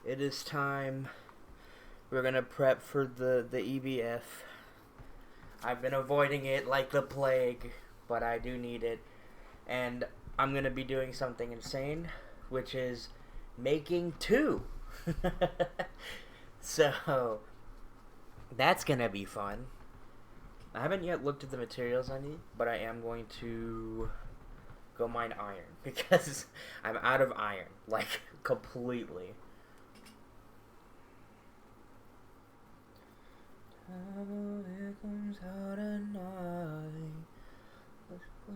It is time. We're gonna prep for the EBF. I've been avoiding it like the plague, but I do need it. And I'm gonna be doing something insane, which is making two. So, that's gonna be fun. I haven't yet looked at the materials I need, but I am going to go mine iron because I'm out of iron, like completely. Oh, here comes out at night. Let's go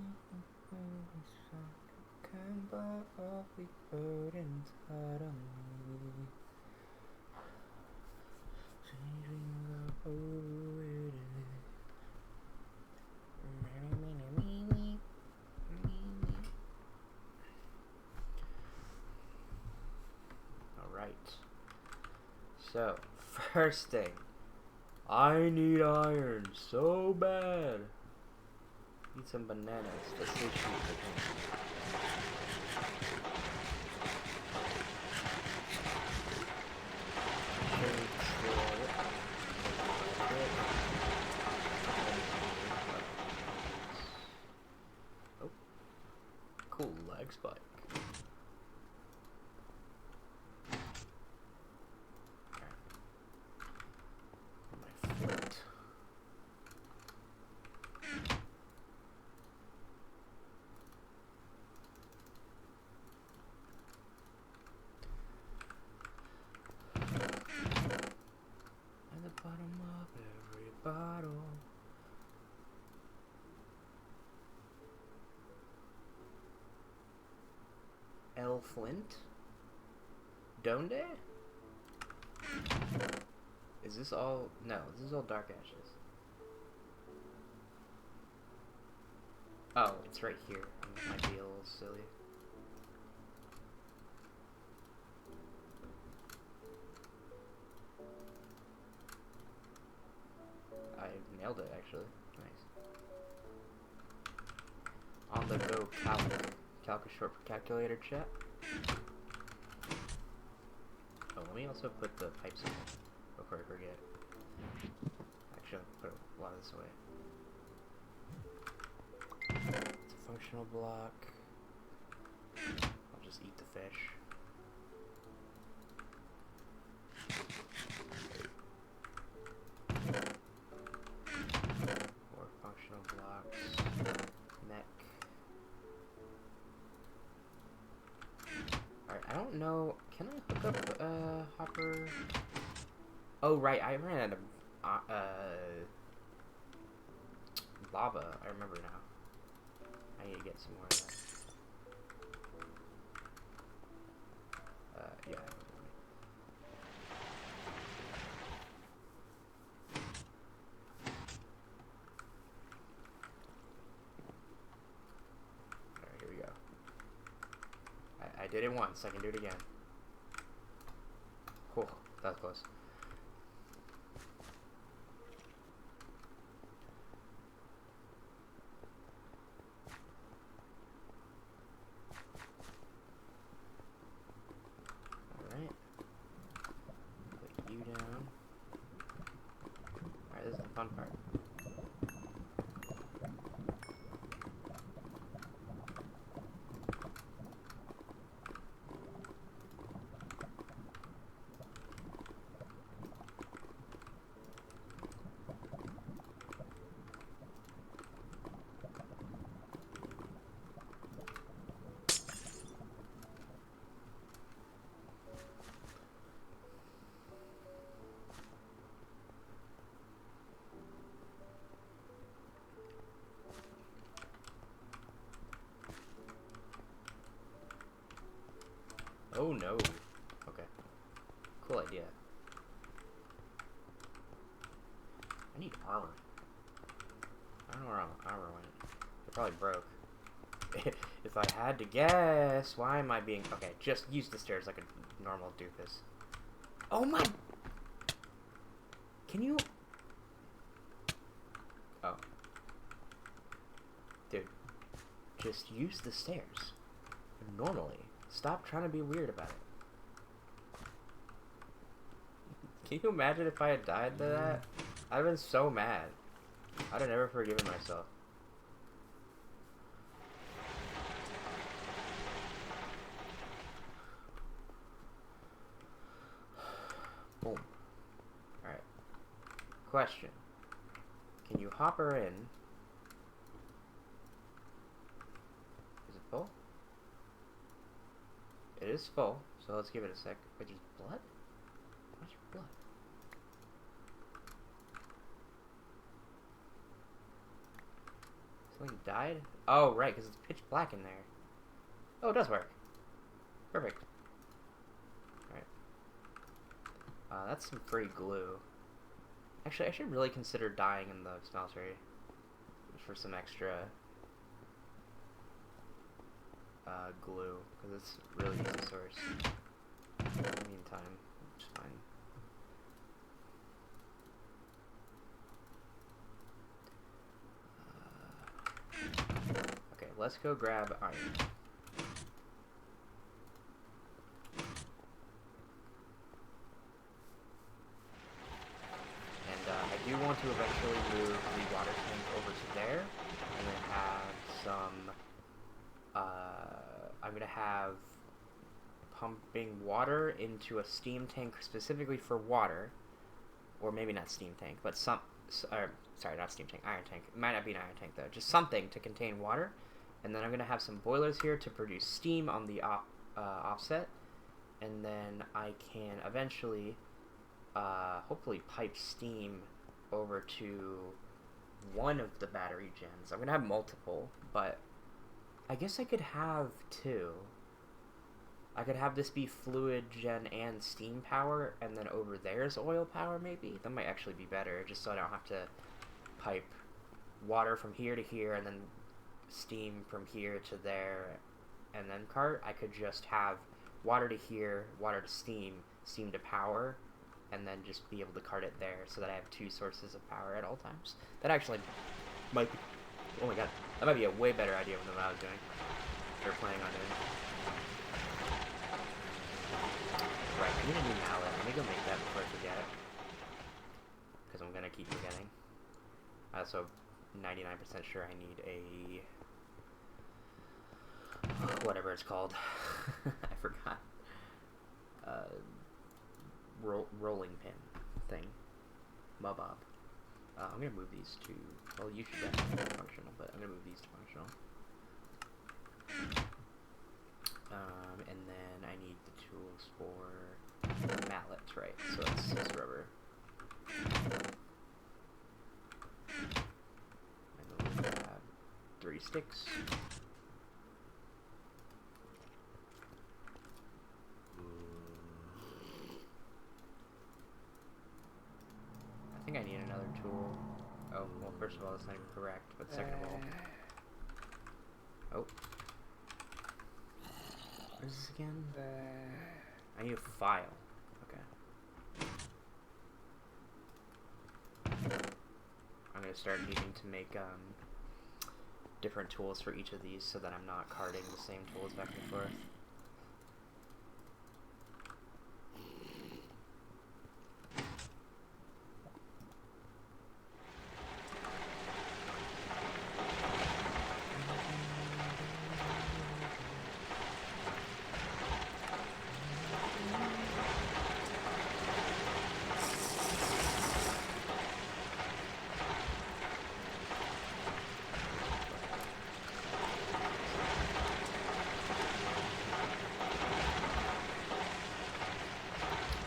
can buy all we heard inside of me. Changing the whole it is. Alright. So, first thing. I need iron so bad. Eat some bananas to satiate the pain. Oh, cool leg spike. My foot. At the bottom of every bottle. L. Flint? Donde? Is this all? No, this is all dark ashes. Oh, it's right here. I might be a little silly. I nailed it, actually. Nice. On the go, calc. Calc is short for calculator, chat. Oh, let me also put the pipes in before I forget. Actually, I'll put a lot of this away. It's a functional block. I'll just eat the fish. More functional blocks. Neck. Alright, I don't know. Can I hook up Hopper? Oh, right. I ran out of lava. I remember now. I need to get some more of that. Yeah. Alright, here we go. I did it once. I can do it again. Cool. That was close. Alright. Put you down. Alright, this is the fun part. Oh no. Okay. Cool idea. I need armor. I don't know where armor went. It probably broke. If I had to guess, why am I being... Okay, just use the stairs like a normal doofus. Oh my... Can you... Oh. Dude. Just use the stairs. Normally. Stop trying to be weird about it. Can you imagine if I had died to that? I'd have been so mad. I'd have never forgiven myself. Boom. Alright. Question. Can you hop her in? Is it full? It is full, so let's give it a sec. Wait, there's blood? What's blood? Something died? Oh, right, because it's pitch black in there. Oh, it does work. Perfect. Alright. That's some free glue. Actually, I should really consider dying in the smeltery for some extra glue, because it's a really easy source. In the meantime, it's fine. Okay, let's go grab iron. I do want to eventually move the water tank over to there, and then have some, I'm going to have pumping water into a steam tank specifically for water, or maybe not steam tank, but sorry, not steam tank, iron tank. It might not be an iron tank though, just something to contain water, and then I'm going to have some boilers here to produce steam on the offset, and then I can eventually hopefully pipe steam over to one of the battery gens. I'm gonna have multiple, but I guess I could have two. I could have this be fluid gen and steam power, and then over there's oil power maybe? That might actually be better, just so I don't have to pipe water from here to here and then steam from here to there and then cart. I could just have water to here, water to steam, steam to power, and then just be able to cart it there so that I have two sources of power at all times. That actually might be... Oh my god. That might be a way better idea than what I was doing. Or planning on doing. Right, I need a new mallet. Let me go make that before I forget. Because I'm going to keep forgetting. So, 99% sure I need a... whatever it's called. I forgot. Rolling pin thing. Mabob. I'm gonna move these to... Well, you should definitely be functional, but I'm gonna move these to functional. And then I need the tools for mallets, right? So that's 6 rubber. And then we'll grab 3 sticks. I think I need another tool. Oh, well, first of all, that's not even correct, but second of all... Oh. What is this again? I need a file. Okay. I'm gonna start needing to make, different tools for each of these so that I'm not carting the same tools back and forth.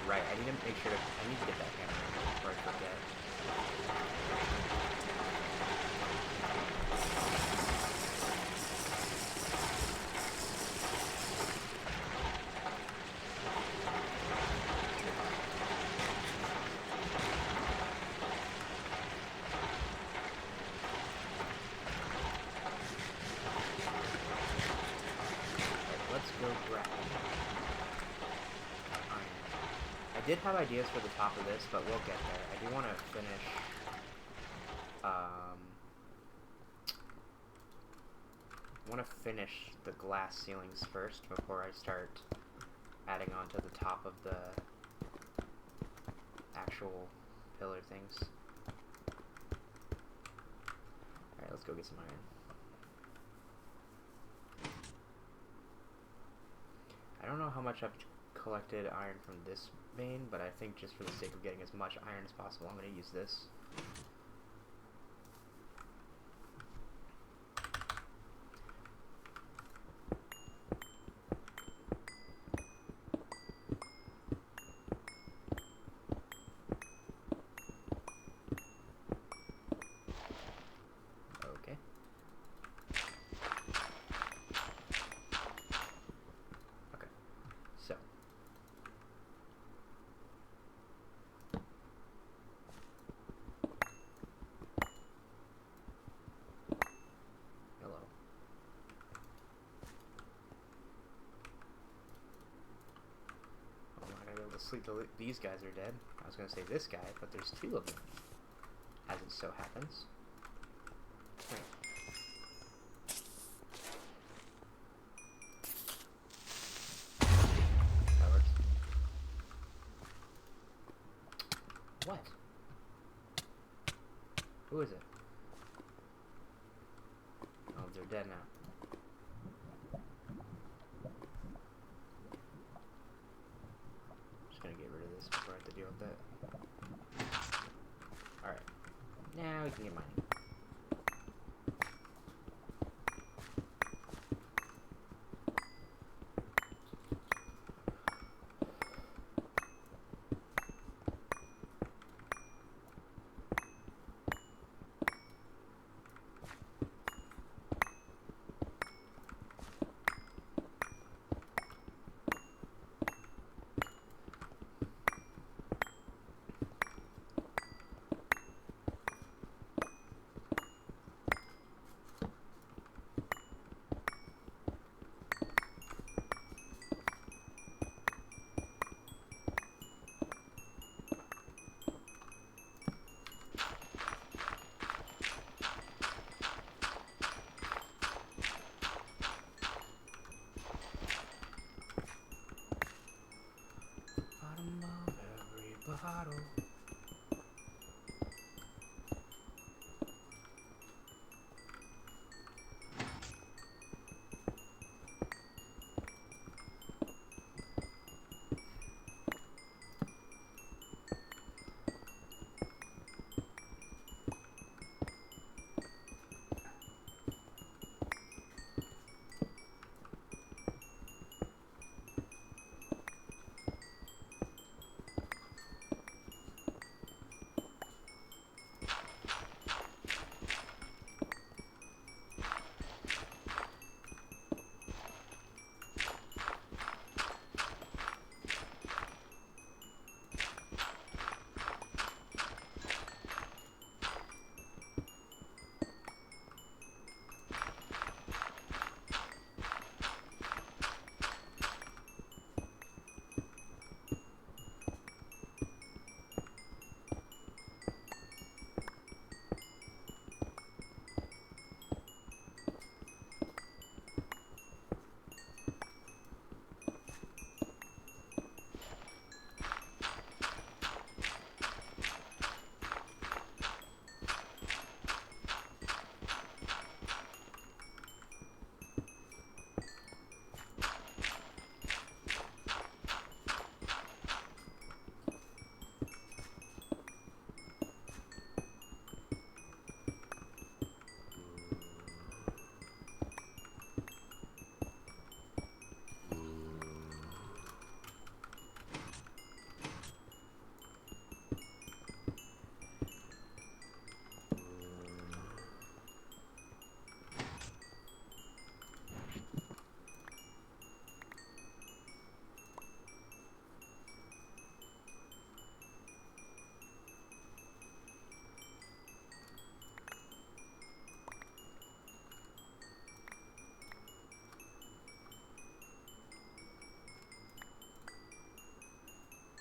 Right, I need to make sure I need to get that hammer before I forget. Right, let's go grab. I did have ideas for the top of this, but we'll get there. I do want to finish, the glass ceilings first before I start adding on to the top of the actual pillar things. Alright, let's go get some iron. I don't know how much I've collected iron from this vein, but I think just for the sake of getting as much iron as possible, I'm going to use this. Okay. Okay. So. Hello. I'm not gonna be able to sleep till these guys are dead. I was gonna say this guy, but there's two of them, as it so happens. Right. That works. What? Who is it? Oh, they're dead now. Just gonna get rid of this before I have to deal with that. Alright. Now we can get mining. Bottom of every bottle.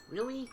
Really?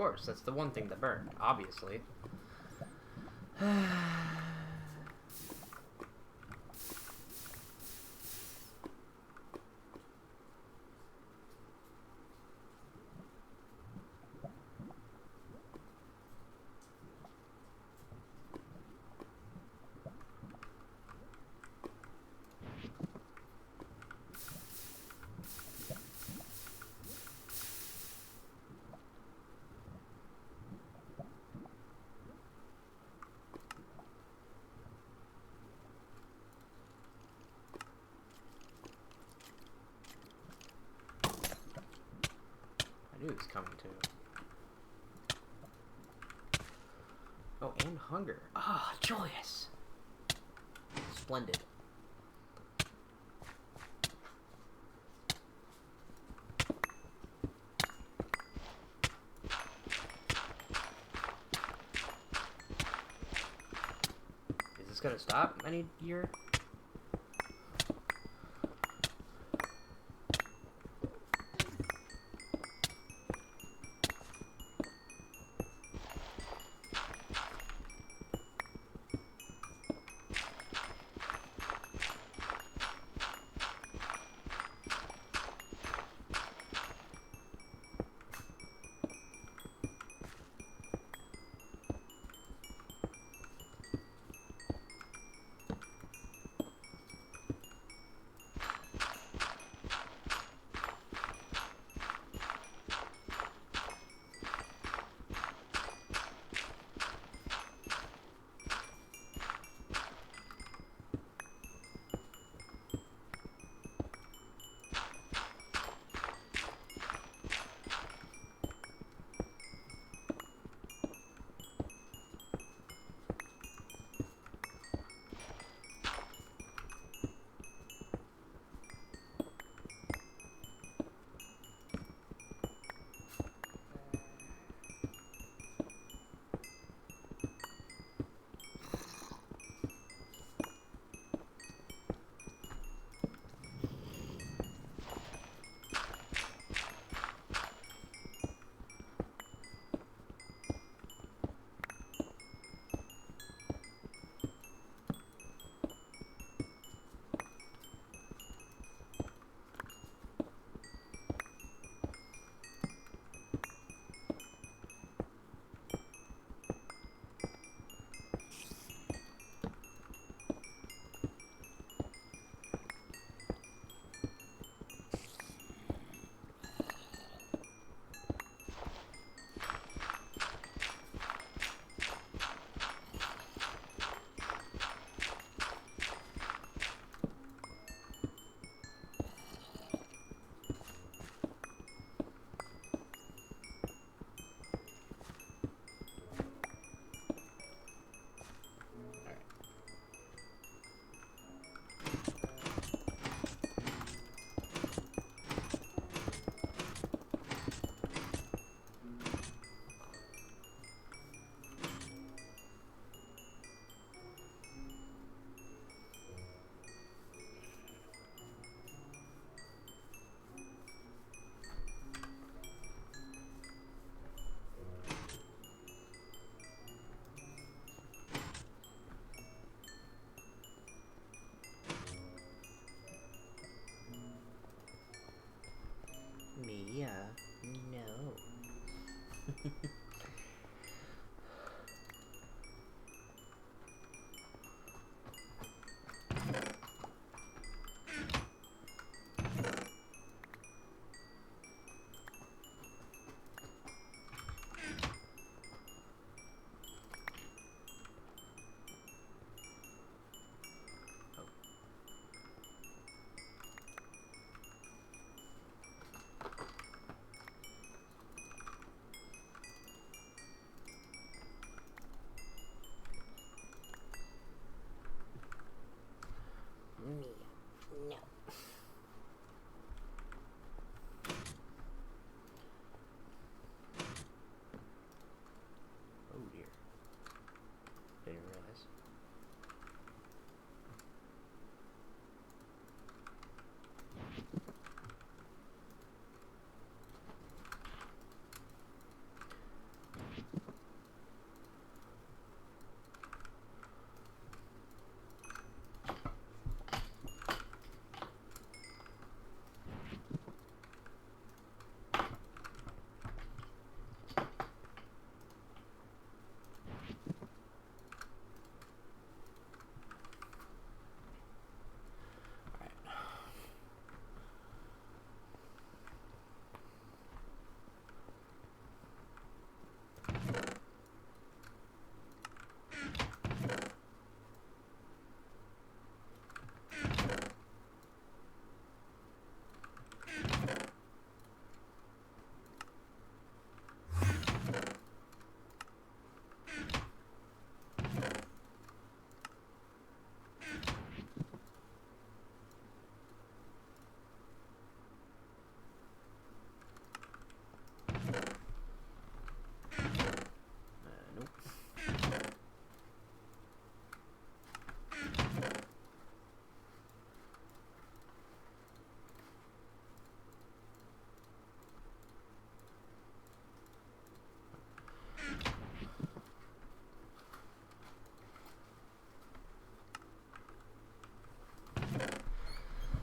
course. That's the one thing that burned, obviously. I knew it was coming too. Oh, and hunger. Ah, joyous. Splendid. Is this gonna stop any year?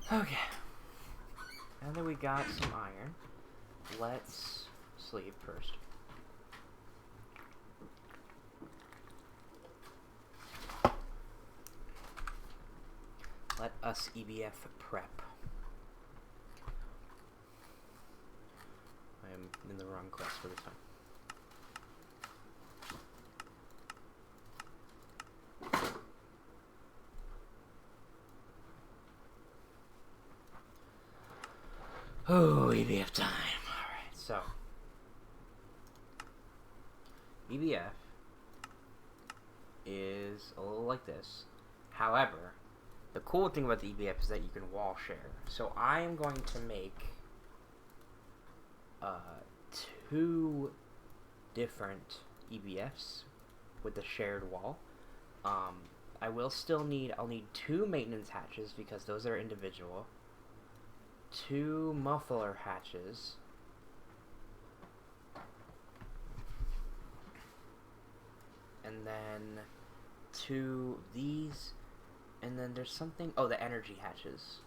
Okay. Now that we got some iron, let's sleep first. Let us EBF prep. I am in the wrong quest for this time. Oh, EBF time. Alright, so. EBF is a little like this. However, the cool thing about the EBF is that you can wall share. So I am going to make 2 different EBFs with the shared wall. I will still need, I'll need 2 maintenance hatches because those are individual. 2 muffler hatches. And then 2 these. And then there's something, oh, the energy hatches.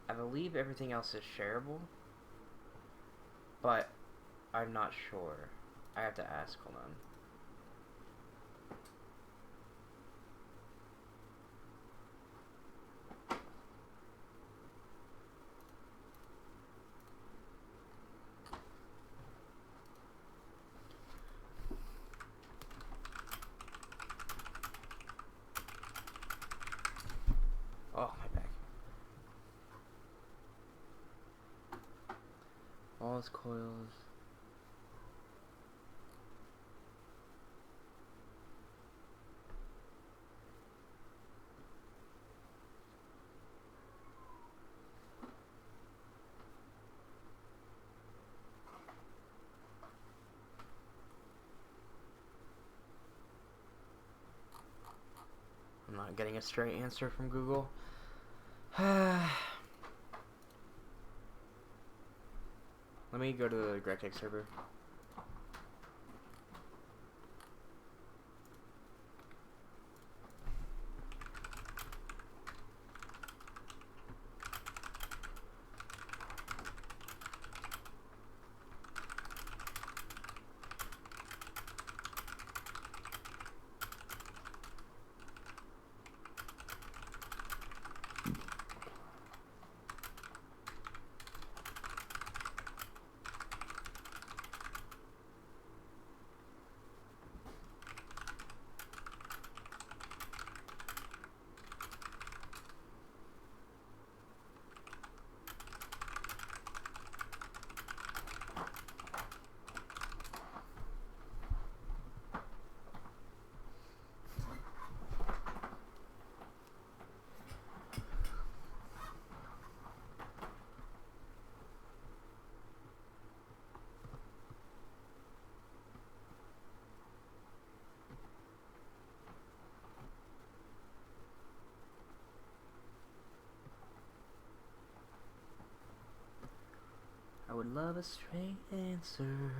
I believe everything else is shareable. But I'm not sure. I have to ask, hold on. Oh, my back. All his coils. I'm not getting a straight answer from Google. Let me go to the GregTech server. I would love a straight answer.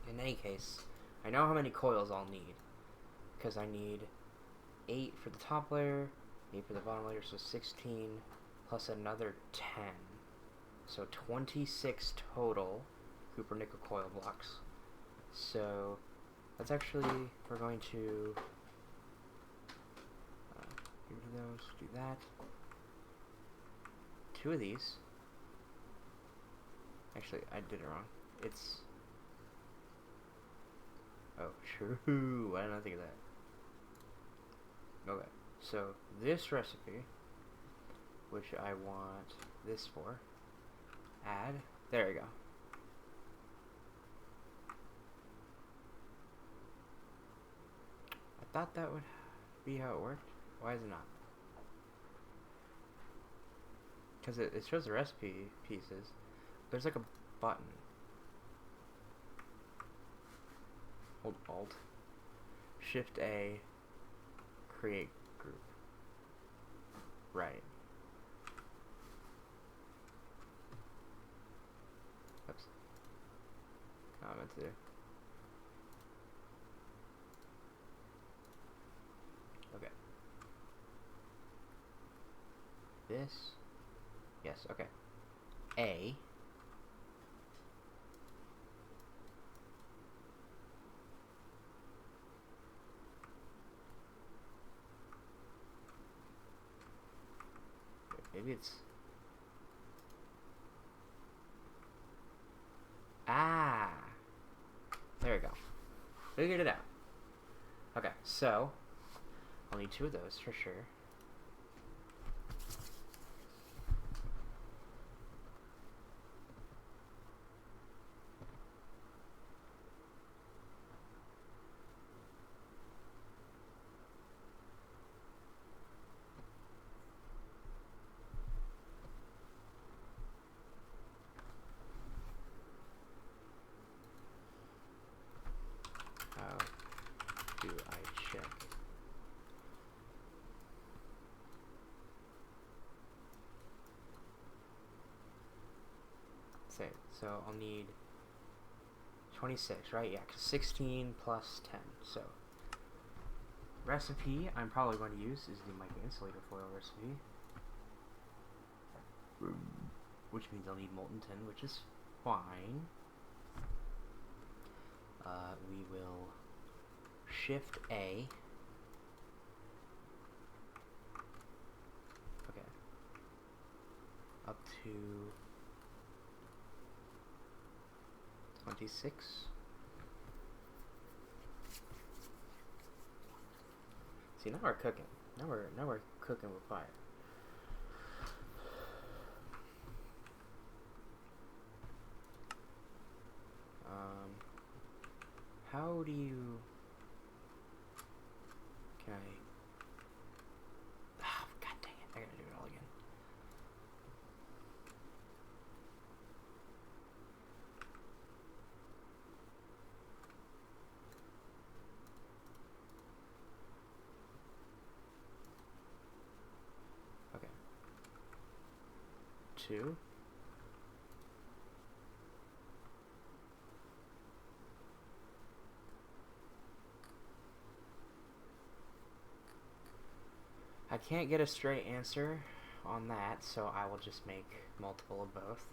In any case, I know how many coils I'll need. Because I need 8 for the top layer, 8 for the bottom layer, so 16 plus another 10. So 26 total Cooper nickel coil blocks. So that's actually, we're going to get rid of those, do that. 2 of these. Actually, I did it wrong. It's, oh, true, why didn't I think of that? Okay, so this recipe, which I want this for, add, there we go. I thought that would be how it worked. Why is it not? Because it shows the recipe pieces. There's like a button. Hold Alt. Shift A. Create group. Right. Oops. Not meant to do. this. Yes, okay. A. Maybe it's... Ah! There we go. Figured it out. Okay, so I'll need 2 of those for sure. How do I check? Save. So I'll need 26, right? Yeah, 'cause 16 plus 10. So recipe I'm probably going to use is the Mica insulator foil recipe, which means I'll need molten tin, which is fine. We will shift A. Okay. Up to 26. See, now we're cooking. Now we're cooking with fire. How do you... Can I... Oh, god dang it. I gotta do it all again. Okay. 2. I can't get a straight answer on that, so I will just make multiple of both.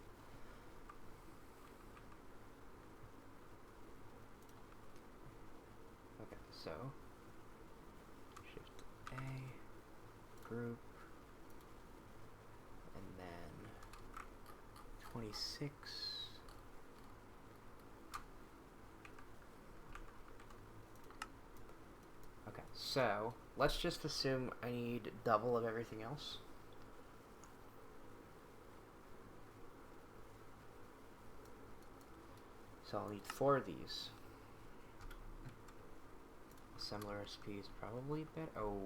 Okay, so shift A, group, and then 26. Okay, so let's just assume I need double of everything else. So I'll need 4 of these. Assembler recipe is probably better. Oh.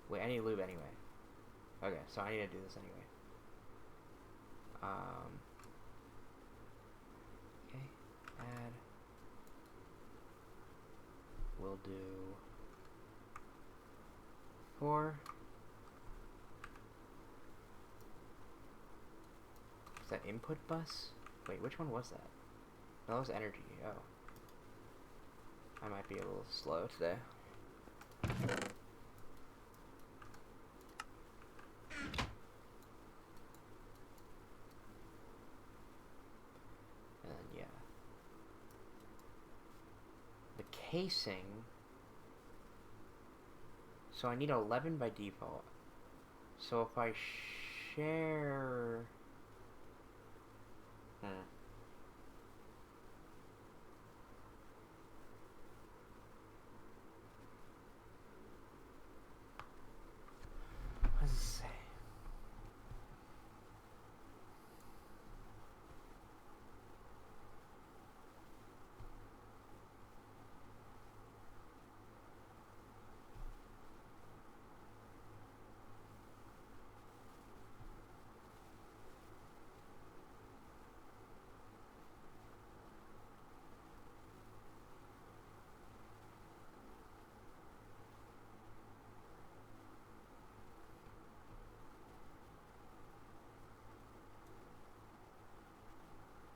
Wait, I need lube anyway. Okay, so I need to do this anyway. Okay, add. We'll do 4. Is that input bus? Wait, which one was that? No, that was energy. Oh. I might be a little slow today. And then, yeah. The casing. So I need 11 by default. So if I share... What does it say?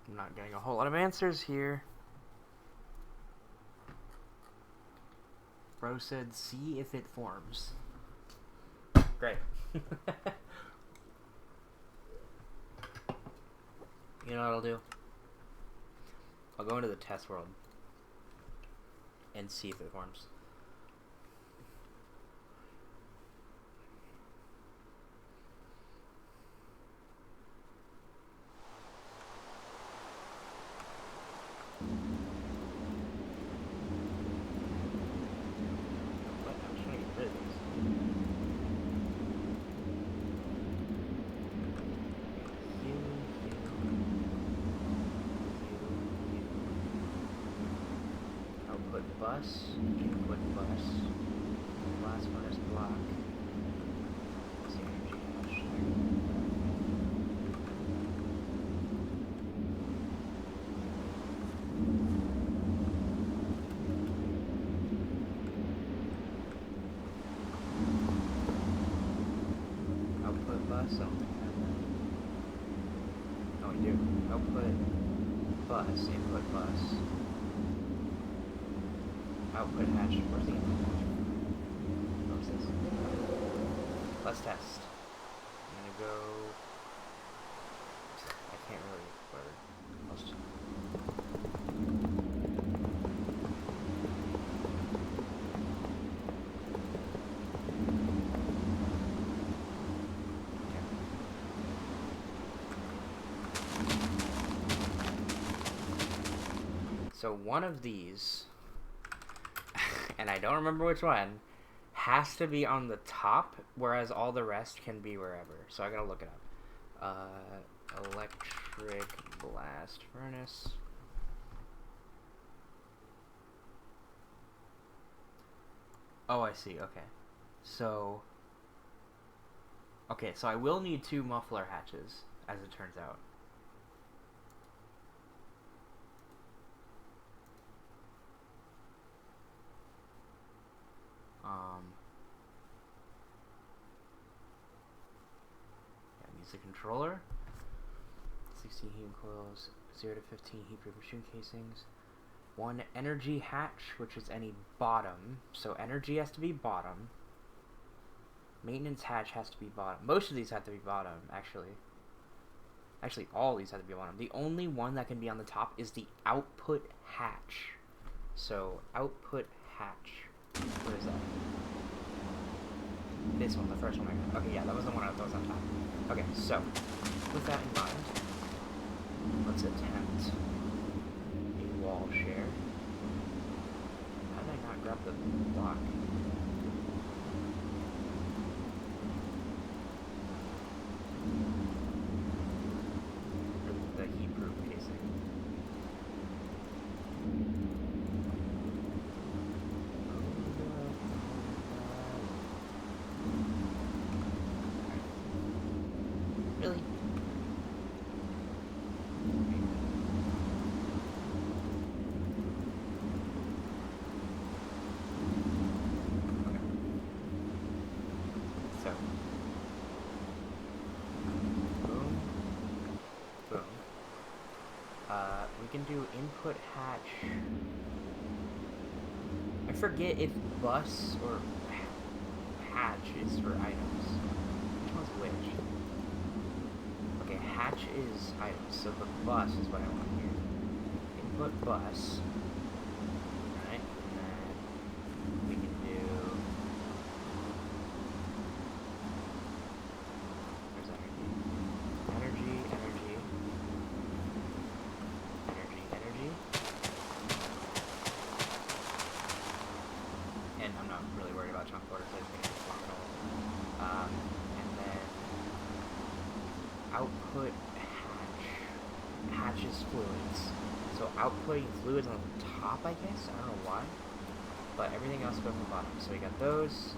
I'm not getting a whole lot of answers here. Bro said, see if it forms. Great. You know what I'll do? I'll go into the test world and see if it forms. Bus, input bus, blast furnace block. What's the energy hash there? Output bus, I don't think I have that. Oh, we do. Output bus, input bus. Output hatch. Where's the input hatch? What's this? Let's test. I'm gonna go. I can't really. Whatever. I'll just. Okay. So one of these. And I don't remember which one, has to be on the top, whereas all the rest can be wherever. So I gotta look it up. Electric blast furnace. Oh, I see, okay. So I will need 2 muffler hatches, as it turns out. Yeah, music controller. 16 heating coils, 0 to 15 heat-proof machine casings. 1 energy hatch, which is any bottom. So energy has to be bottom. Maintenance hatch has to be bottom. Most of these have to be bottom, actually. Actually, all these have to be bottom. The only one that can be on the top is the output hatch. So, output hatch. What is that? This one, the first one I got. Okay, yeah, that was the one I thought was on top. Okay, so, with that in mind, let's attempt a wall share. How did I not grab the block? Or the heat-proof casing. Really? So, boom, boom. We can do input hatch. I forget if bus or hatch is for items. Which one's which? Okay, hatch is items, so the bus is what I want here. Input bus. Alright, and then we can do... Where's energy? Energy, energy. Energy, energy. And I'm not really worried about chunk orders, I think it's long enough. And then output hatch. Hatches fluids. So outputting fluids on the top, I guess? I don't know why. But everything else goes on the bottom. So we got those.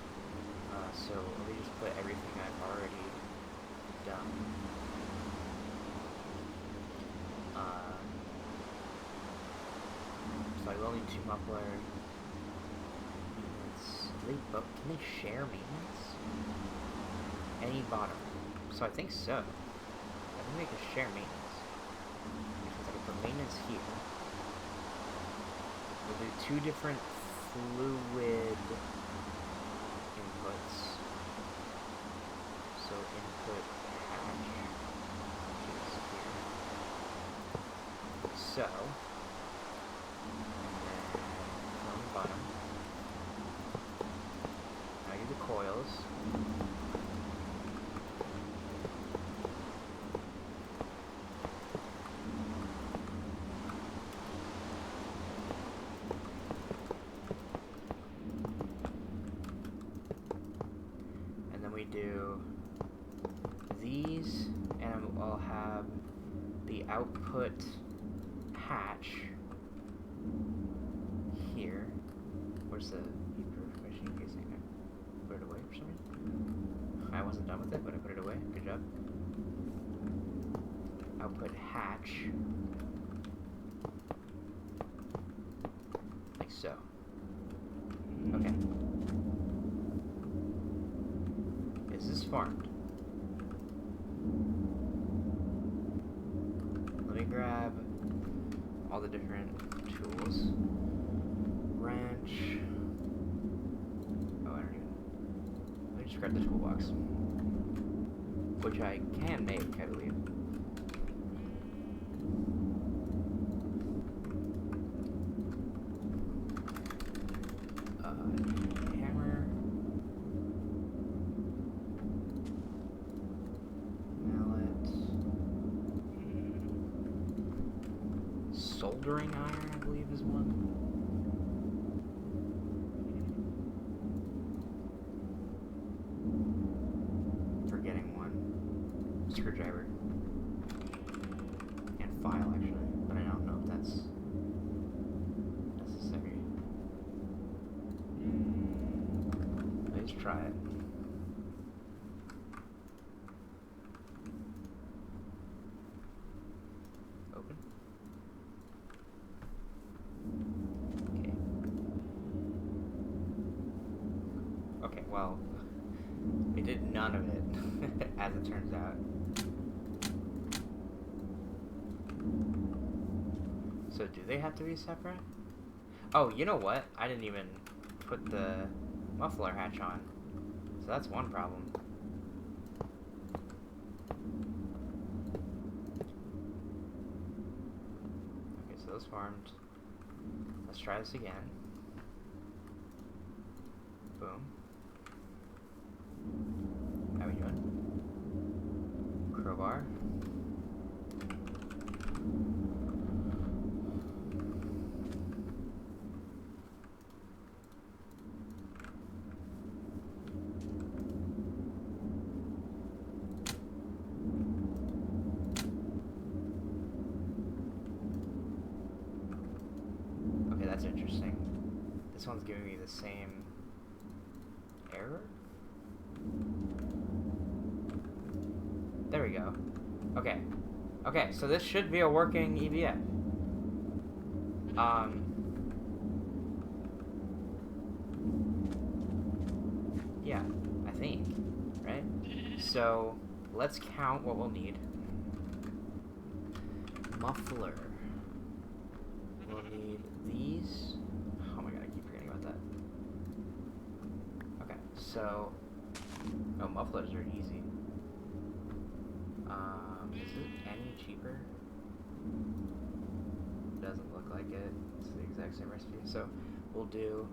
So let me just put everything I've already done. So I will need 2 muffler. Can they share maintenance? Any bottom. So I think so. I think they can share maintenance. Because I can put maintenance here. We'll do 2 different fluid inputs. input hatch, which is here. So, and then from the bottom, now you do the coils. And then we do these, and I'll have the output hatch here. Where's the purification casing? I put it away for some reason. I wasn't done with it, but I put it away. Good job. Output hatch. Like so. Okay. Is this farmed? Let me grab all the different tools. Wrench. Oh, I don't even. Let me just grab the toolbox. Which I can make, I believe. Hammer. Mallet. Soldering iron, I believe, is one. Forgetting one. Screwdriver. And file, actually. But I don't know if that's necessary. Let's try it. Open. Okay. Okay, well, we did none of it, as it turns out. So do they have to be separate? Oh, you know what? I didn't even put the muffler hatch on. So that's one problem. Okay, so those farmed. Let's try this again. Boom. How we doing? Crowbar. Okay, that's interesting. This one's giving me the same error? There we go. Okay. Okay, so this should be a working EVF. Yeah, I think, right? So, let's count what we'll need. Muffler. We'll need these. Oh my god, I keep forgetting about that. Okay, so... Oh, mufflers are easy. Is it any cheaper? Doesn't look like it. It's the exact same recipe. So, we'll do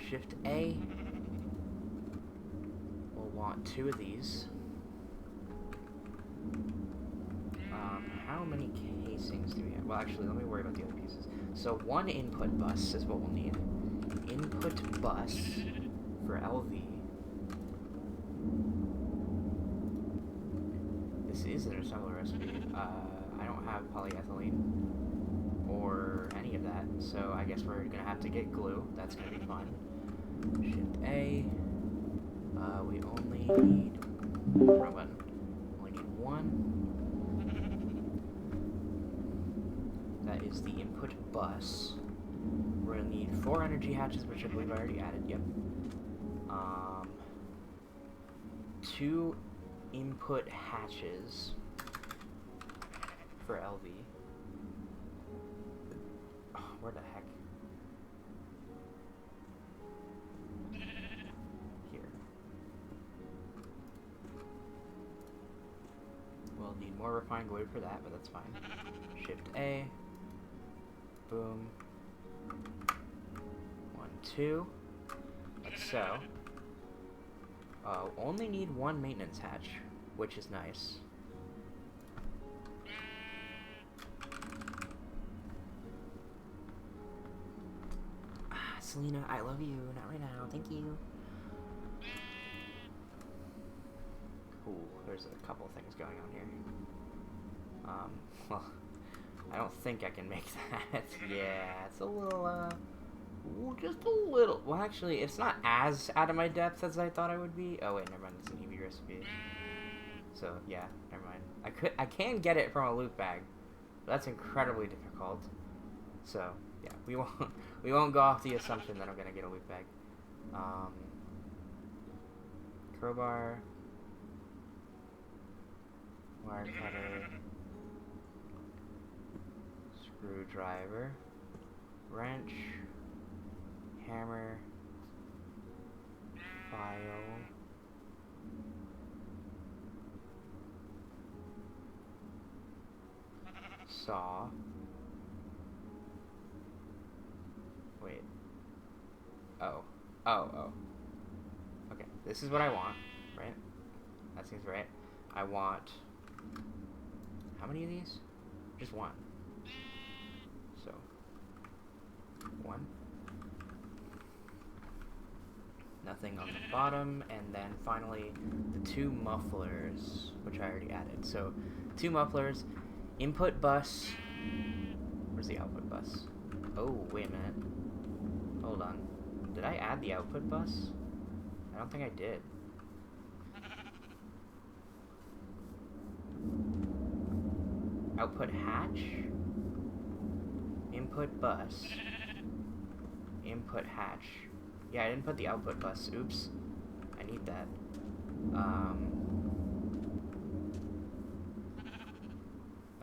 Shift A. We'll want 2 of these. How many casings do we have? Well, actually, let me worry about the other pieces. So, 1 input bus is what we'll need. Input bus for LV. This is an assembler recipe. I don't have polyethylene or any of that, so I guess we're gonna have to get glue. That's gonna be fun. Shift A. We only need wrong button. Only need 1. That is the input bus. We're gonna need 4 energy hatches, which I believe I already added. Yep. 2 input hatches for LV. Oh, where the heck? Here. need more refined glue for that, but that's fine. Shift A. Boom. 1, 2. Like so. Only need one maintenance hatch, which is nice. Selena, I love you. Not right now. Thank you. Ooh, there's a couple things going on here. Well, I don't think I can make that. Yeah, it's a little, just a little. Well, actually, it's not as out of my depth as I thought it would be. Oh, wait, never mind. It's an EV recipe. So, yeah, never mind. I can get it from a loot bag, but that's incredibly difficult. So, yeah, we won't go off the assumption that I'm gonna get a loot bag. Crowbar. Wire cutter. Screwdriver. Wrench. Hammer. File. Saw. Wait. Oh. Okay, this is what I want, right? That seems right. I want... How many of these? Just one. So, 1. Nothing on the bottom, and then finally the 2 mufflers, which I already added. So, 2 mufflers, input bus. Where's the output bus? Oh, wait a minute. Hold on. Did I add the output bus? I don't think I did. Output hatch. Input bus. Input hatch. Yeah, I didn't put the output bus. Oops. I need that.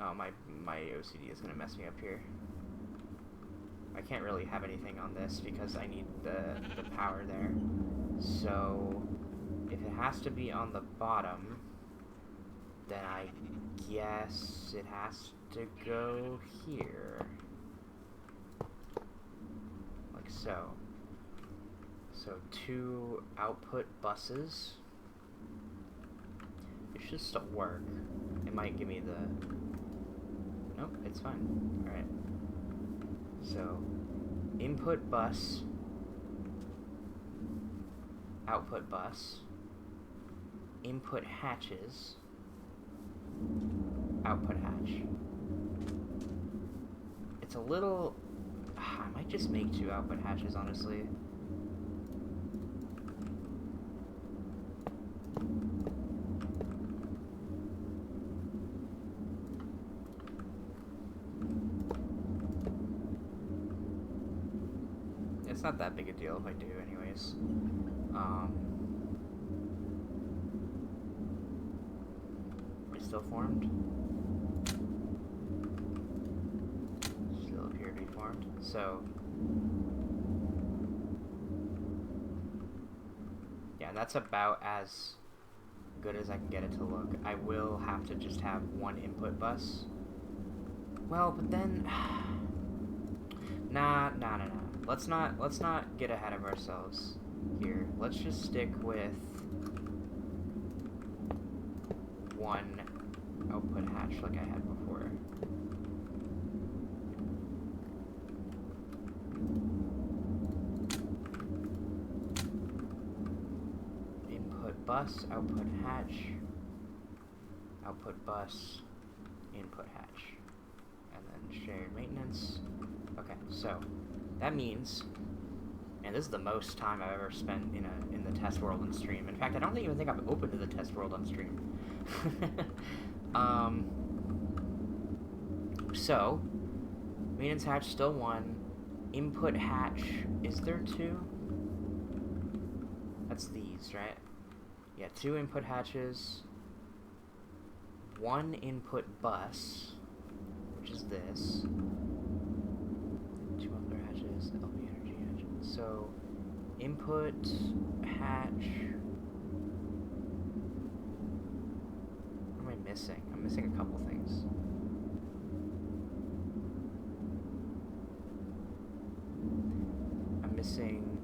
Oh, my OCD is gonna mess me up here. I can't really have anything on this because I need the power there. So, if it has to be on the bottom, then I guess it has to go here. Like so. So 2 output buses. It should still work. It might give me the... Nope, it's fine. Alright. So, input bus, output bus, input hatches, output hatch. It's a little... I might just make 2 output hatches, honestly. It's not that big a deal if I do, anyways. It's still formed. Still appear to be formed. So, yeah, that's about as good as I can get it to look. I will have to just have 1 input bus. Well, but then, nah. Let's not get ahead of ourselves here. Let's just stick with 1 output hatch like I had before. Input bus, output hatch, output bus, input hatch, and then shared maintenance. Okay, so that means, and this is the most time I've ever spent in the test world on stream. In fact, I don't even think I've opened to the test world on stream. So, maintenance hatch still 1. Input hatch, is there 2? That's these, right? Yeah, 2 input hatches. 1 input bus, which is this. 2 other hatches, LP energy hatches. So, input hatch. What am I missing? I'm missing a couple things. I'm missing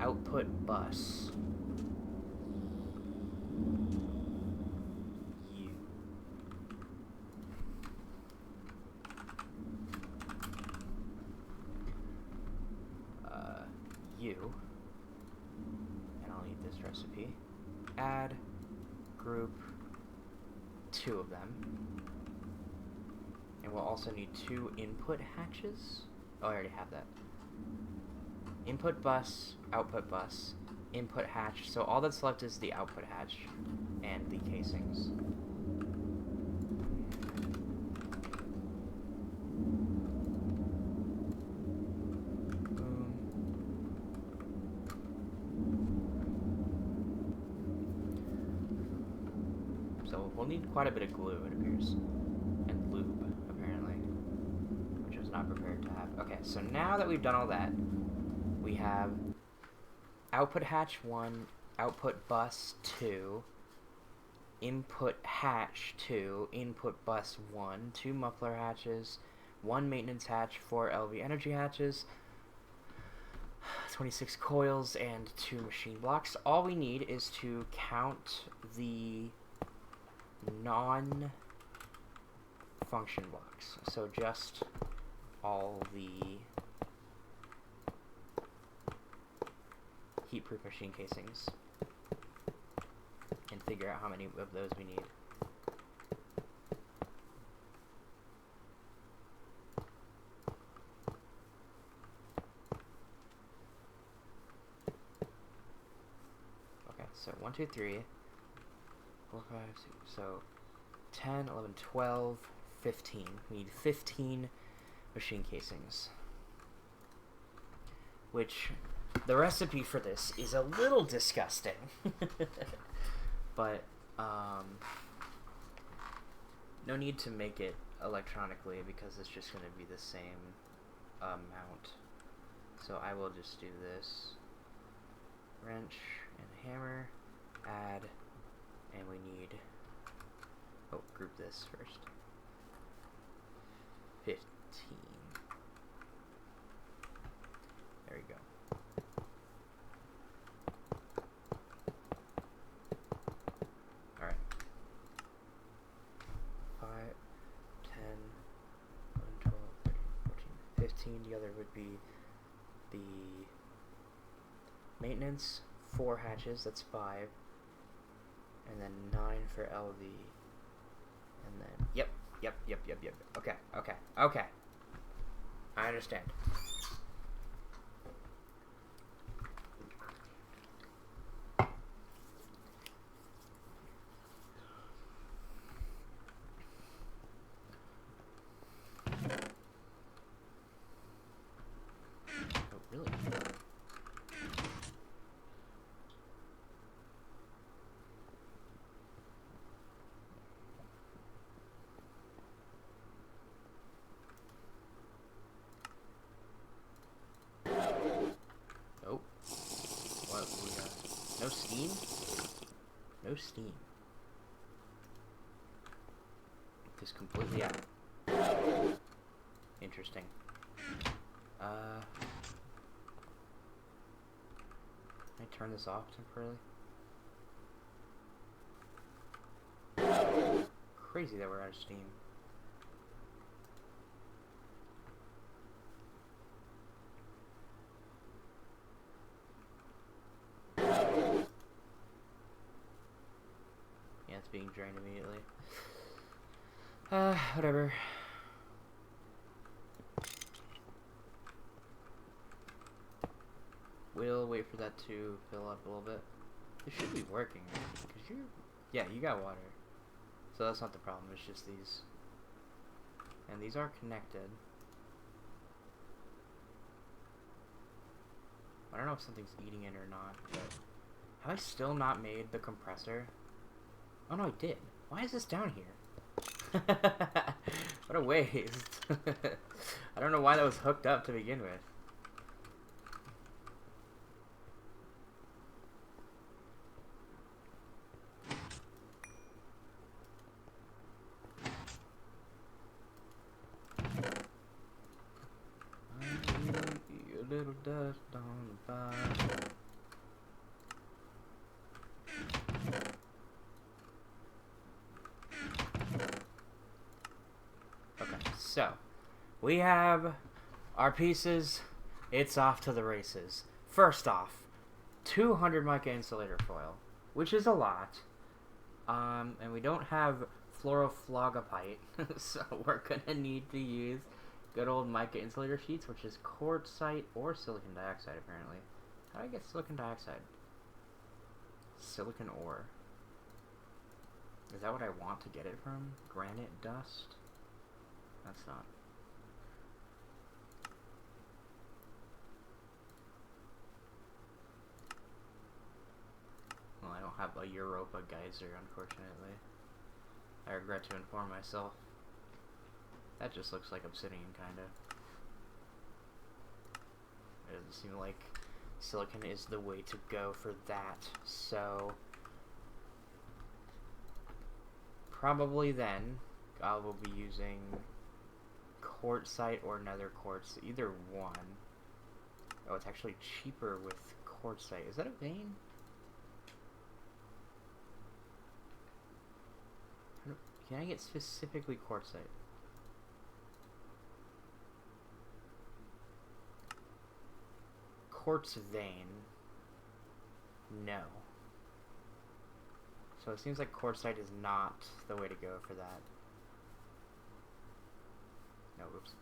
output bus. U. And I'll need this recipe. Add group 2 of them. And we'll also need 2 input hatches. Oh, I already have that. Input bus, output bus, input hatch. So all that's left is the output hatch and the casings. So we'll need quite a bit of glue, it appears. And lube, apparently. Which I was not prepared to have. Okay, so now that we've done all that, we have output hatch 1, output bus 2, input hatch 2, input bus 1, 2 muffler hatches, 1 maintenance hatch, 4 LV energy hatches, 26 coils, and 2 machine blocks. All we need is to count the non-function blocks. So just all the heat-proof machine casings and figure out how many of those we need. Okay, so 1, 2, 3, 4, 5, 6, so 10, 11, 12, 15. We need 15 machine casings. Which, the recipe for this is a little disgusting. But, no need to make it electronically because it's just going to be the same amount. So I will just do this. Wrench and hammer, add, and we need, oh, group this first. 15. There we go. Alright. 5, 10, 11, 12, 13, 14, 15. The other would be the maintenance, 4 hatches, that's 5. And then 9 for LV. And then, yep. Okay. I understand. Oh, really? Oh. What we got? No steam? No steam. Just completely out. Interesting. Can I turn this off temporarily? Crazy that we're out of steam. Yeah, it's being drained immediately. Whatever. We'll wait for that to fill up a little bit. It should be working, right? Cause yeah, you got water. So that's not the problem, it's just these. And these are connected. I don't know if something's eating it or not, but have I still not made the compressor? Oh no, I did. Why is this down here? What a waste. I don't know why that was hooked up to begin with. dust on the bus. Okay, so we have our pieces. It's off to the races. First off, 200 mica insulator foil, which is a lot. And we don't have fluoroflogopite, so we're gonna need to use good old mica insulator sheets, which is quartzite or silicon dioxide, apparently. How do I get silicon dioxide? Silicon ore. Is that what I want to get it from? Granite dust? That's not. Well, I don't have a Europa geyser, unfortunately. I regret to inform myself. That just looks like obsidian, kinda. It doesn't seem like silicon is the way to go for that, so... probably then, I will be using quartzite or nether quartz, either one. Oh, it's actually cheaper with quartzite. Is that a vein? Can I get specifically quartzite? Quartz vein. No. So it seems like quartzite is not the way to go for that. No, oops.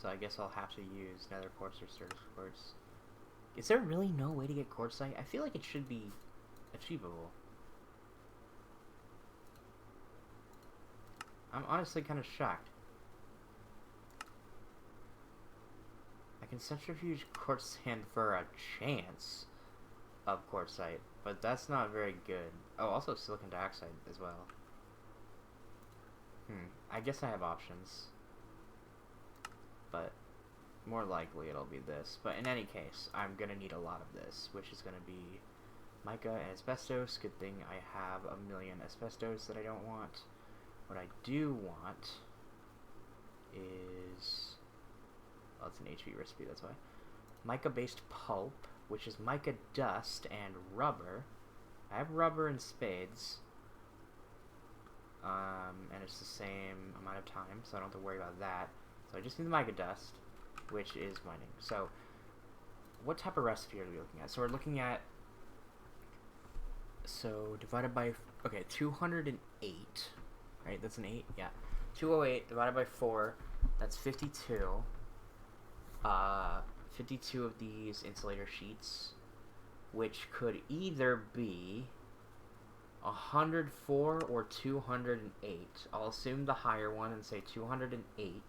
So I guess I'll have to use nether quartz or surface quartz. Is there really no way to get quartzite? I feel like it should be achievable. I'm honestly kind of shocked. I can centrifuge quartz sand for a chance of quartzite, but that's not very good. Oh, also silicon dioxide as well. I guess I have options, but more likely it'll be this. But in any case, I'm gonna need a lot of this, which is gonna be mica and asbestos. Good thing I have a million asbestos that I don't want. What I do want is... oh, it's an HV recipe, that's why. Mica-based pulp, which is mica dust and rubber. I have rubber and spades. And it's the same amount of time, so I don't have to worry about that. So I just need the mica dust, which is mining. So, what type of recipe are we looking at? So we're looking at... so, divided by... okay, 208. Right, that's an 8? Yeah. 208 divided by 4, that's 52. 52 of these insulator sheets, which could either be 104 or 208. I'll assume the higher one and say 208,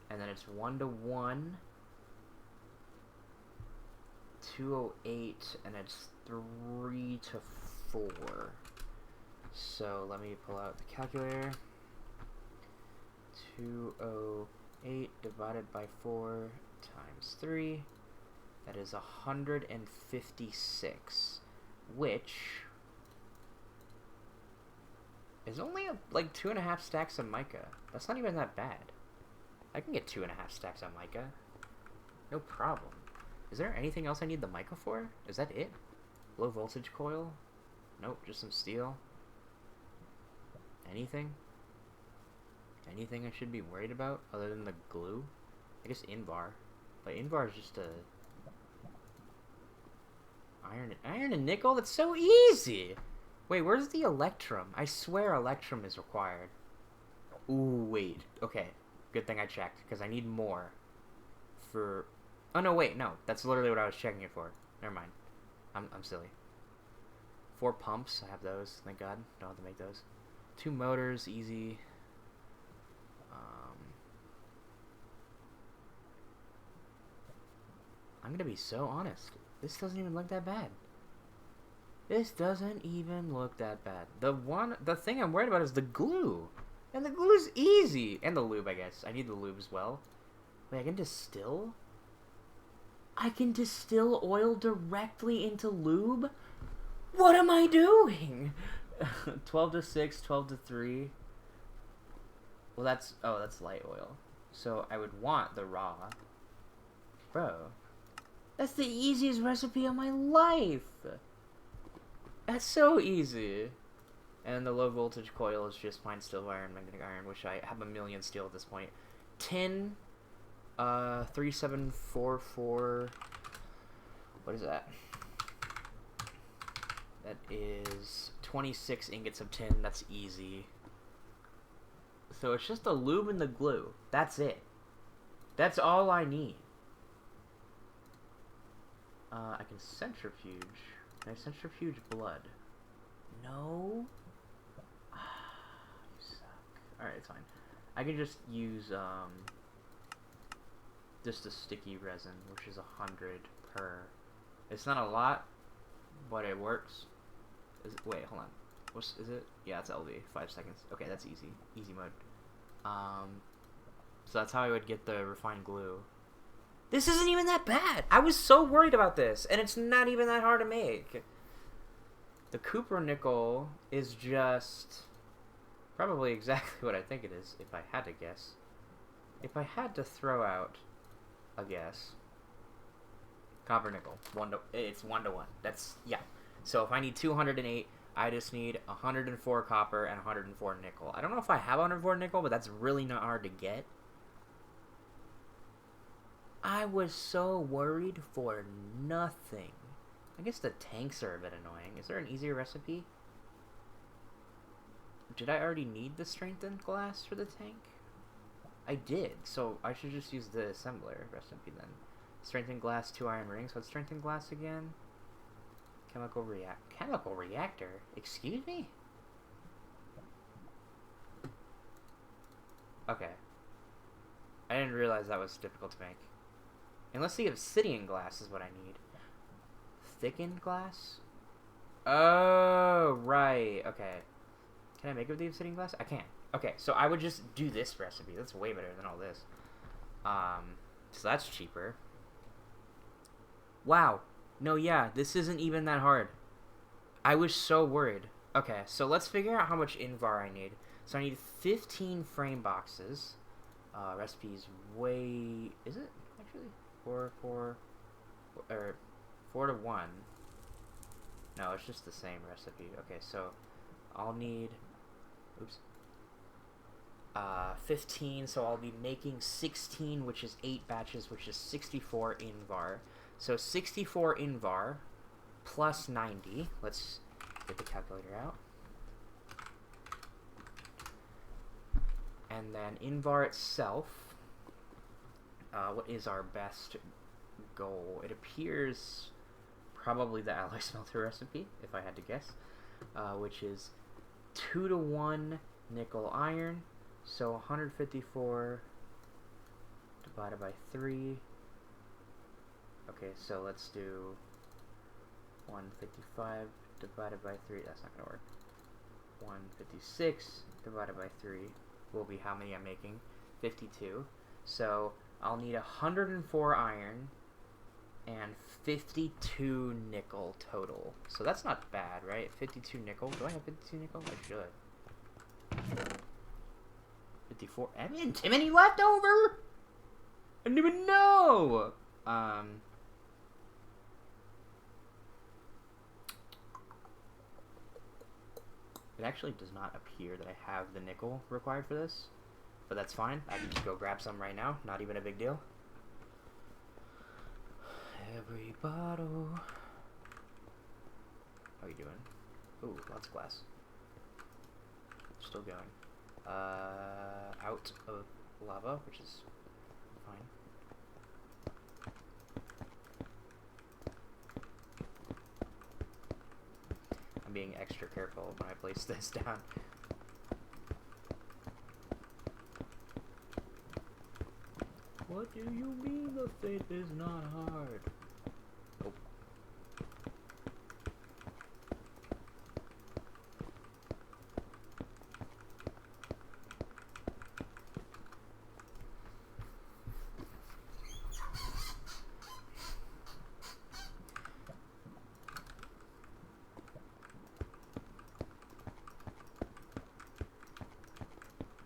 and then it's 1 to 1, 208, and it's 3 to 4. So let me pull out the calculator. 208 divided by 4 times 3, that is 156, which is only like 2.5 stacks of mica. That's not even that bad. I can get 2.5 stacks of mica, no problem. Is there anything else I need the mica for? Is that it? Low voltage coil? Nope, just some steel. Anything? Anything I should be worried about other than the glue? I guess Invar. But Invar is just a... iron and nickel? That's so easy! Wait, where's the electrum? I swear electrum is required. Ooh, wait. Okay. Good thing I checked, because I need more for... oh, no, wait, no. That's literally what I was checking it for. Never mind. I'm silly. 4 pumps. I have those. Thank God. Don't have to make those. 2 motors. Easy. I'm gonna be so honest. This doesn't even look that bad. This doesn't even look that bad. The thing I'm worried about is the glue. And the glue is easy. And the lube, I guess. I need the lube as well. Wait, I can distill? I can distill oil directly into lube? What am I doing? 12 to 6, 12 to 3. Well, that's... oh, that's light oil. So I would want the raw. Bro, that's the easiest recipe of my life. That's so easy. And the low voltage coil is just fine steel wire and magnetic iron, which I have a million steel at this point. Tin, 3744. What is that? That is 26 ingots of tin. That's easy. So it's just the lube and the glue. That's it. That's all I need. I can centrifuge. Can I centrifuge blood? No. You suck. Alright, it's fine. I can just use, just a sticky resin, which is 100 per. It's not a lot, but it works. Wait, hold on. Is it? Yeah, it's LV. 5 seconds. Okay, that's easy. Easy mode. So that's how I would get the refined glue. This isn't even that bad. I was so worried about this, and it's not even that hard to make. The Cooper nickel is just probably exactly what I think it is, if I had to guess. If I had to throw out a guess, copper nickel, it's 1 to 1. That's, yeah. So if I need 208, I just need 104 copper and 104 nickel. I don't know if I have 104 nickel, but that's really not hard to get. I was so worried for nothing. I guess the tanks are a bit annoying. Is there an easier recipe? Did I already need the strengthened glass for the tank? I did, so I should just use the assembler recipe then. Strengthened glass, 2 iron rings. What's strengthened glass again? Chemical reactor? Excuse me? Okay. I didn't realize that was difficult to make. Unless the obsidian glass is what I need. Thickened glass? Oh, right. Okay. Can I make it with the obsidian glass? I can. Okay, so I would just do this recipe. That's way better than all this. So that's cheaper. Wow. No, yeah, this isn't even that hard. I was so worried. Okay, so let's figure out how much Invar I need. So I need 15 frame boxes. Recipe's way... Is it, actually? 4 to 1. No, it's just the same recipe. Okay, so I'll need... Oops. 15, so I'll be making 16, which is 8 batches, which is 64 Invar. So 64 Invar plus 90. Let's get the calculator out. And then Invar itself, what is our best goal? It appears probably the alloy smelter recipe, if I had to guess, which is 2 to 1 nickel iron. So 154 divided by 3. Okay, so let's do 155 divided by 3. That's not going to work. 156 divided by 3 will be how many I'm making? 52. So I'll need 104 iron and 52 nickel total. So that's not bad, right? 52 nickel. Do I have 52 nickel? I should. 54. I haven't too many left over. I didn't even know. It actually does not appear that I have the nickel required for this, but that's fine. I can just go grab some right now. Not even a big deal. Every bottle. How are you doing? Ooh, lots of glass. Still going. Out of lava, which is fine. I'm being extra careful when I place this down. What do you mean the faith is not hard? Oh.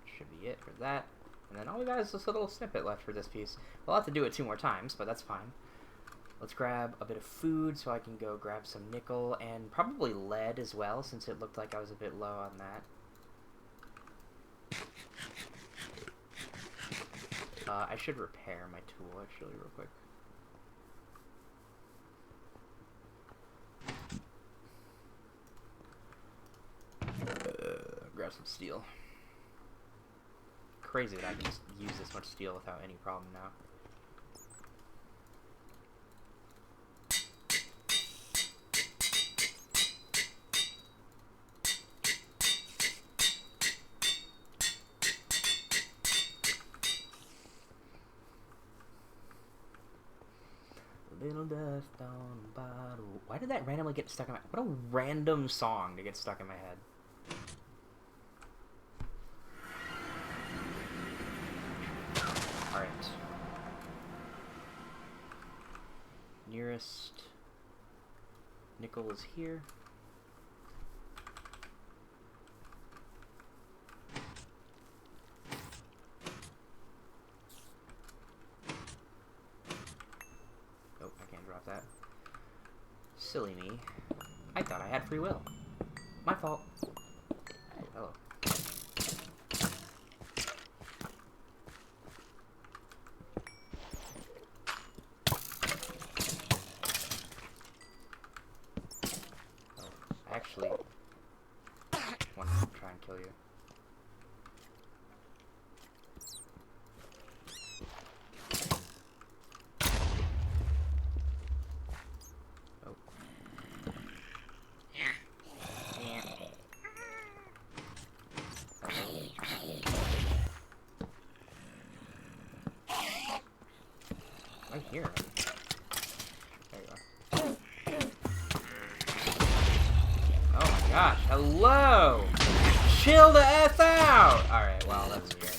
Should be it for that. And then all we got is this little snippet left for this piece. We'll have to do it 2 more times, but that's fine. Let's grab a bit of food so I can go grab some nickel and probably lead as well, since it looked like I was a bit low on that. I should repair my tool, actually, real quick. Grab some steel. Crazy that I can just use this much steel without any problem now. Little dust on a bottle. Why did that randomly get stuck in my... What a random song to get stuck in my head. Alright. Nearest nickel is here. That. Silly me. I thought I had free will. My fault. Oh, hello. Oh, I actually want to try and kill you. Right here. There you are. Oh my gosh, hello! Chill the F out! Alright, well, that's weird.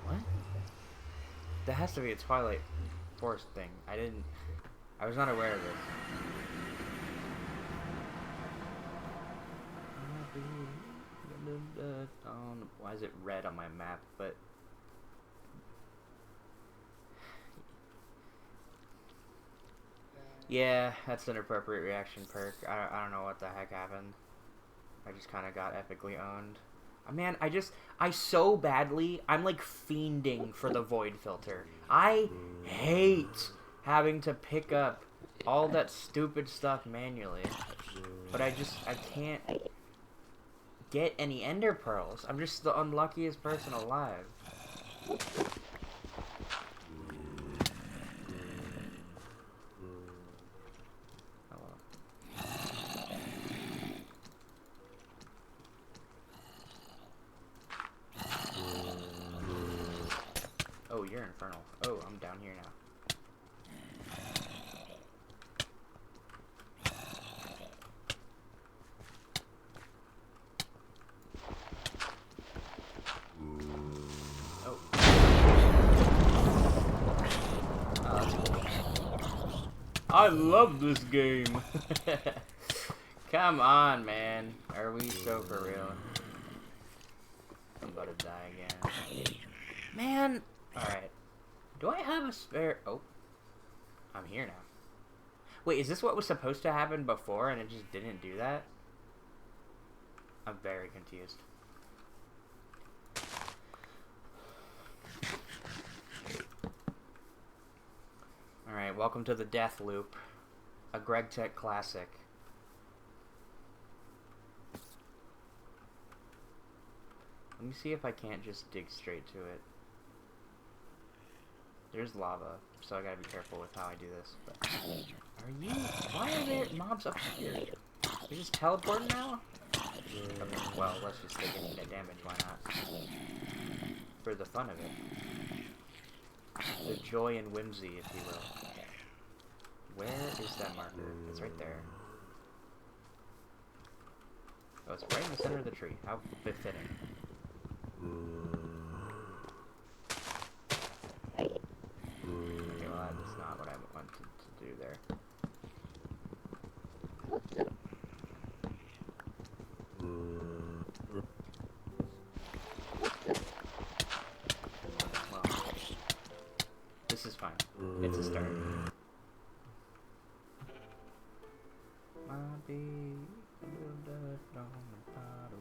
What? That has to be a Twilight Forest thing. I was not aware of this. Why is it red on my map? But yeah, that's an appropriate reaction perk. I don't know what the heck happened. I just kind of got epically owned. Man, I so badly, I'm like fiending for the void filter. I hate having to pick up all that stupid stuff manually. But I can't get any ender pearls. I'm just the unluckiest person alive. Oh, you're infernal. Oh, I'm down here now. I love this game. Come on, man. Are we so for real? I'm about to die again. Man. Alright. Do I have a spare... Oh. I'm here now. Wait, is this what was supposed to happen before and it just didn't do that? I'm very confused. Alright, welcome to the death loop. A GregTech classic. Let me see if I can't just dig straight to it. There's lava, so I gotta be careful with how I do this. But are you... Why are there mobs up here? They're just teleporting now? Okay, well, let's just take infinite damage, why not? For the fun of it. The joy and whimsy, if you will. Where is that marker? It's right there. Oh, it's right in the center of the tree. How befitting. Okay, well, that's not what I wanted to do there. might be a little dust on the bottle.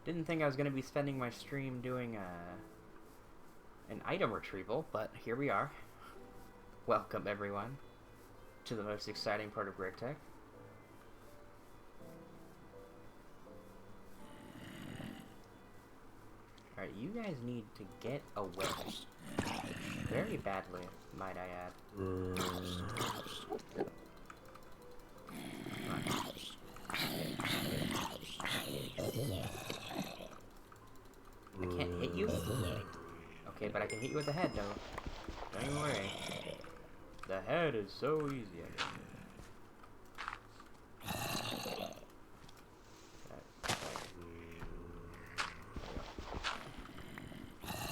Didn't think I was going to be spending my stream doing an item retrieval, but here we are. Welcome, everyone, to the most exciting part of GregTech. Alright, you guys need to get away. Very badly, might I add. I can't hit you? Okay, but I can hit you with the head, though. Don't even worry. The head is so easy, I guess.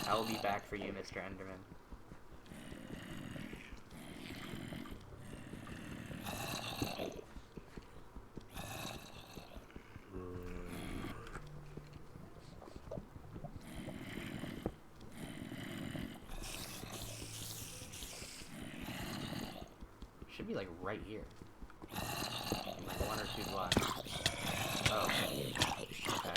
I will be back for you, Mr. Enderman. Should be like right here. Like 1 or 2 blocks. Oh. Okay.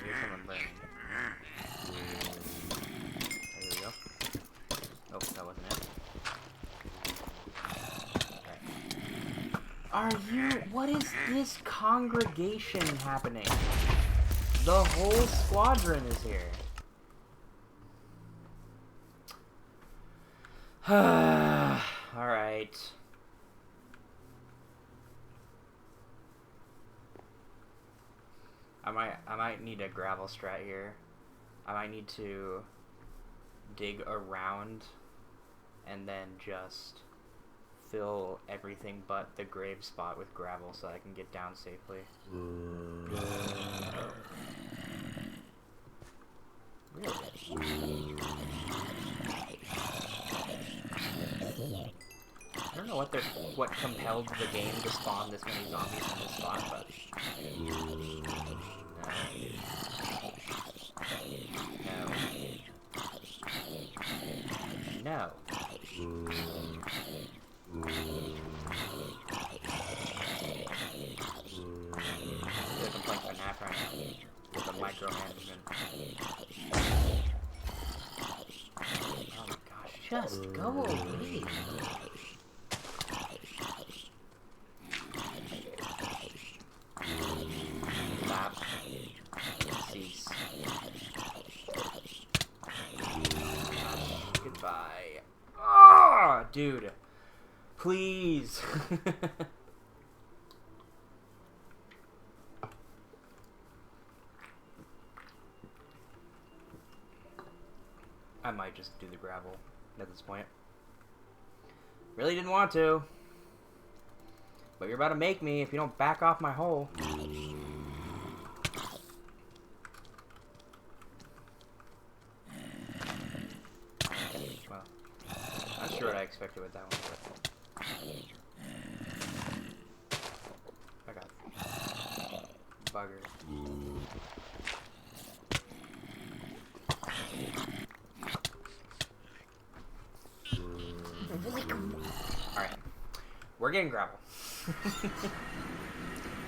Here's someone burning. There we go. Oh, that wasn't it. Okay. Are you... What is this congregation happening? The whole squadron is here. Alright. I might need a gravel strat here. I might need to dig around and then just fill everything but the grave spot with gravel so I can get down safely. Really? I don't know what compelled the game to spawn this many zombies in this spot, but no. There's a complaint by nap right now with the micromanagement. Oh my gosh, just go away. Stop. Cease. Goodbye. Oh, dude. Please. I might just do the gravel at this point. Really didn't want to. But you're about to make me if you don't back off my hole. Well, not sure what I expected with that one, but I got bugger. Alright. We're getting gravel.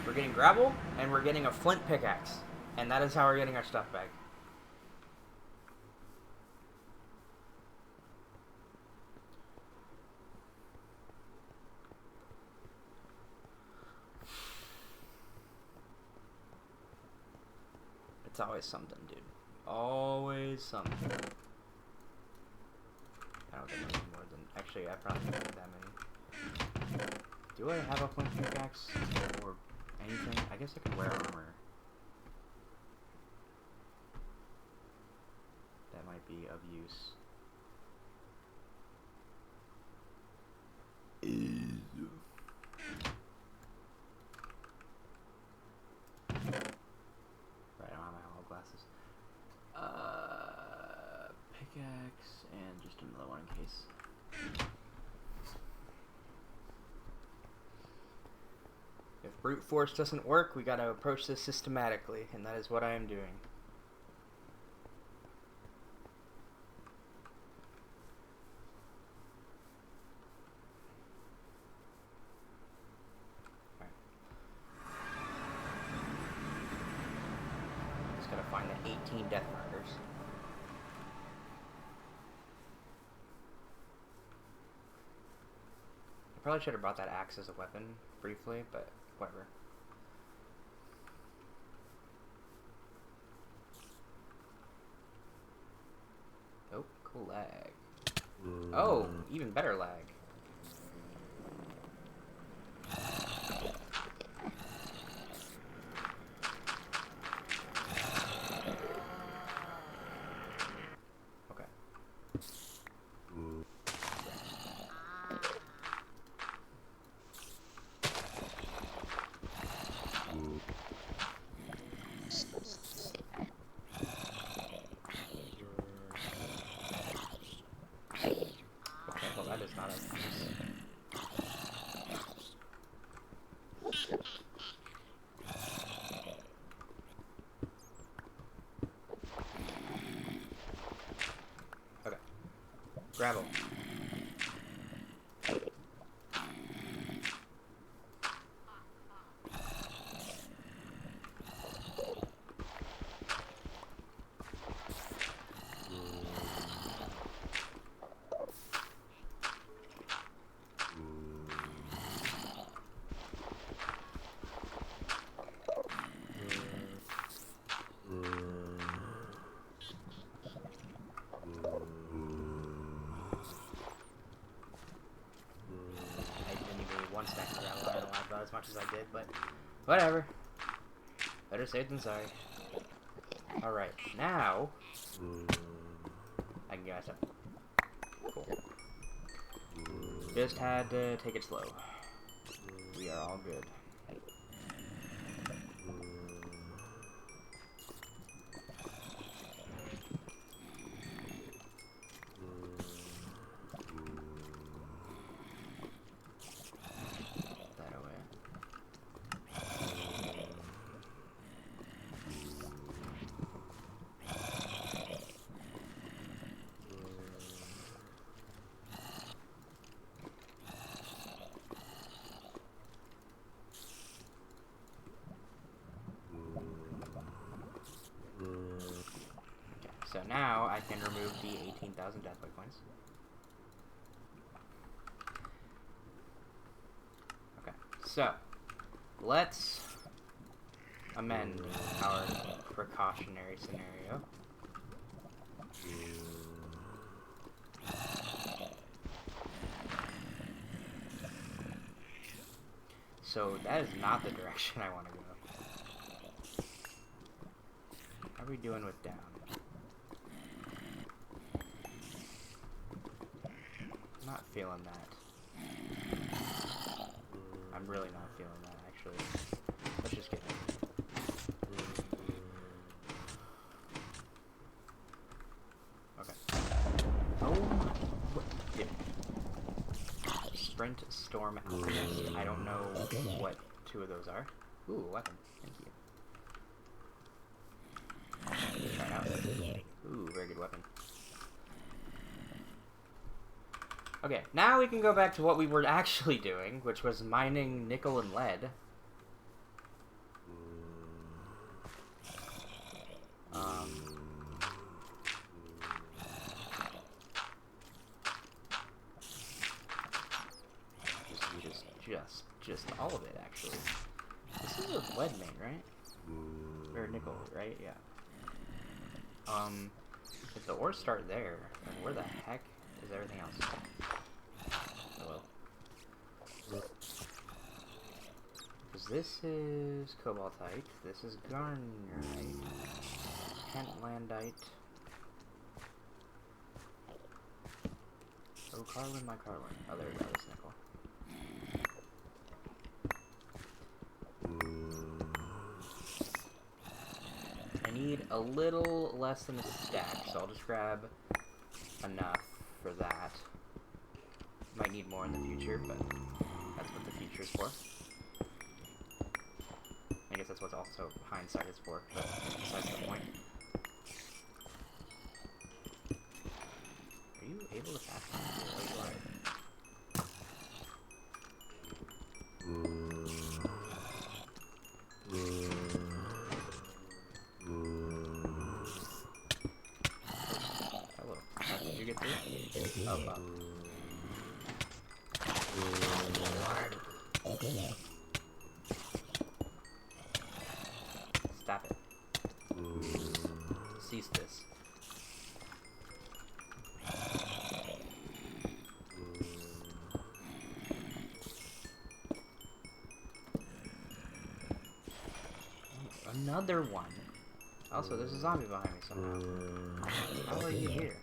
We're getting gravel, and we're getting a flint pickaxe. And that is how we're getting our stuff back. It's always something, dude. Always something. I don't think I need more than... Actually, I probably don't need that many. Do I have a flint pickaxe? Or anything? I guess I could wear armor. That might be of use. Right, I don't have my hollow glasses. Pickaxe, and just another one in case. If brute force doesn't work, we gotta approach this systematically, and that is what I am doing. find the 18 death markers. I probably should have brought that axe as a weapon briefly, but whatever. Oh, cool lag. Oh, even better lag. That is not a... Okay. Grab him. As much as I did, but whatever. Better safe than sorry. Alright, now I can get my stuff. Cool. Just had to take it slow. We are all good. So now I can remove the 18,000 deathbite points. Okay, so let's amend our precautionary scenario. So that is not the direction I want to go. How are we doing with down? I'm not feeling that. I'm really not feeling that, actually. Let's just get it. Okay. Oh, what? Yeah. Sprint, Storm, Alchemist. I don't know what two of those are. Ooh, a weapon. Thank you. Try it out. Ooh, very good weapon. Okay, now we can go back to what we were actually doing, which was mining nickel and lead. Just all of it, actually. This is a lead main, right? Or nickel, right? Yeah. If the ores start there, then where the heck is everything else? Oh well. Because this is cobaltite, this is garnierite, pentlandite. Oh, Carlin, my Carlin. Oh, there we go, this nickel. I need a little less than a stack, so I'll just grab enough for that. Might need more in the future, but that's what the future is for. I guess that's what also hindsight is for, but besides the point. Are you able to fast time? Oh, you are. get through? Oh, fuck. Stop it. Cease this. Another one. Also, there's a zombie behind me somehow. How are you here?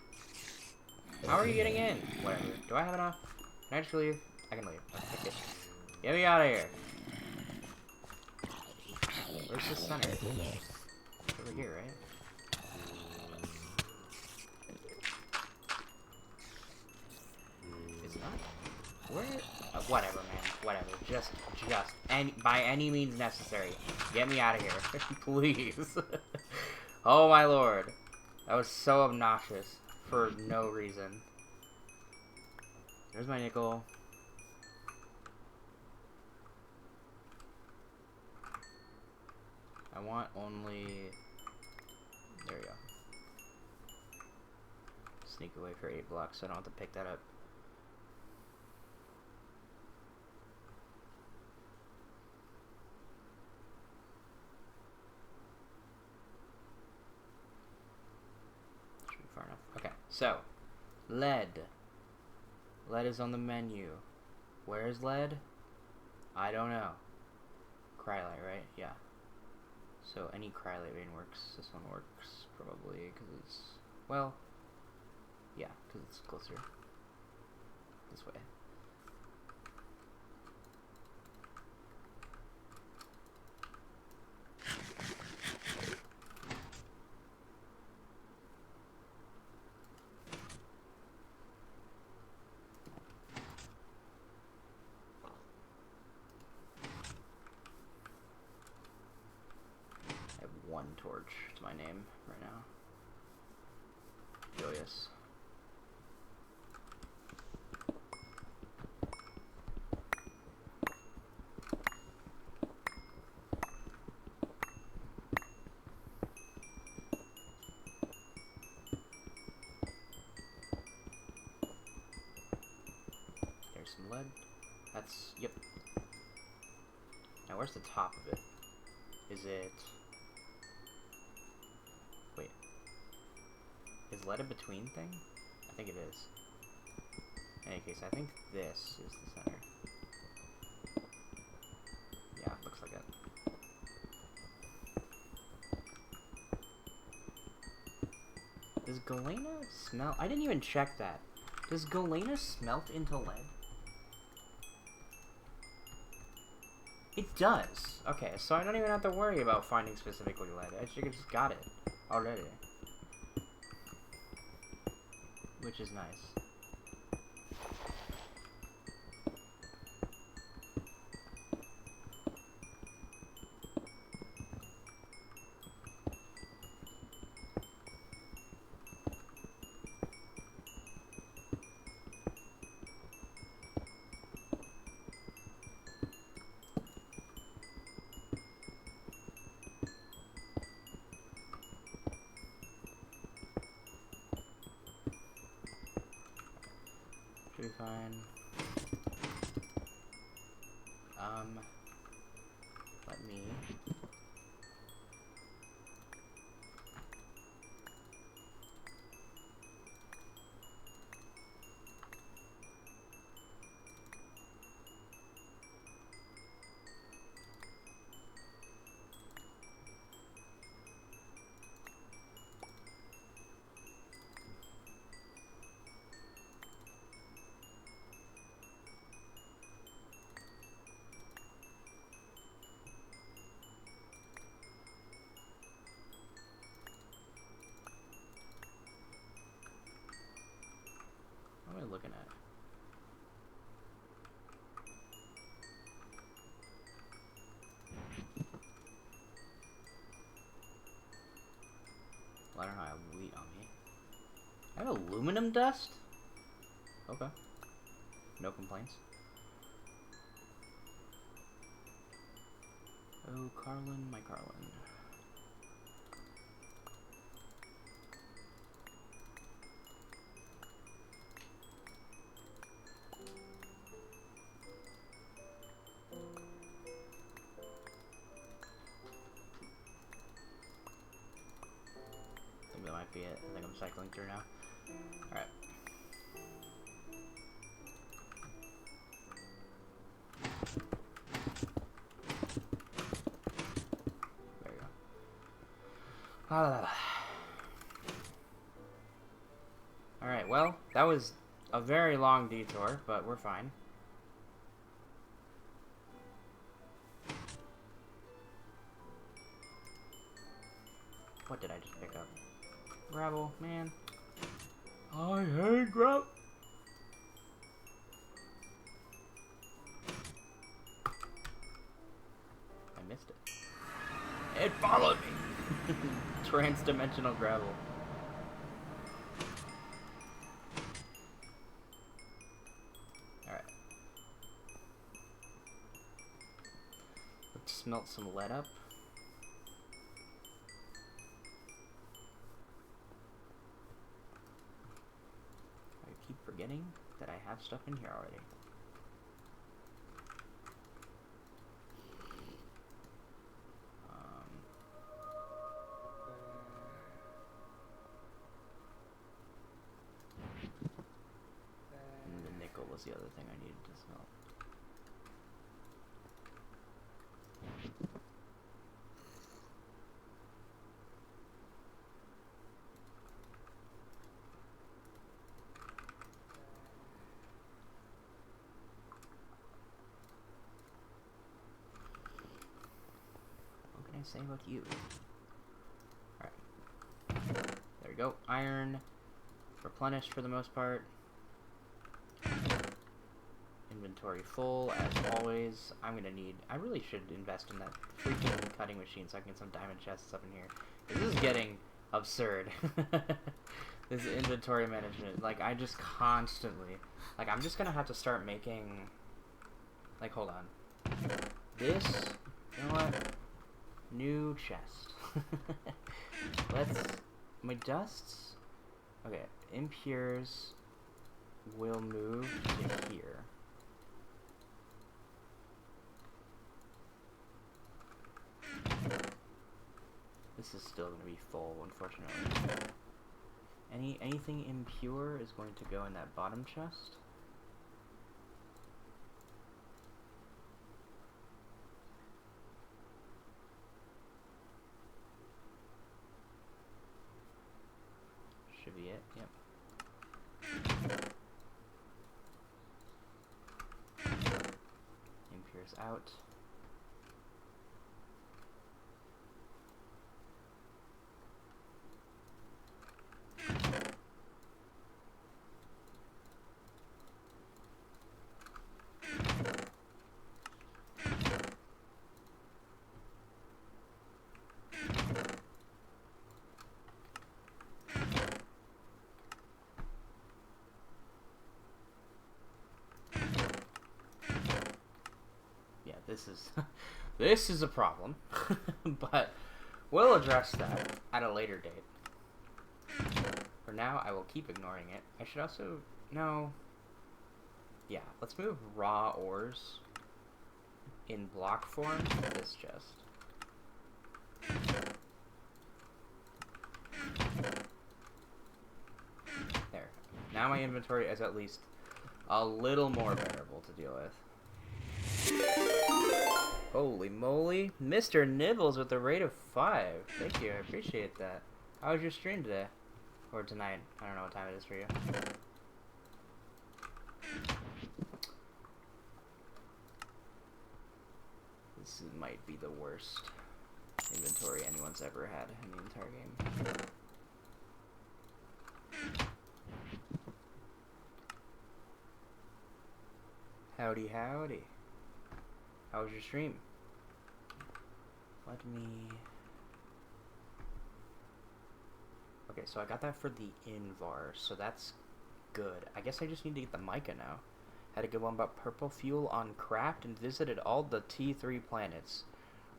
How are you getting in? Whatever. Do I have enough? Can I just leave? I can leave. Okay, get me out of here. Where's the center? Over here, right? It's not. Where? Whatever, man. Whatever. Just, by any means necessary. Get me out of here. Please. Oh my lord. That was so obnoxious. For no reason. There's my nickel. I want only... There we go. Sneak away for 8 blocks so I don't have to pick that up. Should be far enough. Okay, so. Lead. Lead is on the menu. Where is lead? I don't know. Cryolite, right? Yeah. So any cryolite vein works. This one works probably because it's, well, yeah, because it's closer this way. One torch to my name right now. Joyous. There's some lead. That's, yep. Now where's the top of it? Is it... Wait. Is lead a between thing? I think it is. In any case, I think this is the center. Yeah, looks like it. Does galena smelt? I didn't even check that. Does galena smelt into lead? It does. Okay, so I don't even have to worry about finding specifically lead. I should have just got it already. Which is nice. Should be fine. Let me... What am I looking at? Well, I don't know, I have wheat on me. I have aluminum dust? Okay. No complaints. Oh, Carlin, my Carlin. that might be it. I think I'm cycling through now. Alright. There you go. Alright, well, that was a very long detour, but we're fine. What did I just pick up? Gravel, man. I hate gravel. I missed it. It followed me! Trans-dimensional gravel. Alright. Let's smelt some lead up. I keep forgetting that I have stuff in here already. And the nickel was the other thing I needed to smelt. What can I say about you? Alright. There we go. Iron. Replenished for the most part. Inventory full, as always. I'm gonna need... I really should invest in that freaking cutting machine so I can get some diamond chests up in here. This is getting absurd. This inventory management. Like, I just constantly... Like, I'm just gonna have to start making... Like, hold on. This... You know what? New chest. Let's... My dusts... Okay, impures will move to here. This is still going to be full, unfortunately. Anything impure is going to go in that bottom chest. Should be it, yep. Impures out. This is a problem, but we'll address that at a later date. For now, I will keep ignoring it. I should also... No. Yeah, let's move raw ores in block form to this chest. There. Now my inventory is at least a little more bearable to deal with. Holy moly. Mr. Nibbles with a rate of 5. Thank you, I appreciate that. How was your stream today? Or tonight? I don't know what time it is for you. This might be the worst inventory anyone's ever had in the entire game. Howdy, howdy. How was your stream? Let me... Okay, so I got that for the Invar, so that's good. I guess I just need to get the Mica now. Had a good one about purple fuel on Craft and visited all the T3 planets.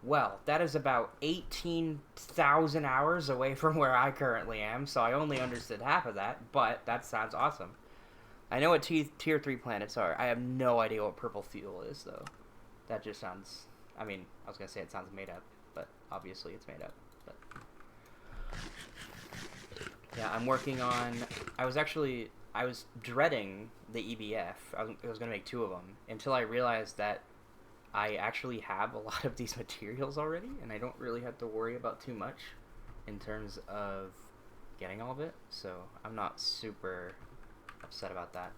Well, that is about 18,000 hours away from where I currently am, so I only understood half of that, but that sounds awesome. I know what tier 3 planets are. I have no idea what purple fuel is, though. That just sounds... I mean, I was going to say it sounds made up, but obviously it's made up. But I'm working on... I was dreading the EBF. I was going to make 2 of them until I realized that I actually have a lot of these materials already, and I don't really have to worry about too much in terms of getting all of it, so I'm not super upset about that.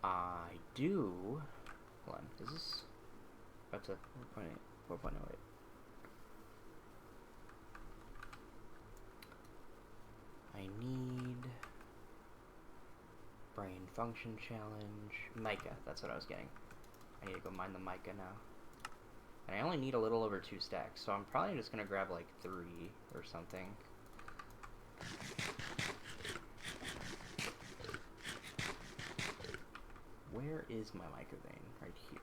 I do... Hold on, is this... That's a 4.8, 4.08. I need... Brain function challenge. Mica, that's what I was getting. I need to go mine the mica now. And I only need a little over 2 stacks, so I'm probably just gonna grab like 3 or something. Where is my mica vein? Right here.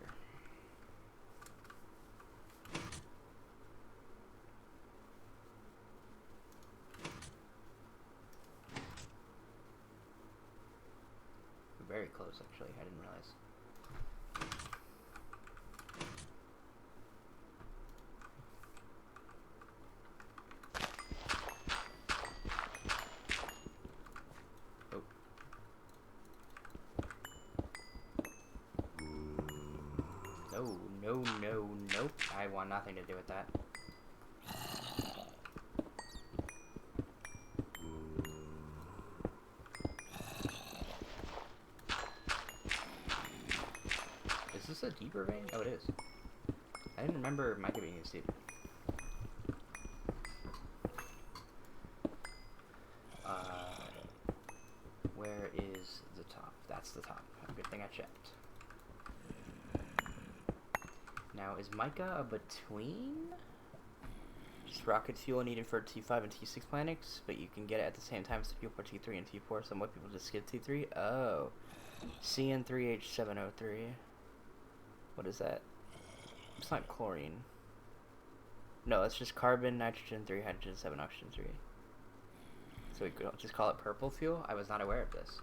Very close, actually. I didn't realize. Oh. No, nope. I want nothing to do with that. Is this a deeper vein? Oh, it is. I didn't remember mica being this deep. Where is the top? That's the top. Good thing I checked. Now, is mica a between? Just rocket fuel needed for T5 and T6 planets, but you can get it at the same time as fuel for T3 and T4, so most people just skip T3. Oh. CN3H703. What is that? It's not chlorine. No, it's just carbon, nitrogen 3, hydrogen 7, oxygen 3. So we could just call it purple fuel? I was not aware of this.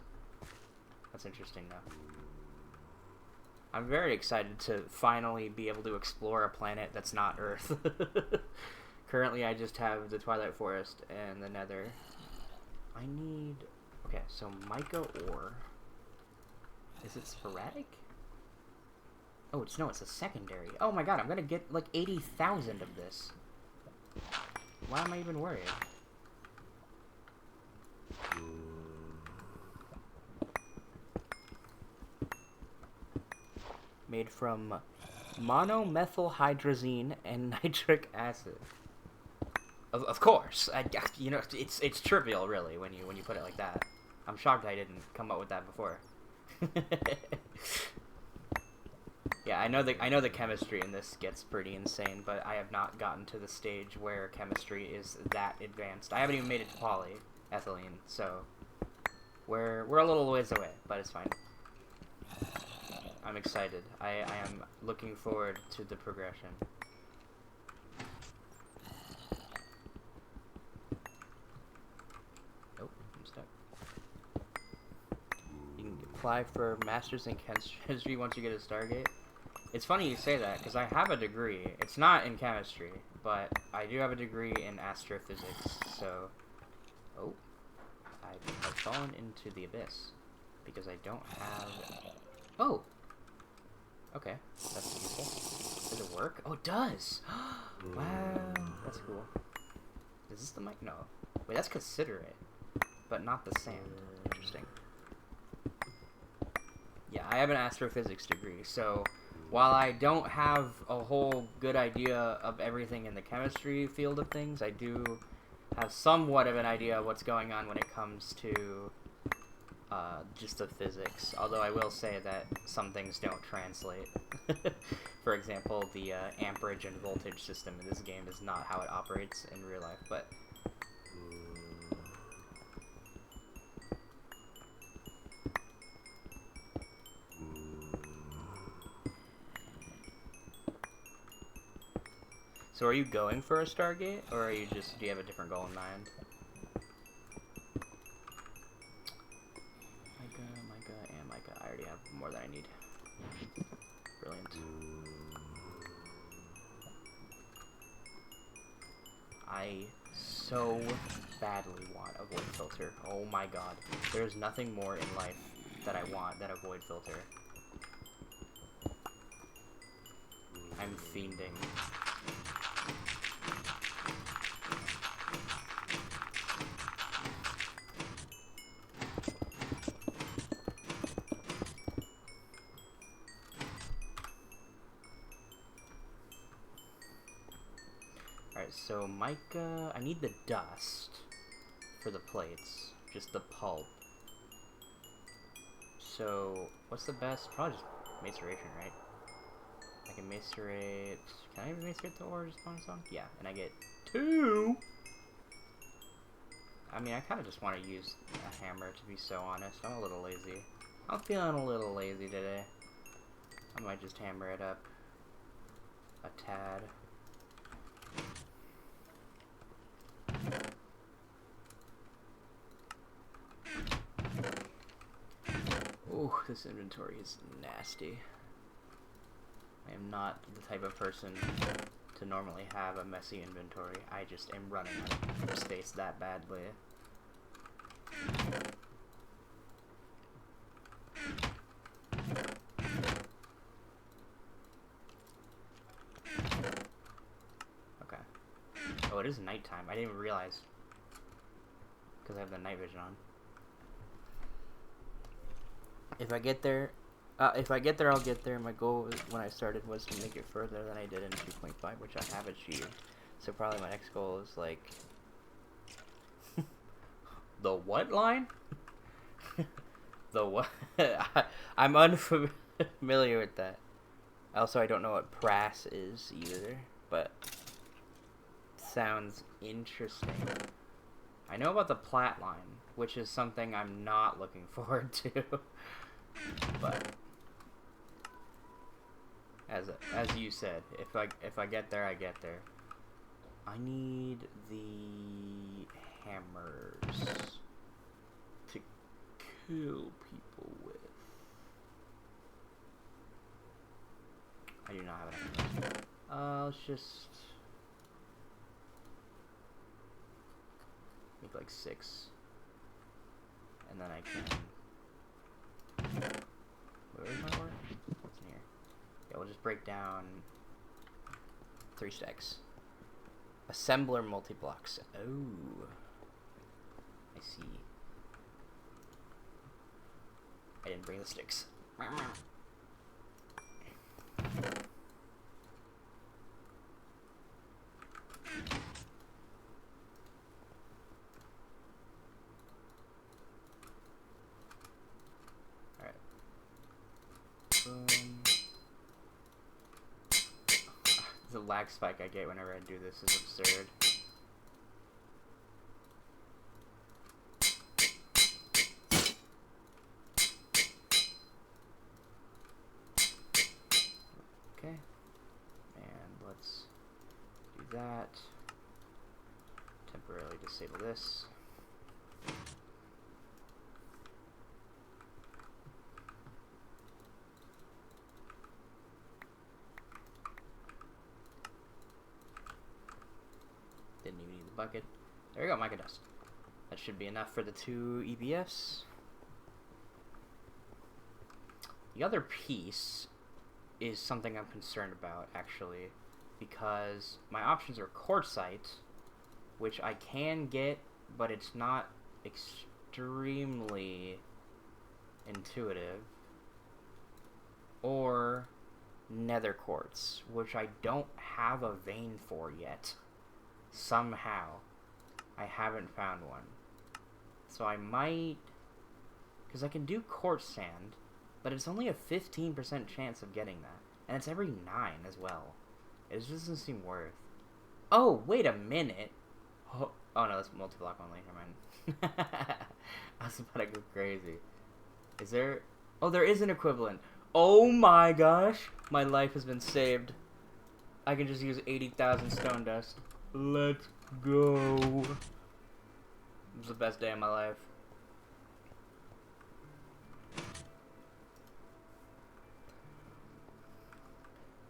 That's interesting, though. I'm very excited to finally be able to explore a planet that's not Earth. Currently, I just have the Twilight Forest and the Nether. I need... Okay, so mica ore. Is it sporadic? Oh, it's a secondary. Oh my god, I'm gonna get like 80,000 of this. Why am I even worried? Made from monomethylhydrazine and nitric acid. Of course, you know, it's trivial really when you put it like that. I'm shocked I didn't come up with that before. Yeah, I know the chemistry in this gets pretty insane, but I have not gotten to the stage where chemistry is that advanced. I haven't even made it to polyethylene, so we're a little ways away, but it's fine. I'm excited. I am looking forward to the progression. Nope, I'm stuck. You can apply for Masters in Chemistry once you get a Stargate. It's funny you say that, because I have a degree. It's not in chemistry, but I do have a degree in astrophysics, so... Oh. I've fallen into the abyss, because I don't have... Oh! Okay, that's useful. Does it work? Oh, it does! Wow, that's cool. Is this the mic? No. Wait, that's considerate, but not the sand. Interesting. Yeah, I have an astrophysics degree, so... While I don't have a whole good idea of everything in the chemistry field of things, I do have somewhat of an idea of what's going on when it comes to just the physics. Although I will say that some things don't translate. For example, the amperage and voltage system in this game is not how it operates in real life, but... So are you going for a Stargate, or are you just, do you have a different goal in mind? Mica, and mica. I already have more than I need. Brilliant. I so badly want a void filter. Oh my god. There's nothing more in life that I want than a void filter. I'm fiending. Alright, so Mica... I need the dust for the plates. Just the pulp. So, what's the best? Probably just maceration, right? I can macerate... Can I even macerate the ore just on its own? Yeah, and I get 2! I mean, I kind of just want to use a hammer, to be so honest. I'm a little lazy. I'm feeling a little lazy today. I might just hammer it up a tad. Ooh, this inventory is nasty. I am not the type of person to normally have a messy inventory. I just am running out of space that badly. Okay. Oh, it is nighttime. I didn't even realize. Because I have the night vision on. If I get there, I'll get there. My goal when I started was to make it further than I did in 2.5, which I have achieved. So probably my next goal is like... the what line? The what? I'm unfamiliar with that. Also, I don't know what prass is either, but sounds interesting. I know about the plat line, which is something I'm not looking forward to. But as you said, if I get there, I get there. I need the hammers to kill people with. I do not have enough. Let's just make like 6, and then I can. Where is my ore? What's in here? Yeah, we'll just break down 3 stacks. Assembler multi-blocks. Oh. I see. I didn't bring the sticks. The lag spike I get whenever I do this is absurd. Okay, and let's do that. Temporarily disable this. Didn't even need the bucket. There we go, Mica dust. That should be enough for the 2 EBFs. The other piece is something I'm concerned about, actually, because my options are quartzite, which I can get, but it's not extremely intuitive, or nether quartz, which I don't have a vein for yet. Somehow, I haven't found one. So I might... Because I can do quartz sand, but it's only a 15% chance of getting that. And it's every 9 as well. It just doesn't seem worth. Oh, wait a minute. Oh no, that's multi-block only. Never mind. I was about to go crazy. Is there... Oh, there is an equivalent. Oh my gosh. My life has been saved. I can just use 80,000 stone dust. Let's go. It was the best day of my life.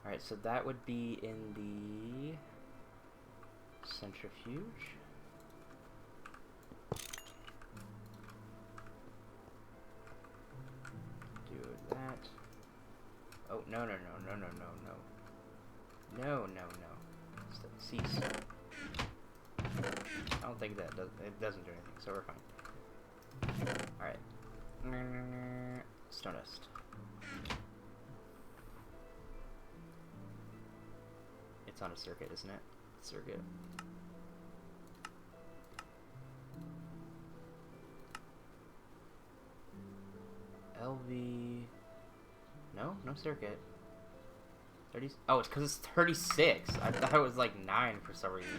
Alright, so that would be in the centrifuge. No, no, no, no, no, no, no. No, no, no. Cease. I don't think that does, it doesn't do anything, so we're fine. Alright. Stone dust. It's on a circuit, isn't it? Circuit. LV. No circuit. 30. Oh, it's because it's 36. I thought it was like 9 for some reason.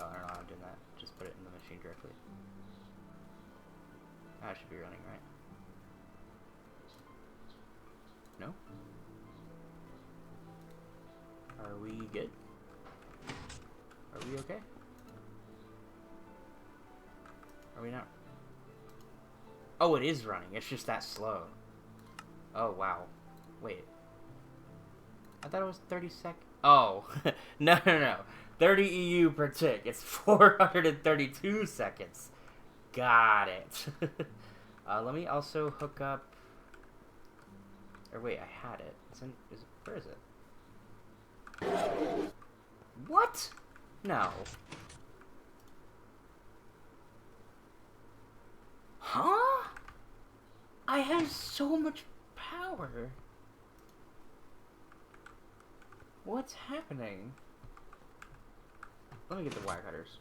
Oh, I don't know how I'm doing that. Just put it in the machine directly. That should be running, right? No? Are we good? Are we okay? Are we not? Oh, it is running. It's just that slow. Oh, wow. Wait. I thought it was 30 seconds. Oh. No, no, no. 30 EU per tick. It's 432 seconds. Got it. Let me also hook up... Or wait, I had it. Where is it? What? No. Huh? I have so much power. What's happening? Let me get the wire cutters.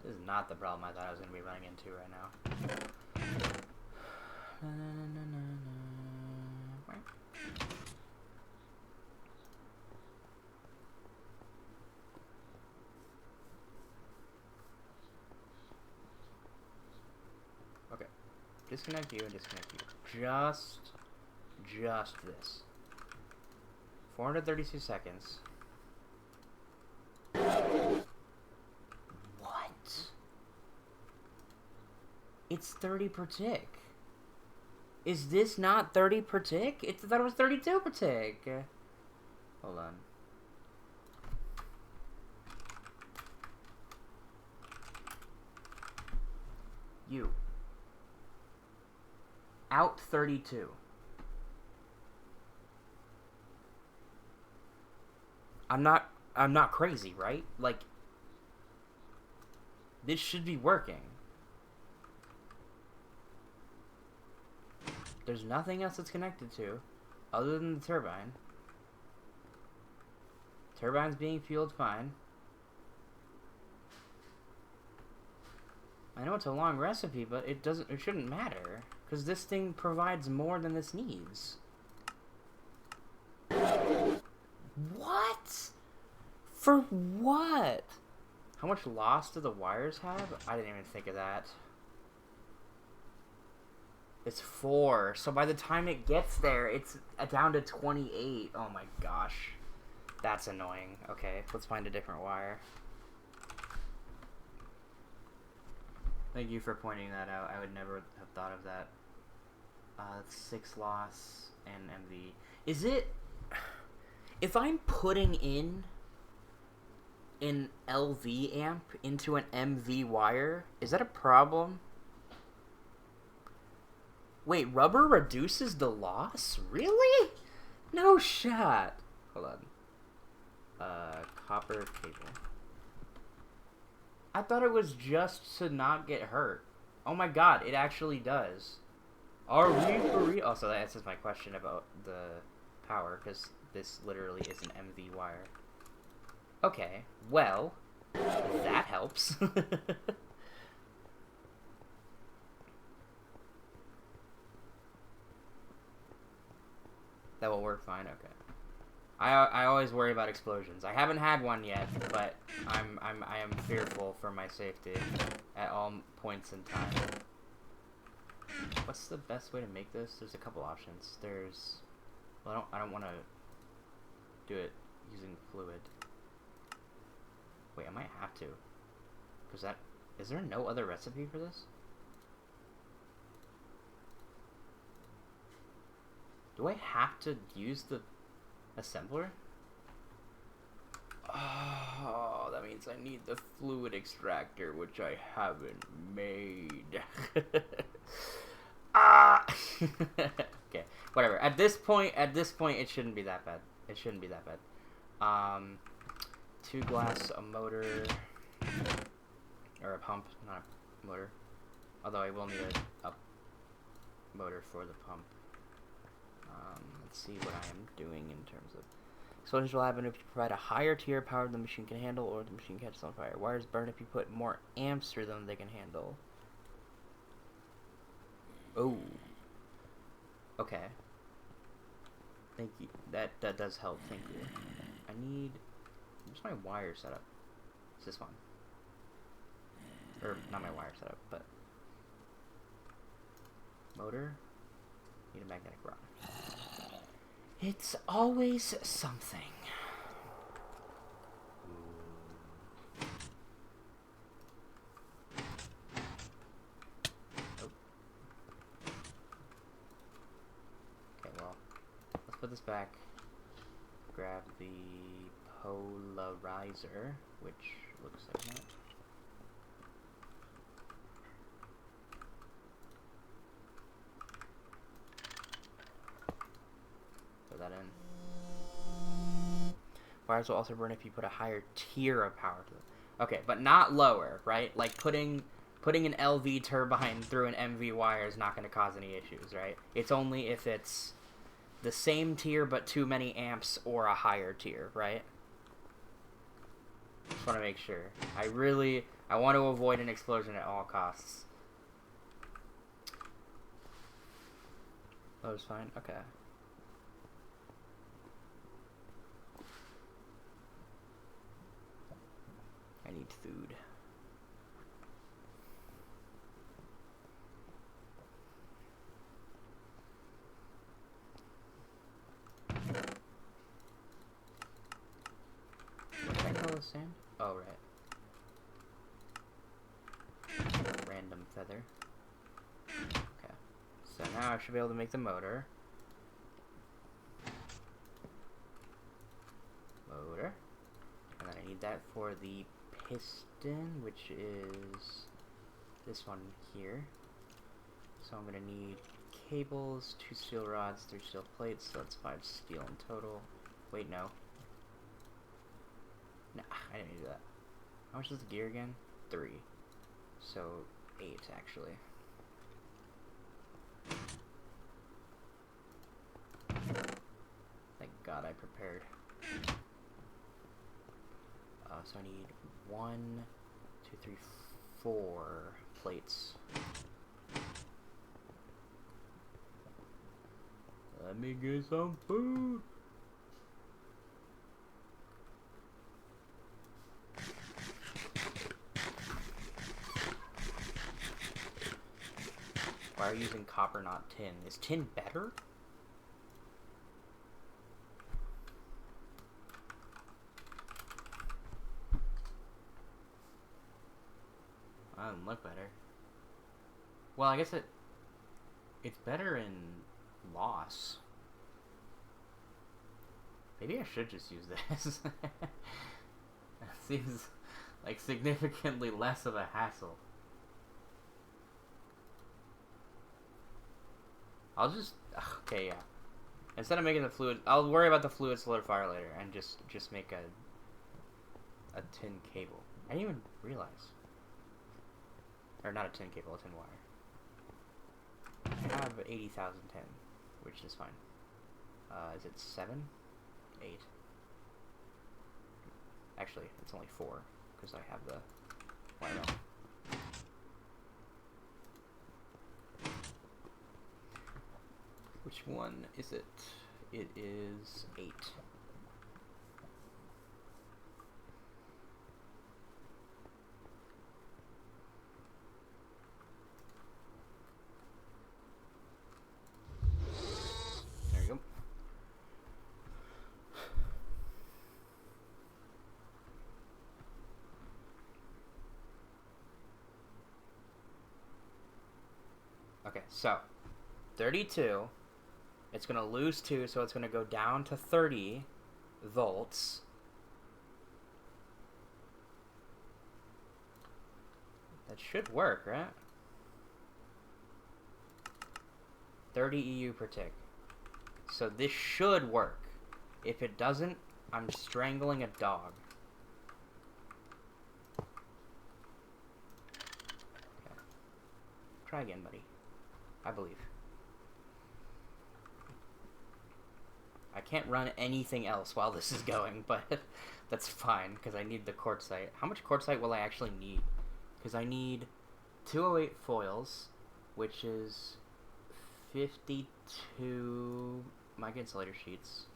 This is not the problem I thought I was going to be running into right now. Okay. Disconnect you and disconnect you. Just this. 432 seconds. It's 30 per tick. Is this not 30 per tick? I thought it was 32 per tick. Hold on. You. Out 32. I'm not crazy, right? Like, this should be working. There's nothing else it's connected to other than the turbine. Turbine's being fueled fine. I know it's a long recipe, but it shouldn't matter, because this thing provides more than this needs. What? For what? How much loss do the wires have? I didn't even think of that. It's 4, so by the time it gets there, it's down to 28. Oh my gosh. That's annoying. Okay, let's find a different wire. Thank you for pointing that out. I would never have thought of that. 6 loss and MV. Is it... If I'm putting in an LV amp into an MV wire, is that a problem? Wait, rubber reduces the loss? Really? No shot. Hold on. Copper cable. I thought it was just to not get hurt. Oh my god, it actually does. Are we for real? Also, that answers my question about the power, because this literally is an MV wire. Okay, well, that helps. That will work fine. Okay. I always worry about explosions. I haven't had one yet, but I am fearful for my safety at all points in time. What's the best way to make this? There's a couple options. There's, well, I don't want to do it using fluid. Wait, I might have to. Cause is there no other recipe for this? Do I have to use the assembler? Oh, that means I need the fluid extractor, which I haven't made. Ah! Okay, whatever. At this point, it shouldn't be that bad. It shouldn't be that bad. 2 glass, a motor, or a pump, not a motor. Although I will need a motor for the pump. Let's see what I am doing in terms of... Explosions will happen if you provide a higher tier of power than the machine can handle, or the machine catches on fire. Wires burn if you put more amps through them than they can handle. Oh. Okay. Thank you. That does help. Thank you. I need... Where's my wire setup? It's this one. Or, not my wire setup, but... Motor. Need a magnetic rod. It's always something. Oh. Okay, well, let's put this back. Grab the polarizer, which looks like that. That in. Wires will also burn if you put a higher tier of power to them. Okay, but not lower, right? Like putting an LV turbine through an MV wire is not going to cause any issues, right? It's only if it's the same tier but too many amps or a higher tier, right? Just want to make sure. I want to avoid an explosion at all costs. That was fine? Okay. I need food. What did I call this sand? Oh, right. Random feather. Okay. So now I should be able to make the motor. Motor. And then I need that for the piston, which is this one here. So I'm going to need cables, 2 steel rods, 3 steel plates, so that's 5 steel in total. Wait, no. Nah, I didn't do that. How much is the gear again? 3. So 8, actually. Thank God I prepared. So I need 1, 2, 3, 4 plates. Let me get some food. Why are you using copper, not tin? Is tin better? Doesn't look better. Well, I guess it's better in loss. Maybe I should just use this. That seems like significantly less of a hassle. I'll just... Okay, yeah. Instead of making the fluid... I'll worry about the fluid solidifier later and just make a tin cable. I didn't even realize. Or not a tin cable, a tin wire. I have 80,000 tin, which is fine. Is it 7? 8. Actually, it's only 4, because I have the wire belt. Which one is it? It is 8. There you go. Okay, so 32. It's going to lose 2, so it's going to go down to 30 volts. That should work, right? 30 EU per tick. So this should work. If it doesn't, I'm strangling a dog. Okay. Try again, buddy. I believe. I can't run anything else while this is going, but that's fine, because I need the quartzite. How much quartzite will I actually need? Because I need 208 foils, which is 52 Mica insulator sheets,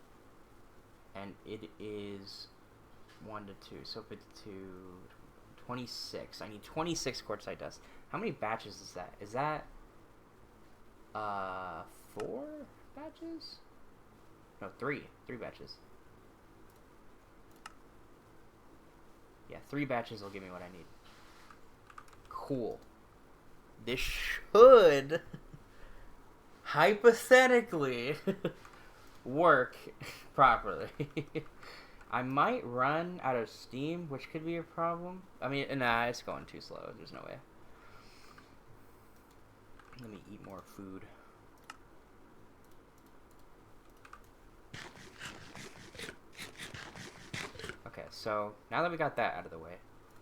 and it is 1 to 2, so 52, 26. I need 26 quartzite dust. How many batches is that? Is that 4 batches? No, 3 batches. Yeah, 3 batches will give me what I need. Cool. This should hypothetically work properly. I might run out of steam, which could be a problem. I mean, nah, it's going too slow. There's no way. Let me eat more food. Okay, so now that we got that out of the way,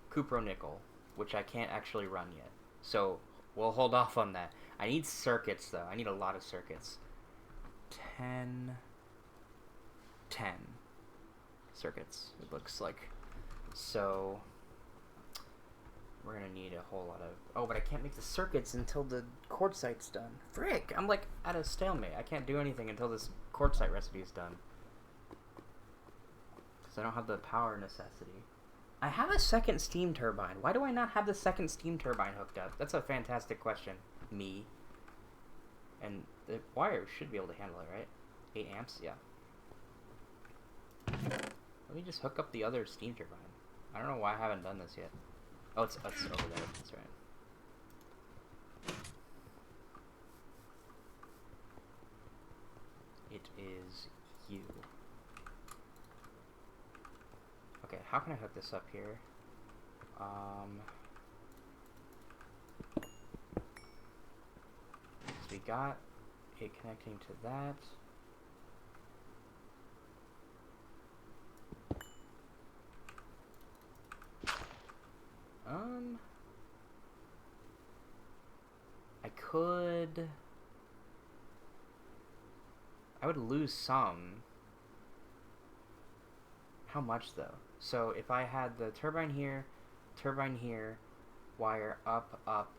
Cupro-nickel, which I can't actually run yet. So we'll hold off on that. I need circuits, though. I need a lot of circuits. 10 circuits, it looks like. So we're gonna need a whole lot of... Oh, but I can't make the circuits until the quartzite's done. Frick! I'm like at a stalemate. I can't do anything until this quartzite recipe is done. Because I don't have the power necessity. I have a second steam turbine. Why do I not have the second steam turbine hooked up? That's a fantastic question. Me. And the wire should be able to handle it, right? 8 amps? Yeah. Let me just hook up the other steam turbine. I don't know why I haven't done this yet. Oh, it's over there. That's right. It is you. Okay, how can I hook this up here? So we got it connecting to that. I would lose some. How much though? So if I had the turbine here, wire up,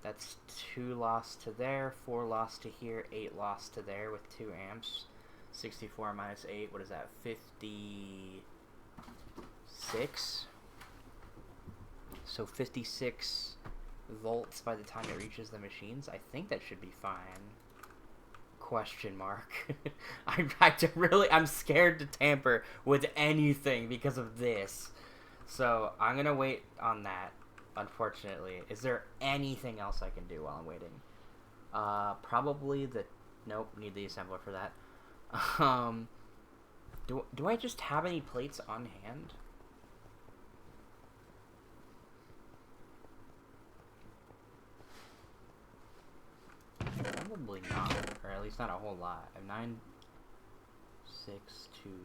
that's 2 lost to there, 4 lost to here, 8 lost to there with 2 amps. 64 minus 8, what is that? 56? So 56 volts by the time it reaches the machines. I think that should be fine. Question mark. I'm scared to tamper with anything because of this. So I'm gonna wait on that, unfortunately. Is there anything else I can do while I'm waiting? Probably the... Nope, need the assembler for that. Do I just have any plates on hand? Probably not, or at least not a whole lot. I have 9, 6, 2, 10,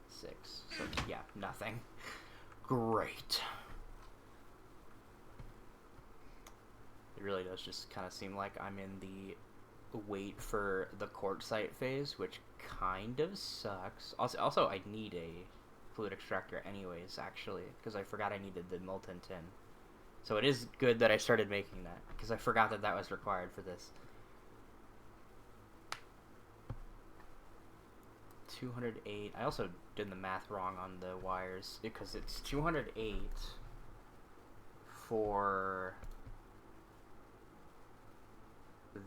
6. So yeah, nothing. Great. It really does just kind of seem like I'm in the wait for the quartzite phase, which kind of sucks. Also, I need a fluid extractor anyways, actually, because I forgot I needed the molten tin. So it is good that I started making that, because I forgot that that was required for this. 208. I also did the math wrong on the wires, because it's 208 for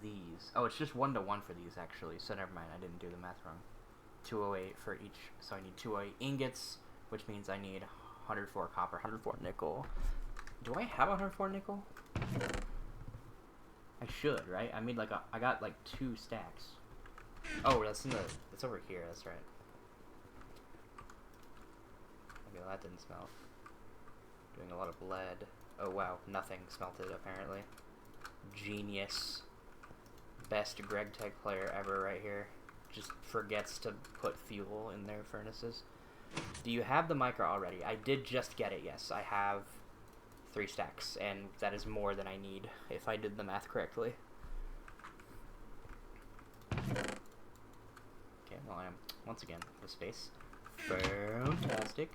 these. Oh, it's just 1-to-1 for these, actually, so never mind, I didn't do the math wrong. 208 for each, so I need 208 ingots, which means I need 104 copper, 104 nickel. Do I have 104 nickel? I should, right? I made like I got like 2 stacks. Oh, that's over here, that's right. Okay, well, that didn't smell. Doing a lot of lead. Oh wow, nothing smelted apparently. Genius. Best GregTech player ever right here. Just forgets to put fuel in their furnaces. Do you have the Mica already? I did just get it, yes. I have 3 stacks, and that is more than I need, if I did the math correctly. Okay, well I am, once again, the space. Fantastic.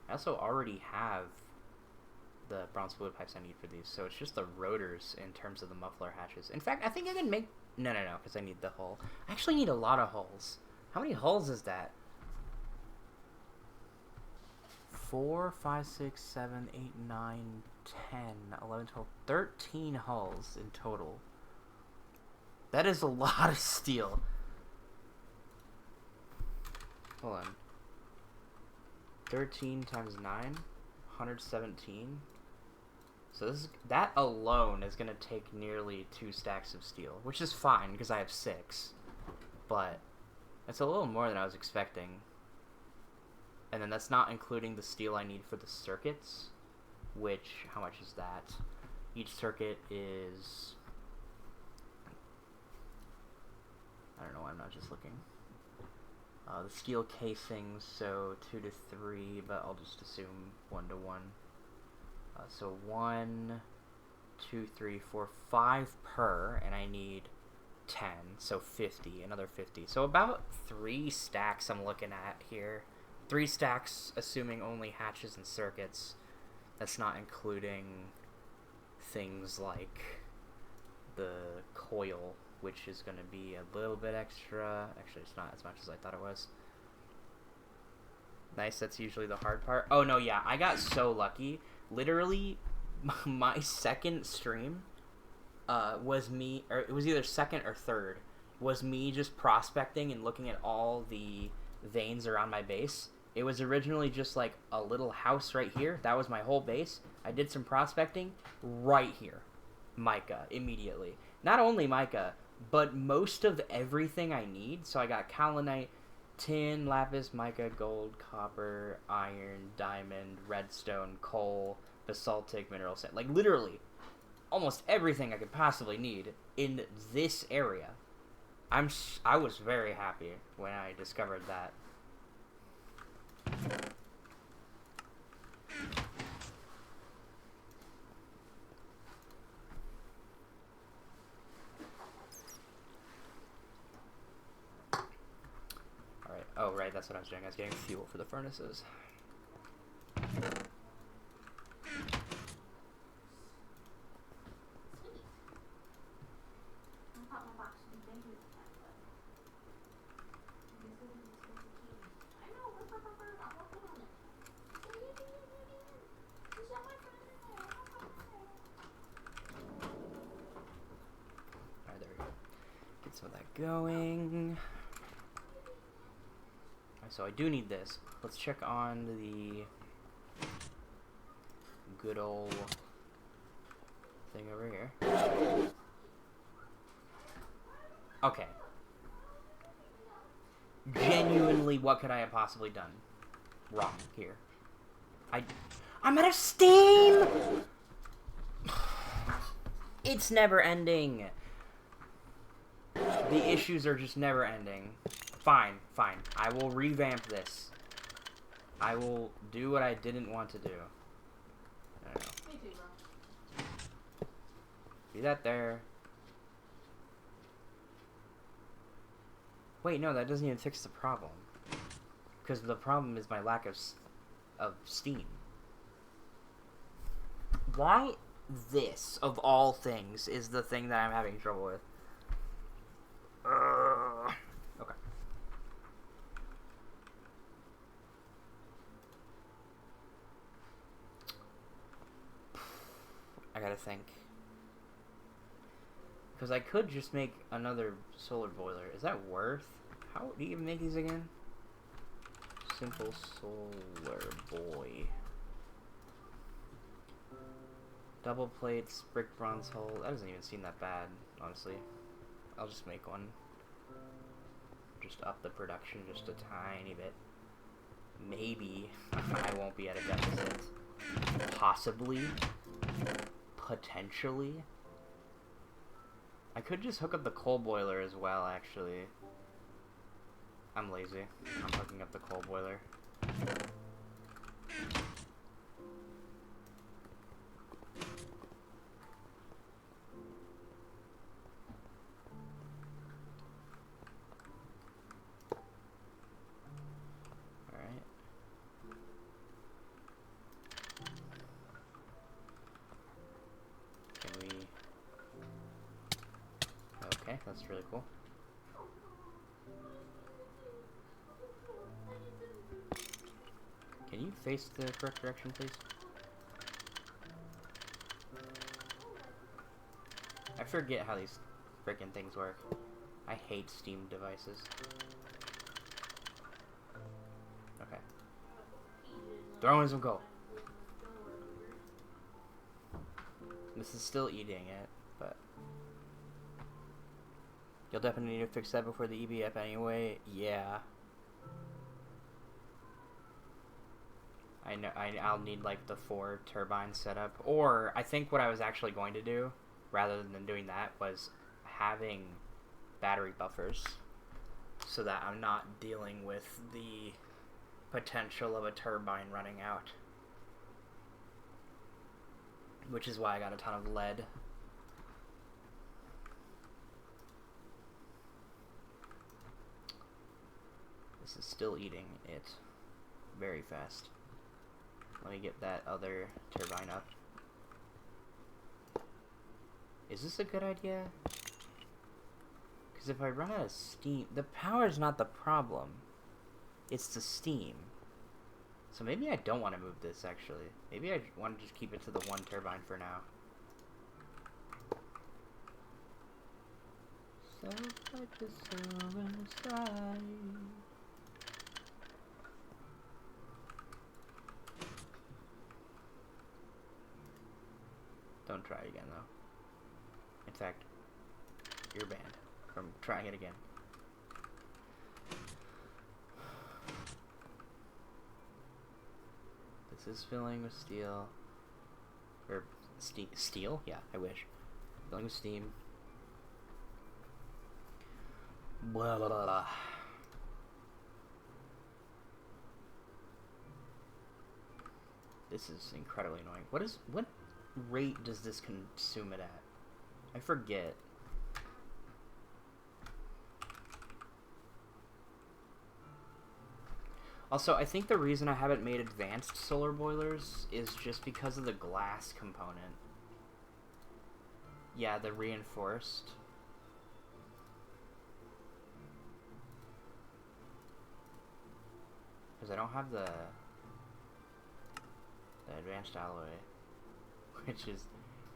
I also already have the bronze fluid pipes I need for these, so it's just the rotors in terms of the muffler hatches. In fact, I think I can make... No, because I need the hull. I actually need a lot of hulls. How many hulls is that? 4, 5, 6, 7, 8, 9, 10, 11, 12, 13 hulls in total. That is a lot of steel. Hold on. 13 times 9, 117. So that alone is going to take nearly 2 stacks of steel, which is fine because I have 6. But it's a little more than I was expecting. And then that's not including the steel I need for the circuits, which, how much is that? Each circuit is... I don't know why I'm not just looking. The steel casings, so 2 to 3, but I'll just assume 1 to 1. So 1, 2, 3, 4, 5 per, and I need 10, so 50, another 50. So about 3 stacks I'm looking at here. 3 stacks, assuming only hatches and circuits. That's not including things like the coil, which is going to be a little bit extra. Actually, it's not as much as I thought it was. Nice, that's usually the hard part. Oh, no, yeah, I got so lucky. Literally, my second stream was me, or it was either second or third, was me just prospecting and looking at all the veins around my base. It was originally just like a little house right here. That was my whole base. I did some prospecting right here. Mica, immediately. Not only Mica, but most of everything I need. So I got kaolinite, tin, lapis, mica, gold, copper, iron, diamond, redstone, coal, basaltic, mineral sand. Like literally almost everything I could possibly need in this area. I was very happy when I discovered that. Alright, oh right, that's what I was doing. I was getting fuel for the furnaces. Some of that going. So I do need this. Let's check on the good old thing over here. Okay. Genuinely, what could I have possibly done wrong here? I'm out of steam! It's never ending. The issues are just never ending. Fine, fine. I will revamp this. I will do what I didn't want to do. I don't know. Me too, bro. Do that there. Wait, no, that doesn't even fix the problem. Because the problem is my lack of steam. Why this, of all things, is the thing that I'm having trouble with? Okay. I gotta think. Because I could just make another solar boiler. Is that worth? How do you even make these again? Simple solar boy. Double plates, brick bronze hull. That doesn't even seem that bad, honestly. I'll just make one. Just up the production just a tiny bit. maybe I won't be at a deficit. Possibly. Potentially. I could just hook up the coal boiler as well, actually. I'm lazy. I'm hooking up the coal boiler. Alright. Can we... Okay, that's really cool. Can you face the correct direction, please? I forget how these frickin' things work. I hate Steam devices. Okay. Throw in some coal. This is still eating it, but... You'll definitely need to fix that before the EBF anyway. Yeah. I know. I'll need like the 4 turbines set up, or I think what I was actually going to do, rather than doing that, was having battery buffers, so that I'm not dealing with the potential of a turbine running out. Which is why I got a ton of lead. This is still eating it very fast. Let me get that other turbine up. Is this a good idea? Because if I run out of steam... The power is not the problem. It's the steam. So maybe I don't want to move this, actually. Maybe I want to just keep it to the 1 turbine for now. So I just saw inside. Don't try it again, though. In fact, you're banned from trying it again. This is filling with steel. Or, steel? Yeah, I wish. Filling with steam. Blah, blah, blah, blah. This is incredibly annoying. What rate does this consume it at? I forget. Also, I think the reason I haven't made advanced solar boilers is just because of the glass component. Yeah, the reinforced. Because I don't have the advanced alloy, which is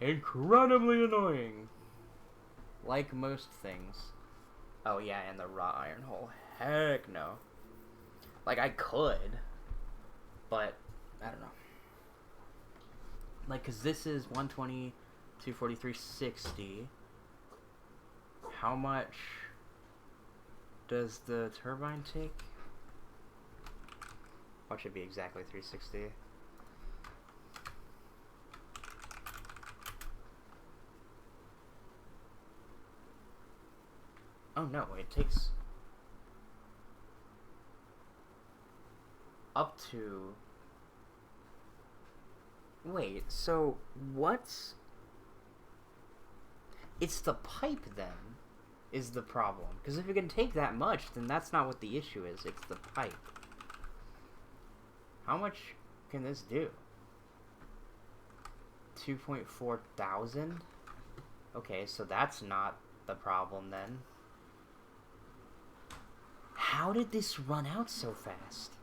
incredibly annoying. Like most things. Oh yeah, and the raw iron hole. Heck no. Like, I could, but I don't know. Like, because this is 120, 240, 360. How much does the turbine take? Watch it be exactly 360. Oh no, it takes up to... Wait, so what's... It's the pipe then, is the problem. Because if it can take that much, then that's not what the issue is. It's the pipe. How much can this do? 2.4 thousand? Okay, so that's not the problem then. How did this run out so fast?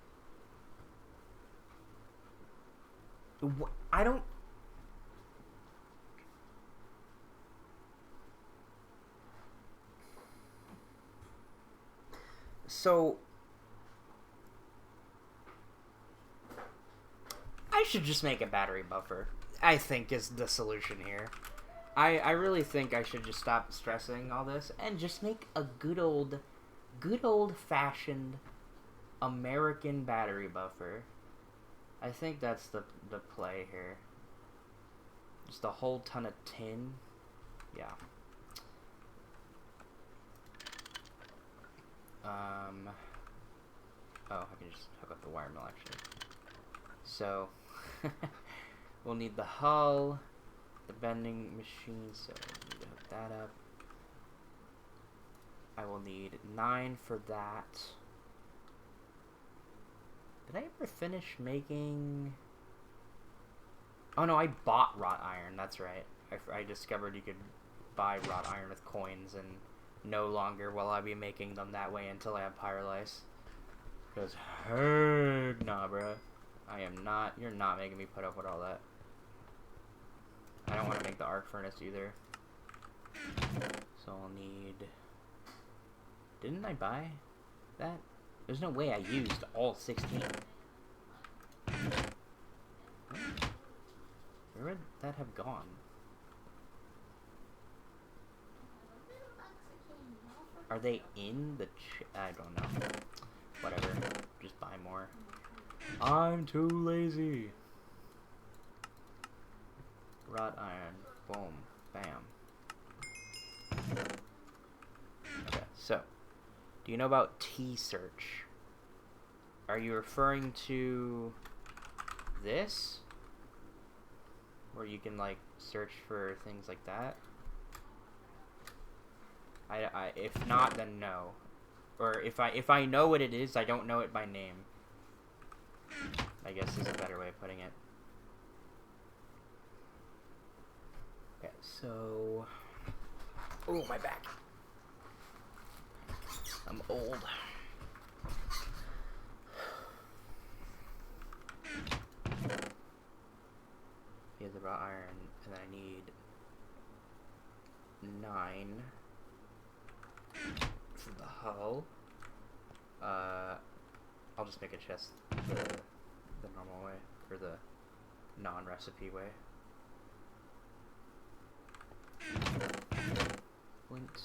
I don't... So... I should just make a battery buffer, I think, is the solution here. I really think I should just stop stressing all this and just make a good old-fashioned American battery buffer. I think that's the play here. Just a whole ton of tin. Yeah. Oh, I can just hook up the wire mill actually. So, we'll need the hull, the bending machine, so we need to hook that up. I will need 9 for that. Did I ever finish making... Oh no, I bought wrought iron, that's right. I discovered you could buy wrought iron with coins, and no longer will I be making them that way until I have Pyrolice. Because, heck nah, bruh. I am not, you're not making me put up with all that. I don't want to make the arc furnace either. So I'll need... Didn't I buy that? There's no way I used all 16. Where would that have gone? Are they in the I don't know. Whatever. Just buy more. I'm too lazy. Wrought iron. Boom. Bam. Okay, so. Do you know about T-Search? Are you referring to this? Where you can, like, search for things like that? If not, then no. Or if I know what it is, I don't know it by name. I guess is a better way of putting it. Okay, so... Oh, my back. I'm old. Here's the raw iron, and then I need 9 for the hull. I'll just make a chest the normal way, or the non-recipe way. Flint.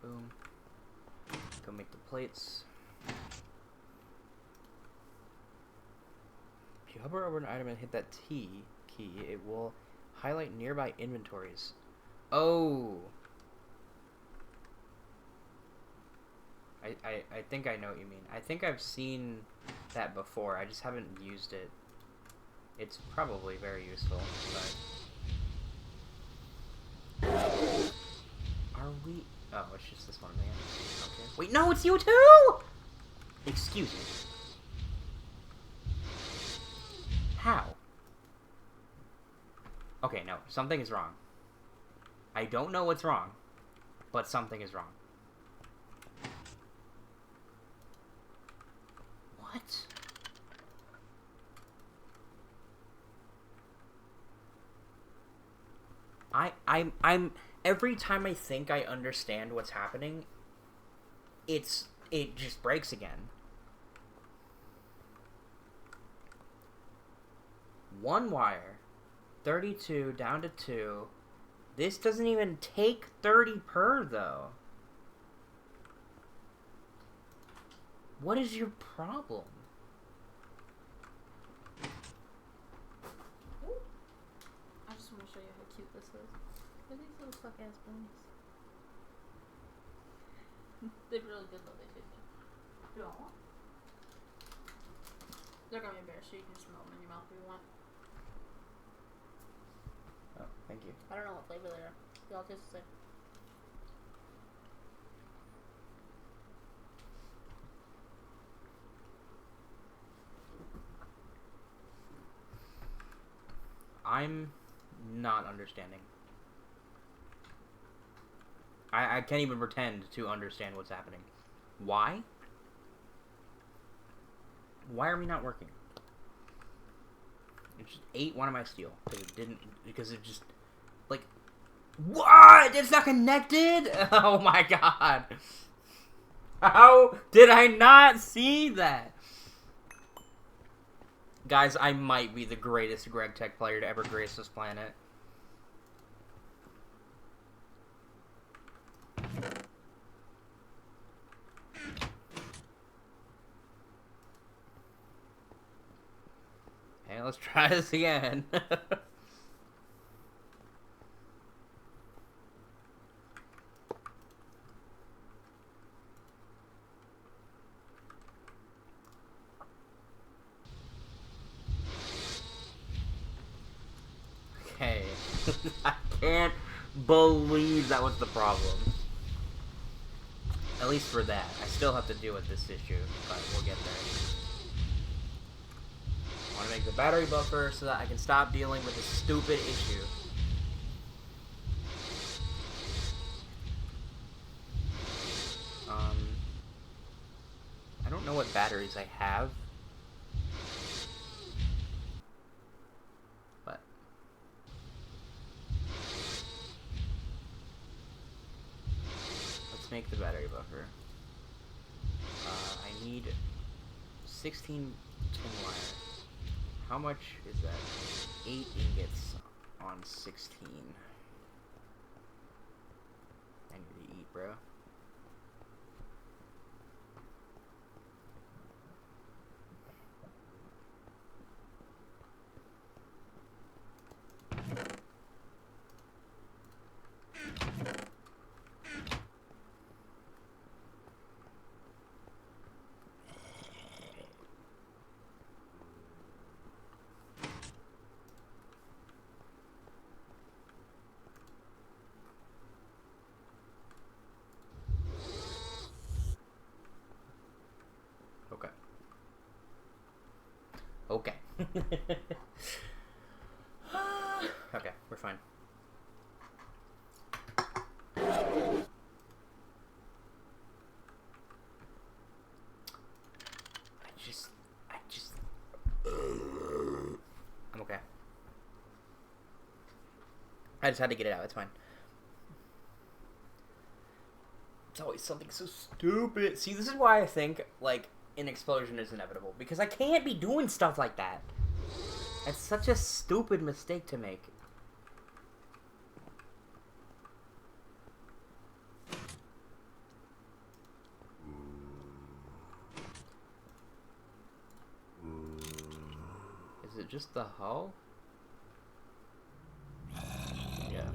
Boom. Go make the plates. If you hover over an item and hit that T key, it will highlight nearby inventories. Oh! I think I know what you mean. I think I've seen that before. I just haven't used it. It's probably very useful, but... Are we... Oh, it's just this one man. Okay. Wait, no, it's you too! Excuse me. How? Okay, no, something is wrong. I don't know what's wrong, but something is wrong. What? I'm every time I think I understand what's happening, it just breaks again. One wire, 32 down to 2. This doesn't even take 30 per though. What is your problem? I just want to show you how cute this is. Look at these little fuck ass bunnies. They're really good though, they taste good. You want one? They're gonna be embarrassed, so you can smell them in your mouth if you want. Oh, thank you. I don't know what flavor they are. They all taste the same. I'm not understanding. I can't even pretend to understand what's happening. Why? Why are we not working? It just ate one of my steel. Because it just, like, what? It's not connected? Oh my god. How did I not see that? Guys, I might be the greatest GregTech player to ever grace this planet. let's try this again. Okay. I can't believe that was the problem. At least for that. I still have to deal with this issue, but we'll get there. I want to make the battery buffer so that I can stop dealing with this stupid issue. I don't know what batteries I have. But let's make the battery buffer. I need 16 tin wire. How much is that? 8 ingots on 16. I need to eat, bro. Okay. Okay. Okay, we're fine. I'm okay. I just had to get it out, it's fine. It's always something so stupid. See, this is why I think, like, an explosion is inevitable. Because I can't be doing stuff like that. It's such a stupid mistake to make. Is it just the hull? Yeah.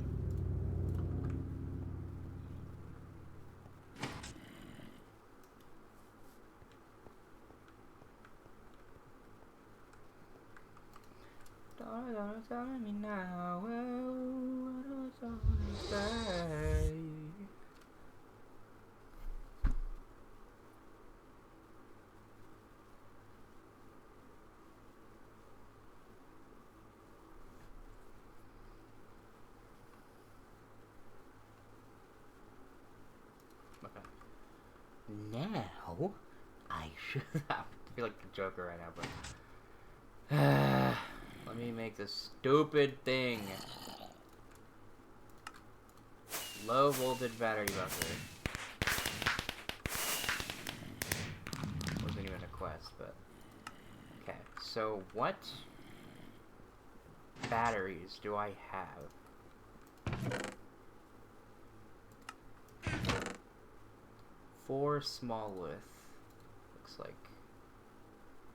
Don't tell me now. What was I say? Okay. Now, I should. I feel like the Joker right now, but. Let me make this stupid thing. Low voltage battery buffer. Wasn't even a quest, but. Okay, so what batteries do I have? 4 small width. Looks like.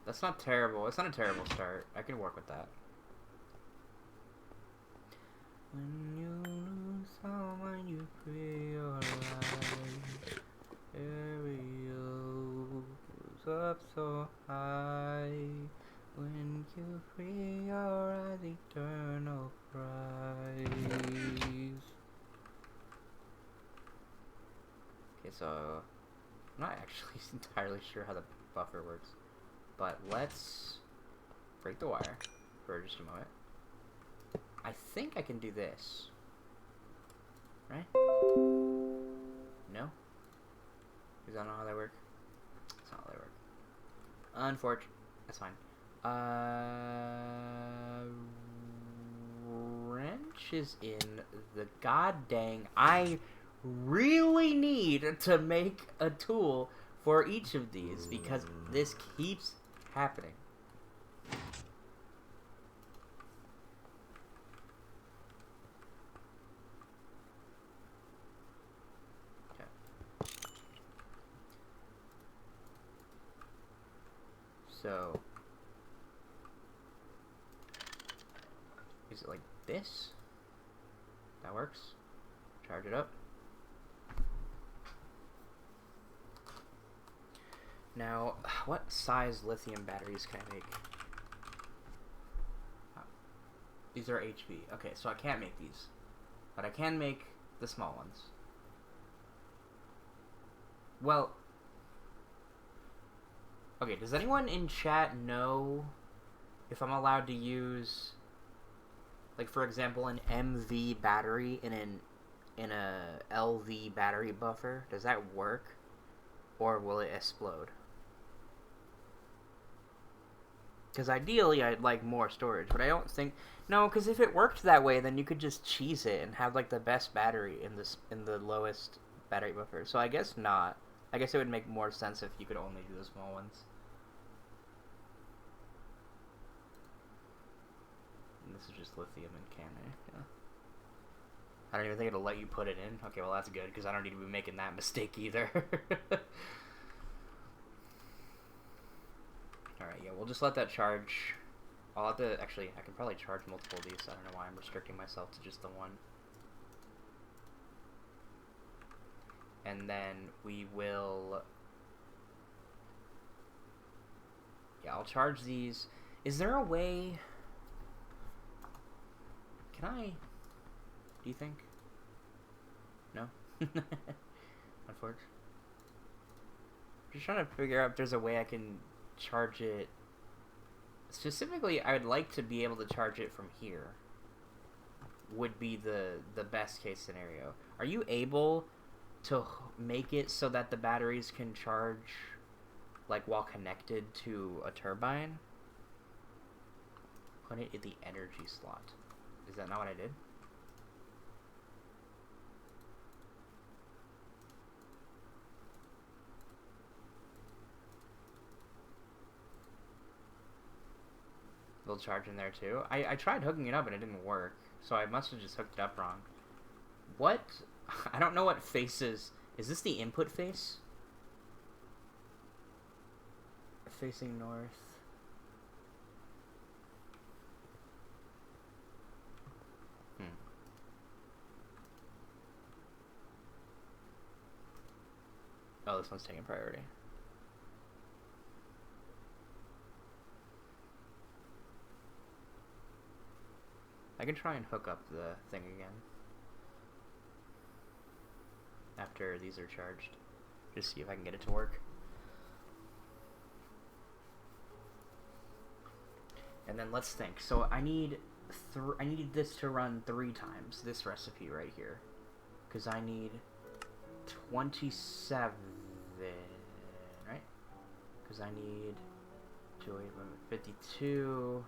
That's not terrible. It's not a terrible start. I can work with that. When you lose someone you realize Ariel goes up so high. When you free your eyes, eternal prize. Okay, so I'm not actually entirely sure how the buffer works, but let's break the wire for just a moment. I think I can do this. Right? No? Is that not how they work? That's not how they work. Unfortunate. That's fine. Wrench is in the goddamn. I really need to make a tool for each of these because this keeps happening. So, Is it like this? That works. Charge it up. Now, what size lithium batteries can I make? These are HV. Okay, so I can't make these. But I can make the small ones. Well... Okay, does anyone in chat know if I'm allowed to use... Like, for example, an MV battery in a LV battery buffer? Does that work? Or will it explode? Because ideally, I'd like more storage, but I don't think... No, because if it worked that way, then you could just cheese it and have, like, the best battery in the lowest battery buffer. So I guess not. I guess it would make more sense if you could only do the small ones. And this is just lithium and can, yeah. I don't even think it'll let you put it in. Okay, well, that's good, because I don't need to be making that mistake either. Alright, yeah, we'll just let that charge. I'll have to, actually, I can probably charge multiple of these, so I don't know why I'm restricting myself to just the one. And then we will... Yeah, I'll charge these. Is there a way... Can I... Do you think? No? Unfortunately. Just trying to figure out if there's a way I can charge it. Specifically, I would like to be able to charge it from here. Would be the best case scenario. Are you able to make it so that the batteries can charge like while connected to a turbine? Put it in the energy slot. Is that not what I did? They'll charge in there too. I tried hooking it up and it didn't work, so I must have just hooked it up wrong. What? I don't know what face is. Is this the input face? Facing north. Oh, this one's taking priority. I can try and hook up the thing again after these are charged. Just see if I can get it to work. And then let's think. So I need this to run 3 times, this recipe right here. Because I need 27, right? Because I need 52...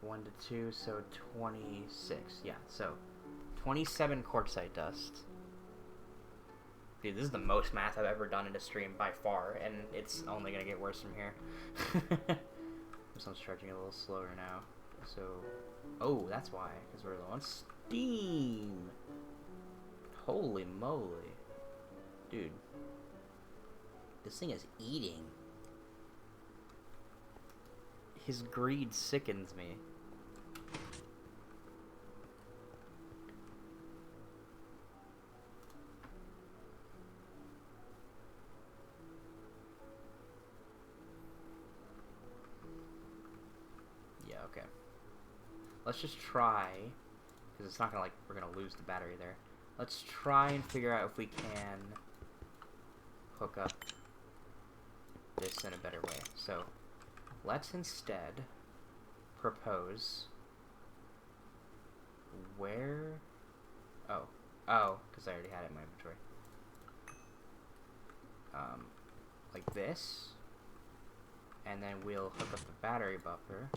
1 to 2, so 26. Yeah, so 27 quartzite dust. Dude, this is the most math I've ever done in a stream by far, and it's only gonna get worse from here. This one's charging a little slower now. So, oh, that's why, because we're low on steam. Holy moly, dude, this thing is eating. His greed sickens me. Yeah, okay. Let's just try, because it's not gonna, like, we're gonna lose the battery there. Let's try and figure out if we can hook up this in a better way. So, let's instead propose where... Oh, because I already had it in my inventory. Like this. And then we'll hook up the battery buffer.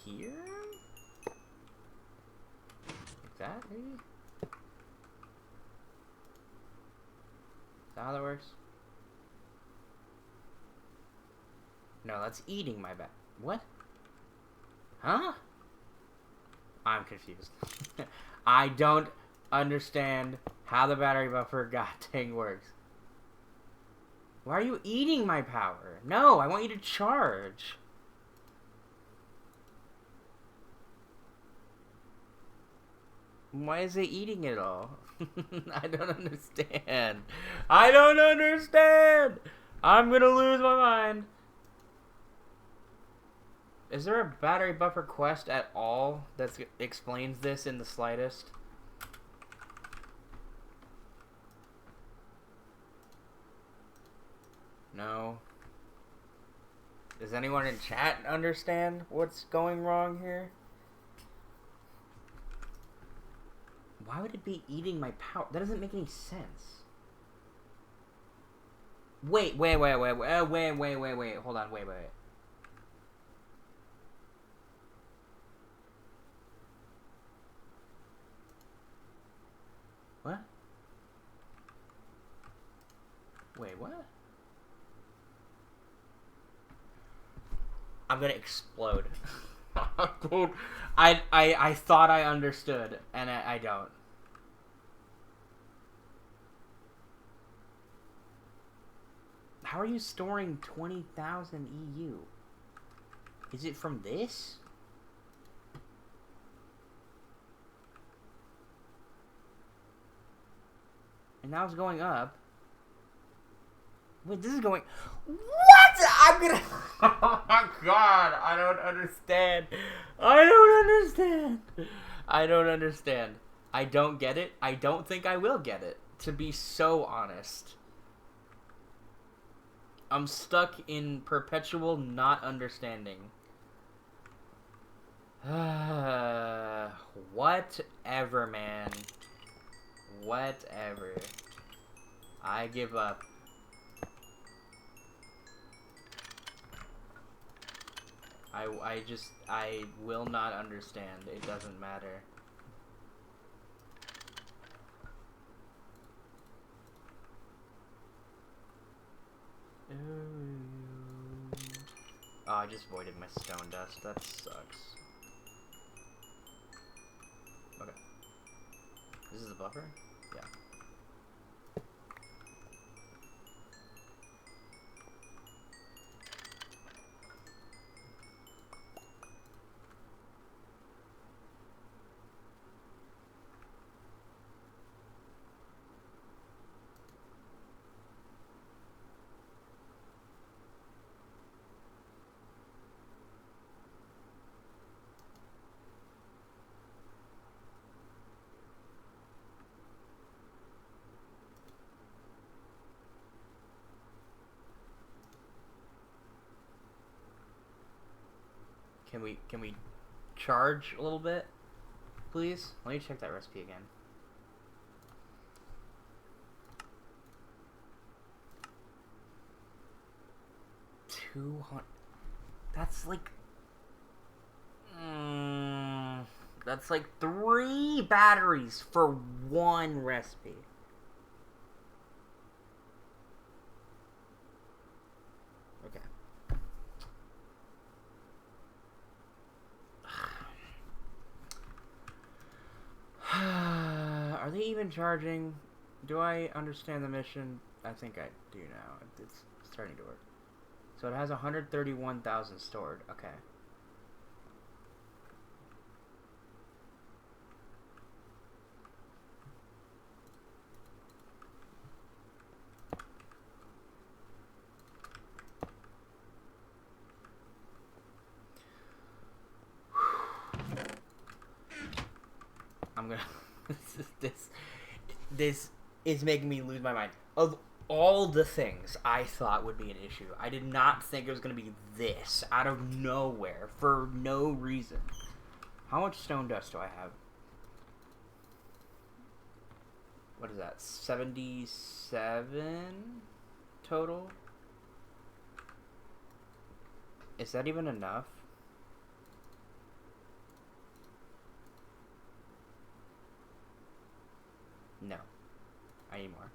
Here? Like that, maybe? Is that how that works? No, that's eating my bat. What? Huh? I'm confused. I don't understand how the battery buffer goddamn works. Why are you eating my power? No, I want you to charge. Why is it eating it all? I don't understand. I don't understand! I'm gonna lose my mind. Is there a battery buffer quest at all that explains this in the slightest? No. Does anyone in chat understand what's going wrong here? Why would it be eating my power? That doesn't make any sense. Wait. Hold on, wait. What? Wait, what? I'm gonna explode. Dude, I thought I understood, and I don't. How are you storing 20,000 EU? Is it from this? And now it's going up. Wait, this is going... What? I'm gonna... Oh my god, I don't understand. I don't get it. I don't think I will get it, to be so honest. I'm stuck in perpetual not understanding. Whatever, man. Whatever. I give up. I will not understand. It doesn't matter. Oh, I just voided my stone dust. That sucks. Okay. This is the buffer? Yeah. Can we charge a little bit, please? Let me check that recipe again. 200. That's like... that's like 3 batteries for 1 recipe. Okay. Are they even charging? Do I understand the mission? I think I do now. It's starting to work. So it has 131,000 stored. Okay. I'm gonna... This is making me lose my mind. Of all the things I thought would be an issue, I did not think it was going to be this out of nowhere for no reason. How much stone dust do I have? What is that? 77 total? Is that even enough? No. I need more.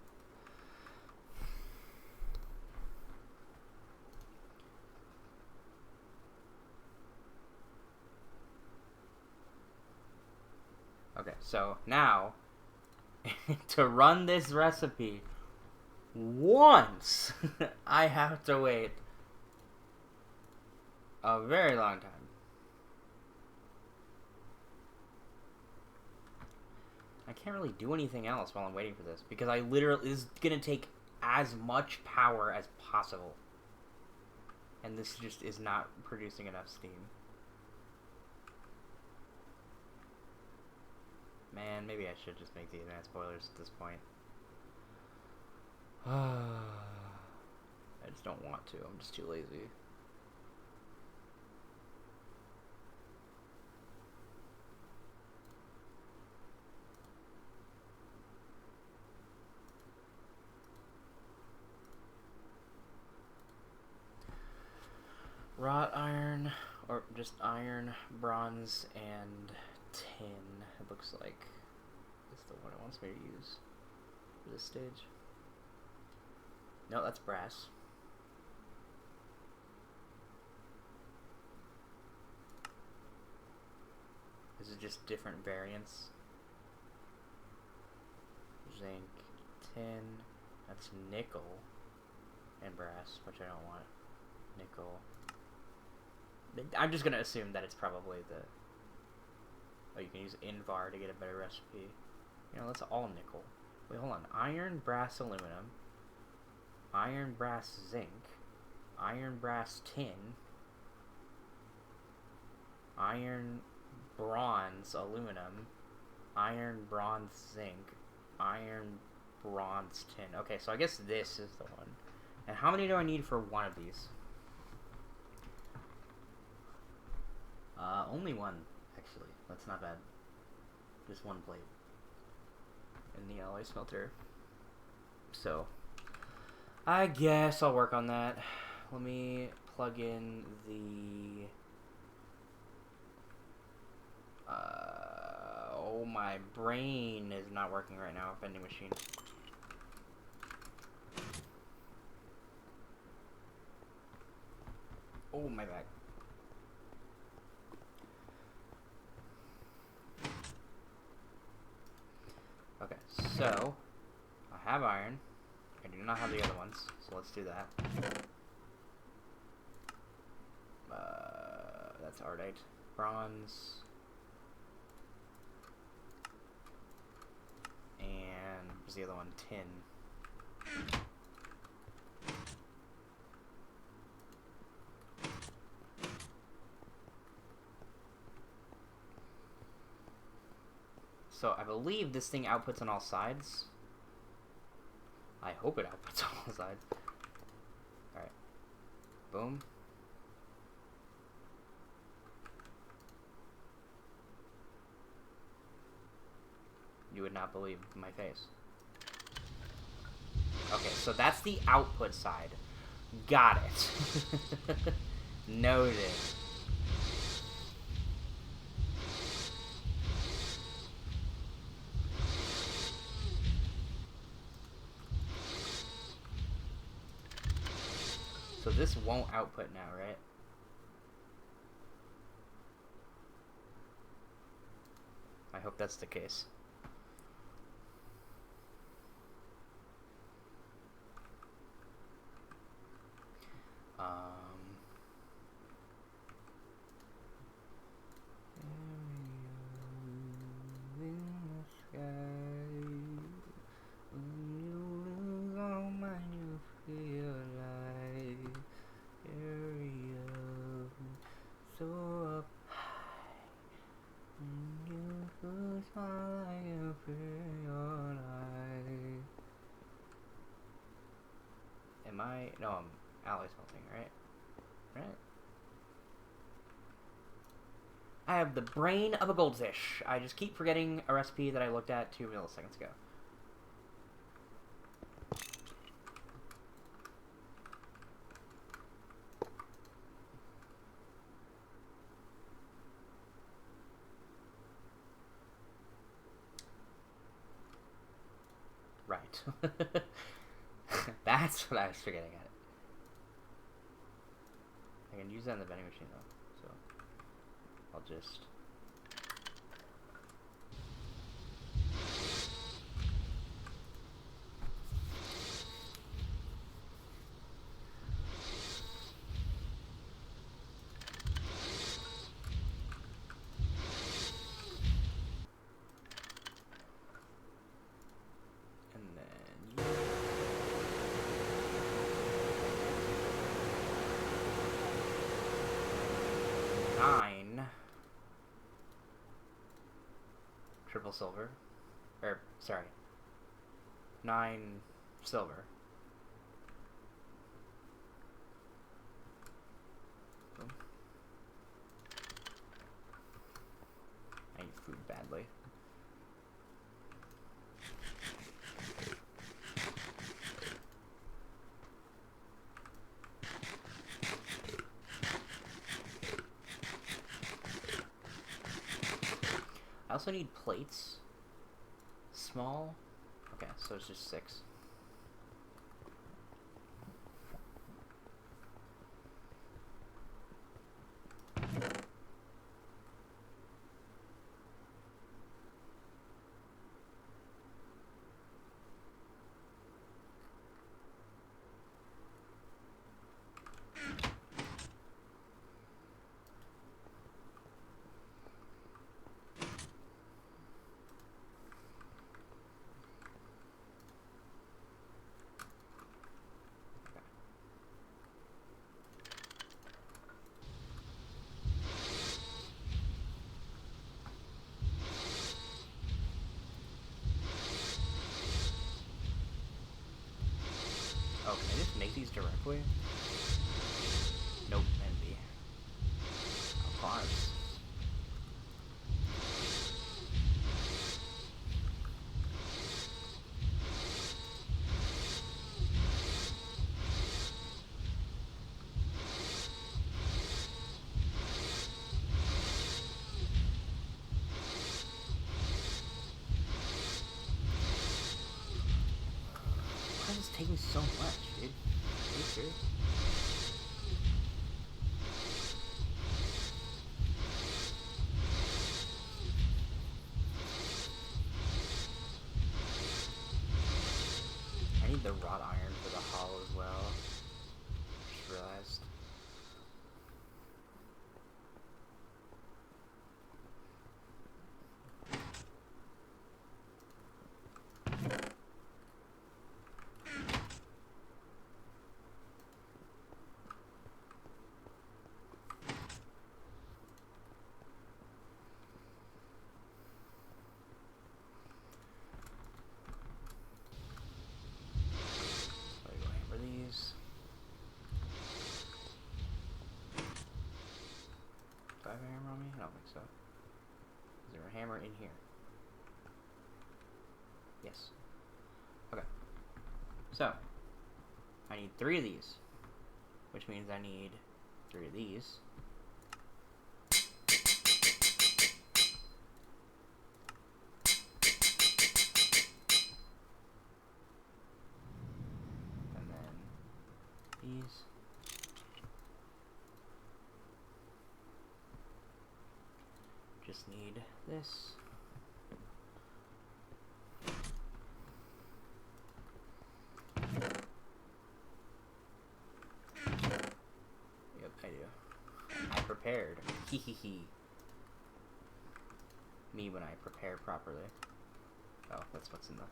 Okay, so now, to run this recipe, once I have to wait a very long time. I can't really do anything else while I'm waiting for this because I literally this is gonna take as much power as possible, and this just is not producing enough steam. Man, maybe I should just make the advanced boilers at this point. I just don't want to. I'm just too lazy. Wrought iron, or just iron, bronze, and tin. It looks like is the one it wants me to use for this stage. No, that's brass. This is just different variants. Zinc, tin, that's nickel, and brass, which I don't want. Nickel. I'm just gonna assume that it's probably the... Oh, you can use Invar to get a better recipe. You know, that's all nickel. Wait, hold on. Iron, brass, aluminum. Iron, brass, zinc. Iron, brass, tin. Iron, bronze, aluminum. Iron, bronze, zinc. Iron, bronze, tin. Okay, so I guess this is the one. And how many do I need for one of these? Only one, actually. That's not bad. Just one plate in the alloy smelter. So, I guess I'll work on that. Let me plug in the... oh, my brain is not working right now. Vending machine. Oh, my back. Okay, so I have iron. I do not have the other ones, so let's do that. That's ardite. Bronze. And what's the other one? Tin. So I believe this thing outputs on all sides. I hope it outputs on all sides. Alright. Boom. You would not believe my face. Okay, so that's the output side. Got it. Noted. So this won't output now, right? I hope that's the case. Am I? No, I'm alloy smelting, right? Right? I have the brain of a goldfish. I just keep forgetting a recipe that I looked at 2 milliseconds ago. Right. That's what I was forgetting at. I can use that in the vending machine though, so I'll just... 9 triple silver. Or, sorry. 9 silver. Boom. I need food badly. I also need plates. Small. Okay, so it's just 6. Oh, can I just make these directly? Nope, envy. Of course. Why is this taking so much, dude? Are you serious? I need the wrought iron for the hull as well. Just realized. These. Do I have a hammer on me? I don't think so. Is there a hammer in here? Yes. Okay. So, I need 3 of these, which means I need 3 of these. And then these. Just need this. Yep, I do. I prepared. Hee hee hee. Me when I prepare properly. Oh, that's what's in the...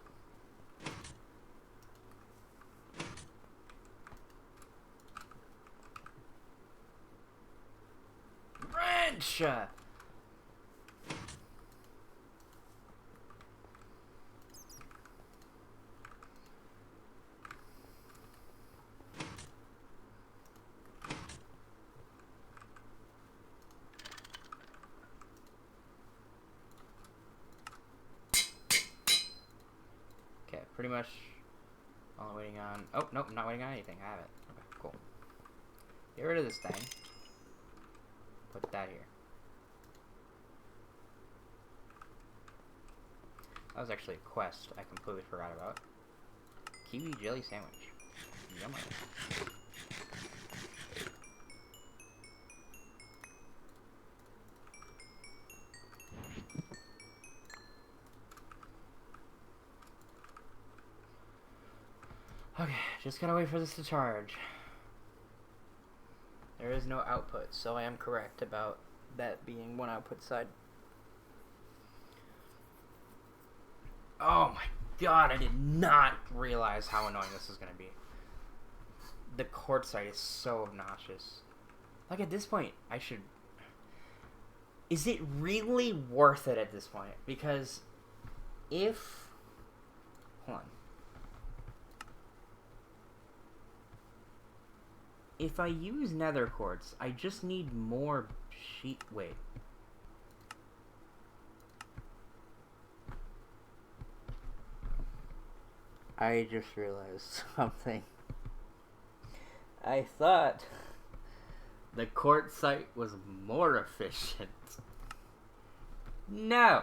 Wrench! Okay, pretty much all I'm waiting on... Oh, nope, I'm not waiting on anything. I have it. Okay, cool. Get rid of this thing. Put that here. That was actually a quest I completely forgot about. Kiwi jelly sandwich. Yummy. Okay, just gotta wait for this to charge. There is no output, so I am correct about that being one output side. Oh my god, I did not realize how annoying this is gonna be. The quartzite is so obnoxious. Like, at this point, I should... is it really worth it at this point? Because if... Hold on. If I use nether quartz, I just need more sheet... Wait. I just realized something. I thought the quartzite was more efficient. No!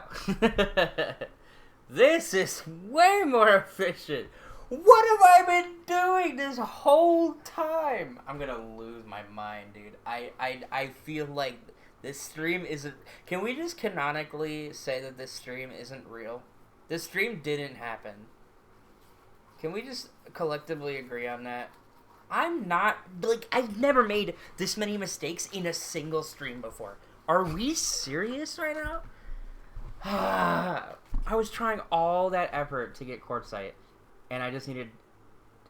This is way more efficient! What have I been doing this whole time? I'm gonna lose my mind, dude. I feel like this stream isn't... Can we just canonically say that this stream isn't real? This stream didn't happen. Can we just collectively agree on that? I'm not... Like, I've never made this many mistakes in a single stream before. Are we serious right now? I was trying all that effort to get quartzite. And I just needed...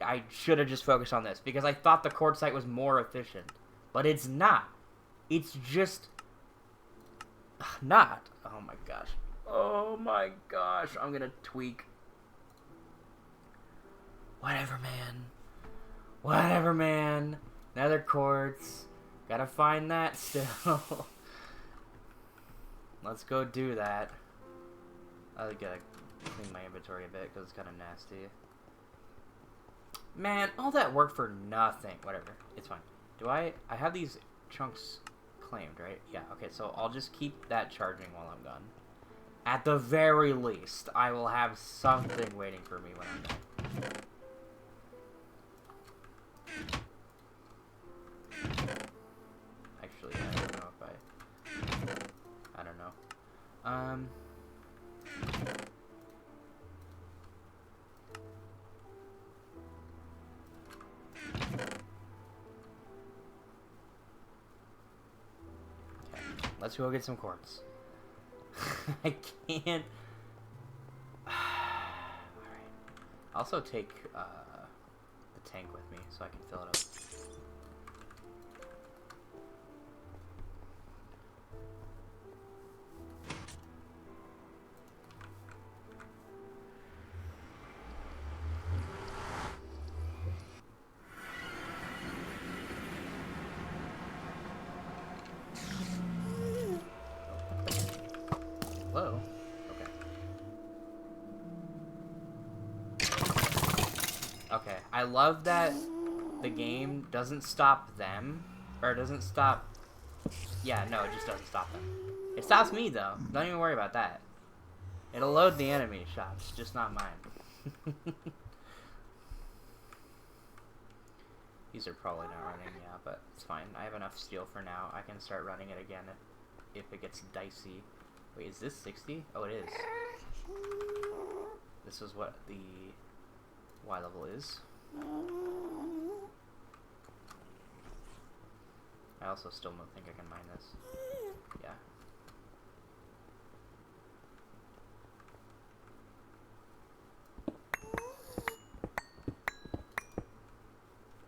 I should have just focused on this. Because I thought the quartzite was more efficient. But it's not. It's just... not. Oh my gosh. Oh my gosh. I'm gonna tweak. Whatever, man. Whatever, man. Nether quartz. Gotta find that still. Let's go do that. I gotta clean my inventory a bit because it's kind of nasty. Man, all that work for nothing. Whatever. It's fine. Do I have these chunks claimed, right? Yeah, okay, so I'll just keep that charging while I'm gone. At the very least, I will have something waiting for me when I'm done. Actually, I don't know if I don't know. Okay, let's go get some quartz. I can't. Alright. Also take the tank with me so I can fill it up. Hello? Okay. Okay, I love that the game doesn't stop them, or doesn't stop... Yeah, no, it just doesn't stop them. It stops me, though. Don't even worry about that. It'll load the enemy shops, just not mine. These are probably not running, yeah, but it's fine. I have enough steel for now. I can start running it again if it gets dicey. Wait, is this 60? Oh, it is. This is what the Y level is. I also still don't think I can mine this. Yeah.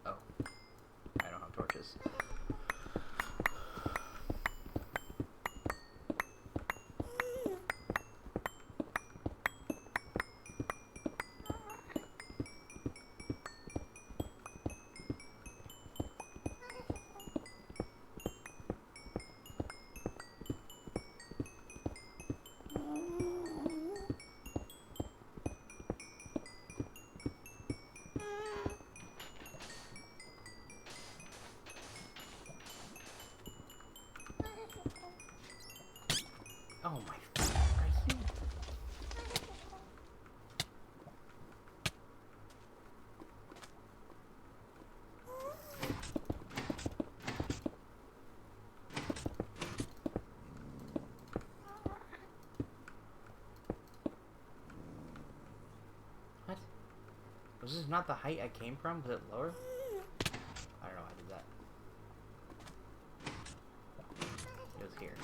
Oh. I don't have torches. Oh my... Are you... What? Was this not the height I came from? Was it lower? I don't know how I did that. It was here.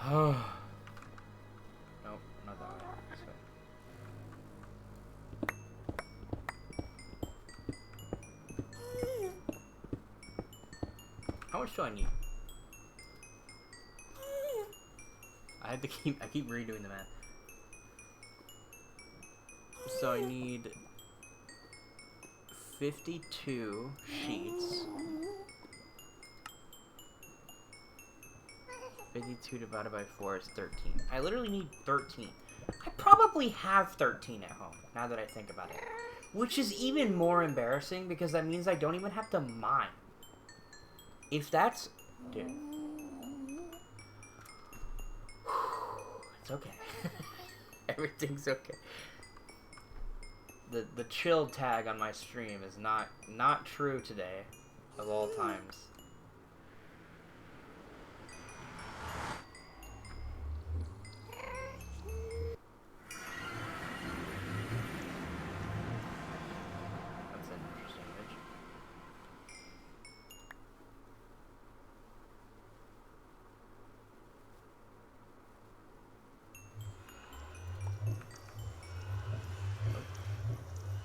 Oh. Nope, not that way. This way. How much do I need? I keep redoing the math. So I need 52 sheets. 52 divided by 4 is 13. I literally need 13. I probably have 13 at home, now that I think about it. Which is even more embarrassing, because that means I don't even have to mine. If that's... Dude. It's okay. Everything's okay. The chill tag on my stream is not true today, of all times. That's an interesting image.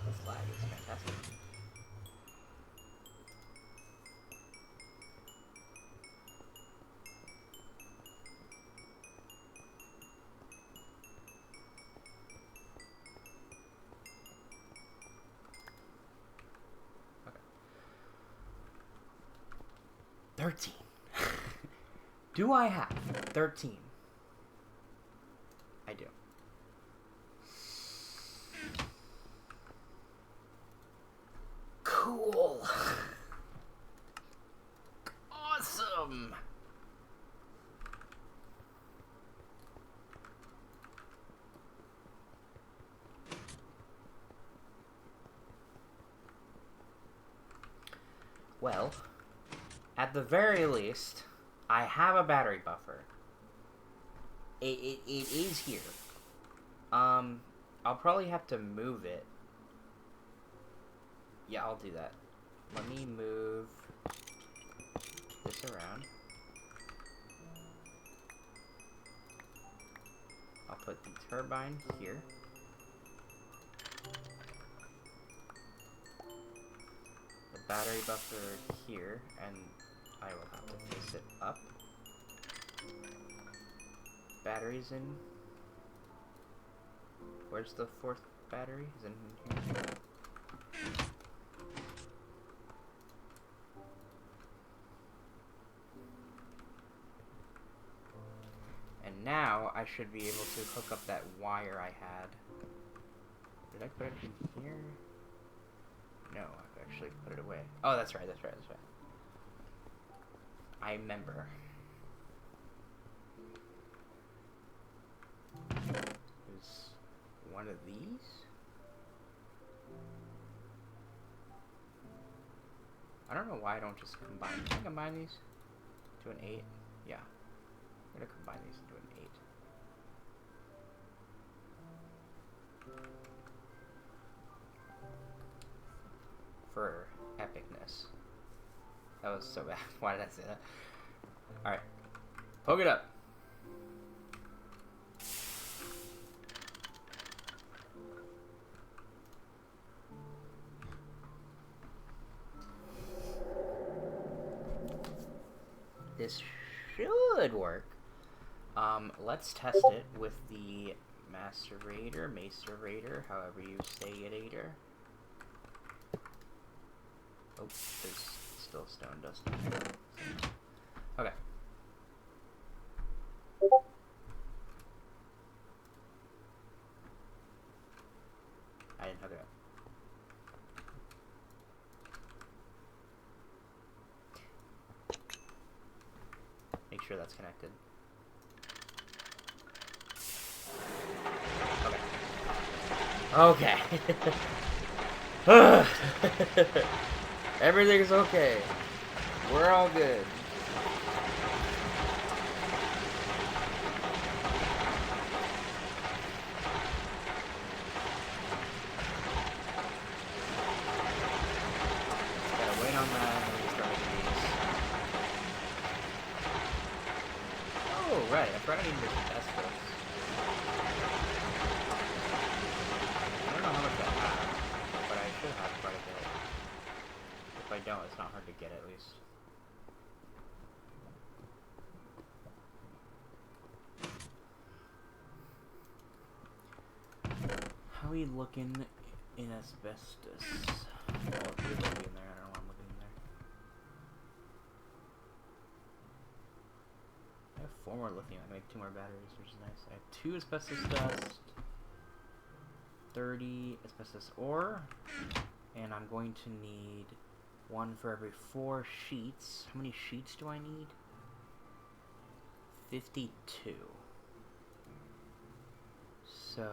This lag is fantastic. Okay. 13. Do I have 13? I do. Cool. Awesome. Well, at the very least, I have a battery buffer. It is here. I'll probably have to move it. Yeah, I'll do that. Let me move this around. I'll put the turbine here. The battery buffer here, and I will have to face it up. Batteries in. Where's the fourth battery? Is it in here? And now I should be able to hook up that wire I had. Did I put it in here? No, I've actually put it away. Oh, that's right, that's right, that's right. I remember. Is one of these? I don't know why I don't just combine. Can I combine these to an 8? Yeah. I'm gonna combine these into an 8. For epicness. That was so bad. Why did I say that? Alright. Poke it up. This should work. Let's test it with the macerator, however you say it, Ader. Oh, there's still stone dust in there. Okay. I didn't hook it up. Make sure that's connected. Okay. Okay. Everything's okay. We're all good. Gotta wait on that and we start making these. Oh, right. I forgot I needed to test this. I don't know how much I have, but I should have quite a bit. If I don't, it's not hard to get at least. are we looking in asbestos? Oh, you're looking in there. I don't know why I'm looking in there. I have 4 more lithium. I can make 2 more batteries, which is nice. I have 2 asbestos dust, 30 asbestos ore, and I'm going to need 1 for every 4 sheets. How many sheets do I need? 52. So,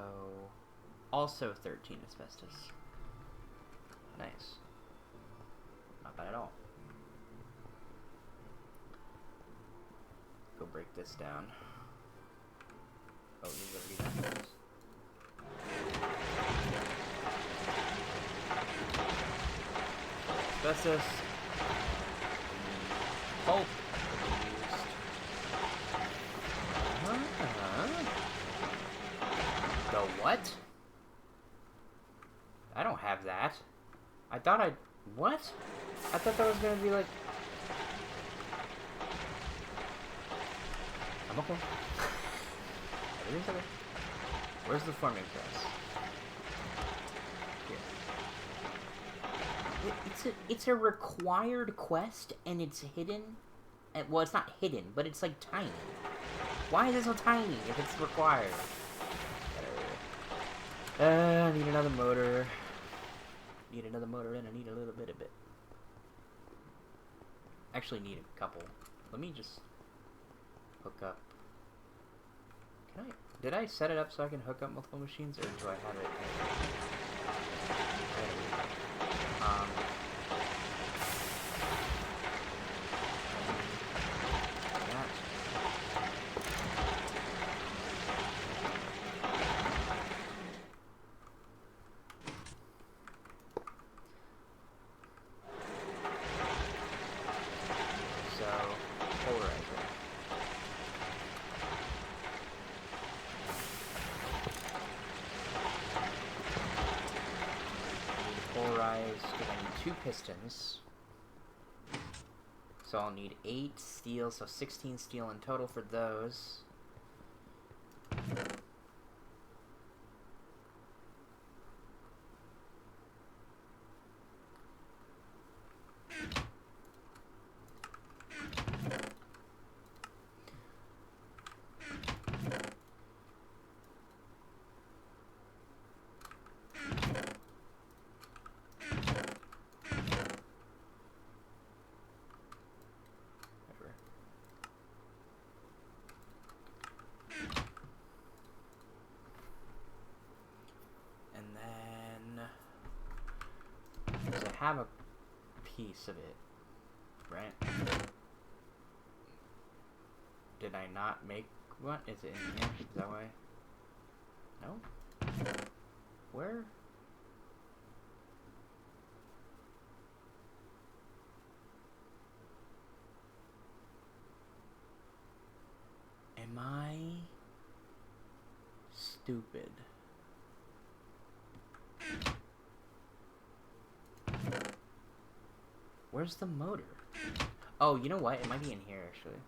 also 13 asbestos. Nice. Not bad at all. Go break this down. Oh, these are already done. Asbestos. Pulp. The what? I don't have that. I thought I... What? I thought that was gonna be like... I'm okay. Everything's okay. Where's the farming press? Here. It's a required quest, and it's hidden. Well, it's not hidden, but it's like tiny. Why is it so tiny if it's required? I need another motor. Need another motor, and I need a little bit of it. Actually, need a couple. Let me just hook up. Can I? Did I set it up so I can hook up multiple machines, or do I have it? Because I need 2 pistons. So I'll need 8 steel, so 16 steel in total for those. Have a piece of it, right? Did I not make one? Is it in here? Is that why? No? Where? Am I stupid? Where's the motor? Oh, you know what? It might be in here, actually.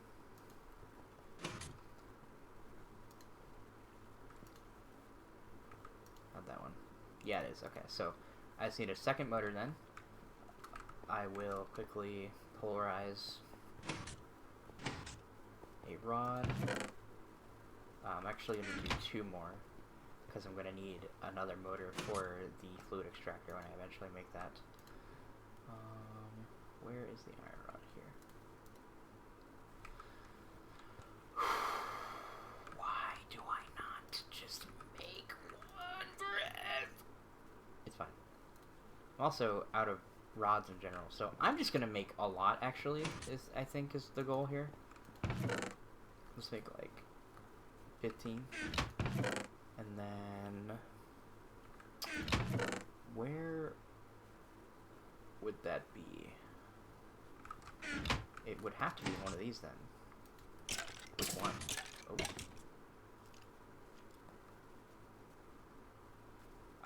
Not that one. Yeah, it is. Okay, so I just need a second motor then. I will quickly polarize a rod. I'm actually going to do 2 more, because I'm going to need another motor for the fluid extractor when I eventually make that. Where is the iron rod here? Why do I not just make one bread? It's fine. I'm also out of rods in general, so I'm just gonna make a lot, actually, I think is the goal here. Let's make like 15. And then where would that be? It would have to be one of these then. Which one? Oh.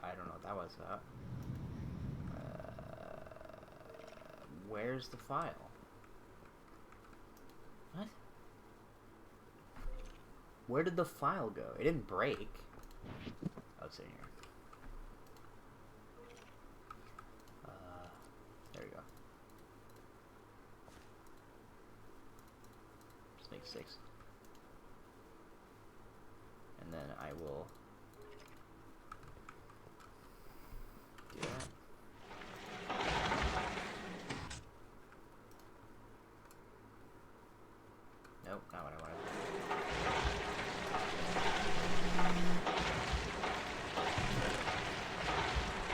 I don't know what that was. Where's the file? What? Where did the file go? It didn't break. Oh, it's in here. 6. And then I will do that. Nope, not what I wanted.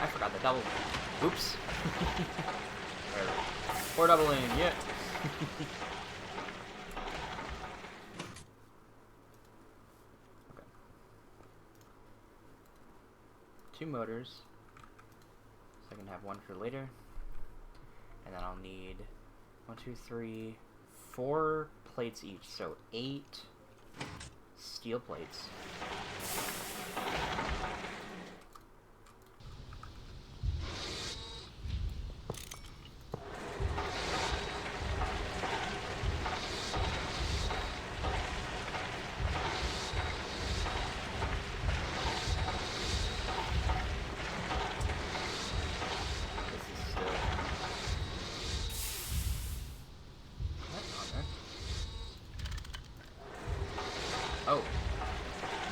I forgot the double. Oops. Whatever. 4 doubling, yeah. Okay. 2 motors. So I can have 1 for later. And then I'll need 1, 2, 3, 4 plates each. So 8 steel plates. Oh.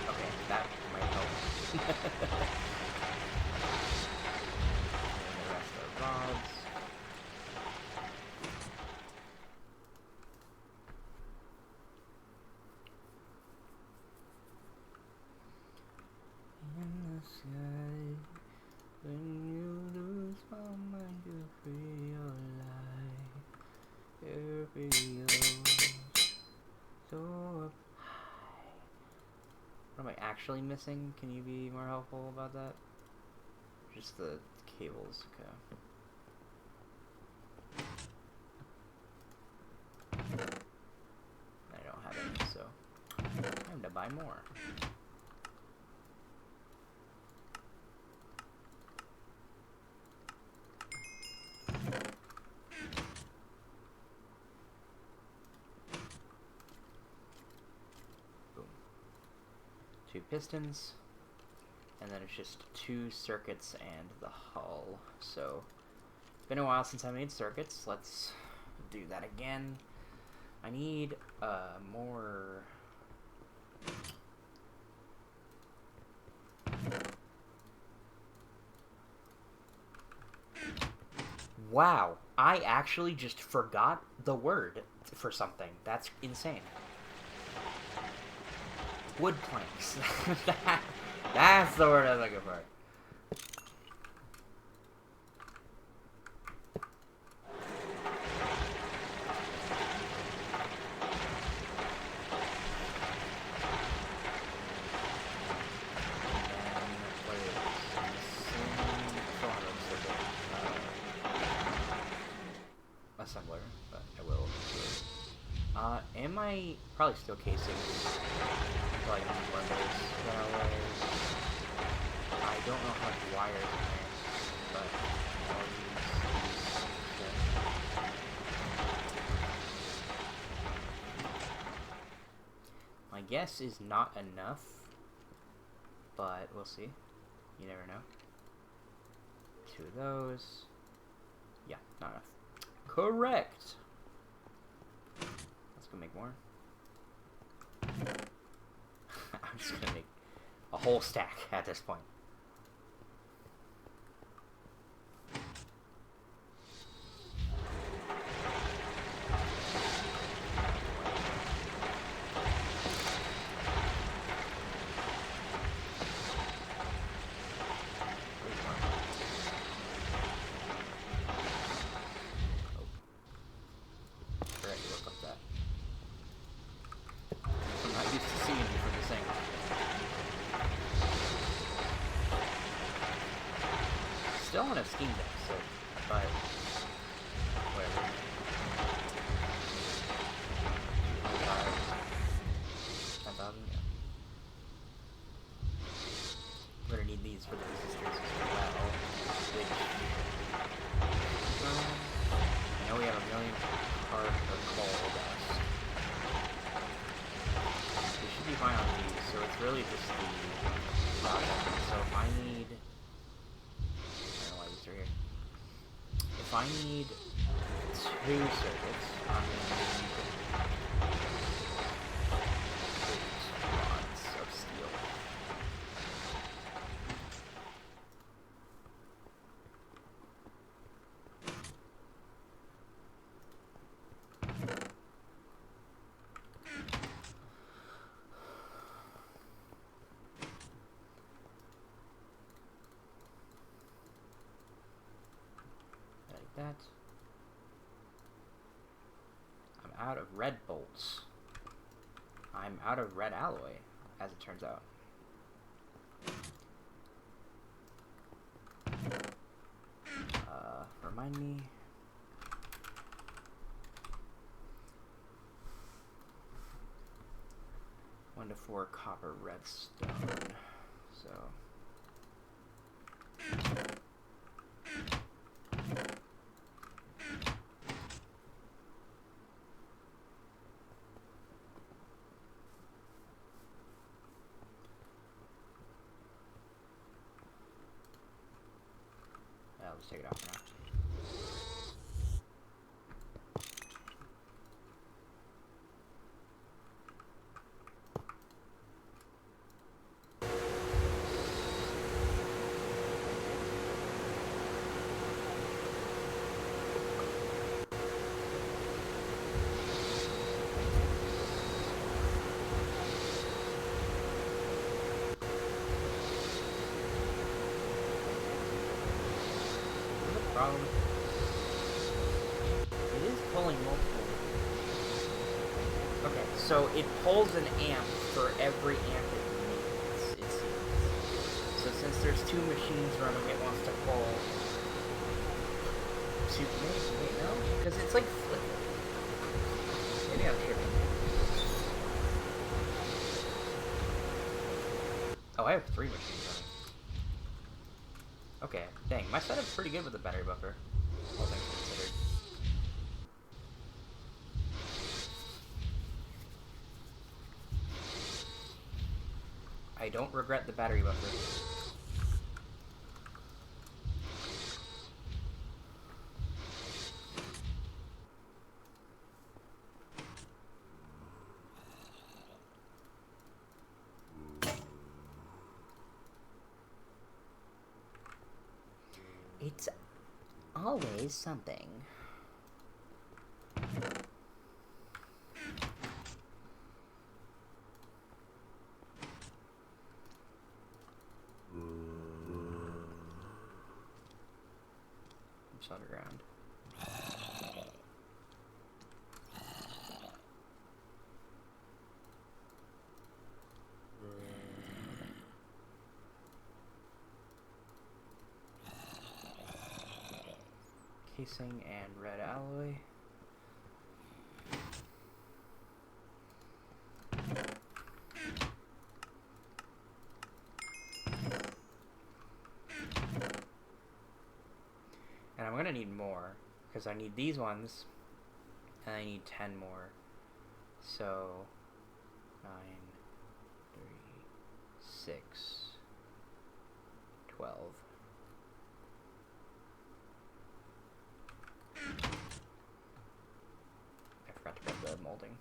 Okay, that might help. And the rest are rods. In the sky, when you lose my mind, you realize so up. What am I actually missing? Can you be more helpful about that? Just the cables, okay. I don't have any, so time to buy more. Boom. 2 pistons, and then it's just 2 circuits and the hull. So it's been a while since I made circuits. Let's do that again. I need more. Wow, I actually just forgot the word for something. That's insane. Wood planks. That's the word I'm looking for. Assembler, but I will. Am I probably still casing? Like one of those that way. I don't know how much wires in there, but I'll use. My guess is not enough, but we'll see. You never know. 2 of those. Yeah, not enough. Correct. Let's go make more. I'm just gonna make a whole stack at this point. Still on a Steam deficit, but whatever. 10,000, yeah. We're gonna need these for the resistors as well. Which, I know we have a million card of coal dust. We should be fine on these, so it's really just the product. So if I need. If I need 2 circuits, I'm going to need that. I'm out of red bolts. I'm out of red alloy, as it turns out. Remind me. 1 to 4 copper redstone. So. I'll just take it off now. Problem. It is pulling multiple. Okay, so it pulls an amp for every amp it needs, it seems. So since there's 2 machines running, it wants to pull 2. Wait, no? Because it's like flipping. Maybe I'm tripping. Oh, I have 3 machines running. Okay, dang, my setup's pretty good with the battery buffer, all things considered. I don't regret the battery buffer. It's always something. It's underground. Casing and red alloy. And I'm gonna need more, because I need these ones, and I need 10 more. So, 9, 3, 6, 12. I forgot to grab the molding.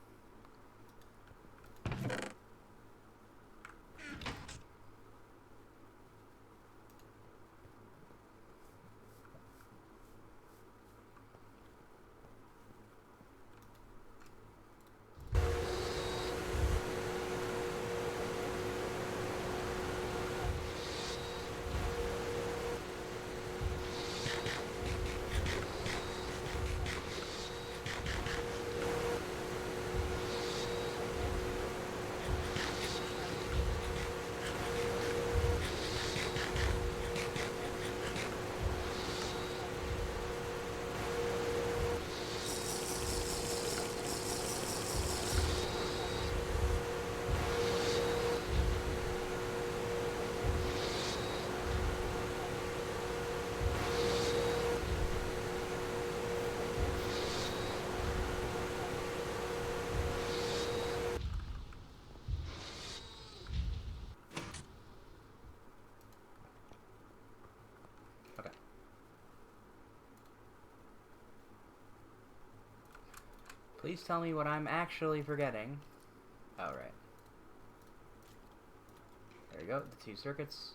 Please tell me what I'm actually forgetting. Oh, right. There we go, the 2 circuits.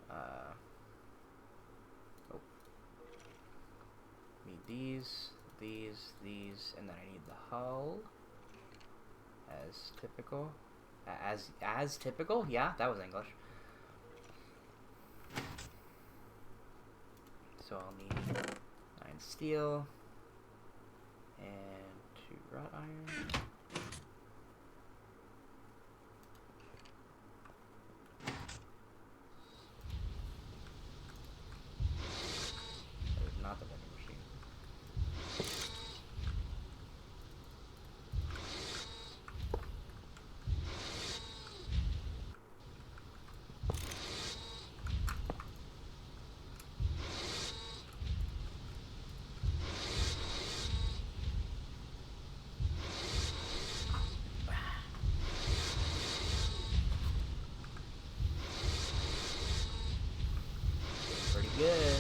Oh. Need these, and then I need the hull. As typical. As typical? Yeah, that was English. So I'll need 9 steel. And 2 wrought iron. That is not the vending machine. Pretty good.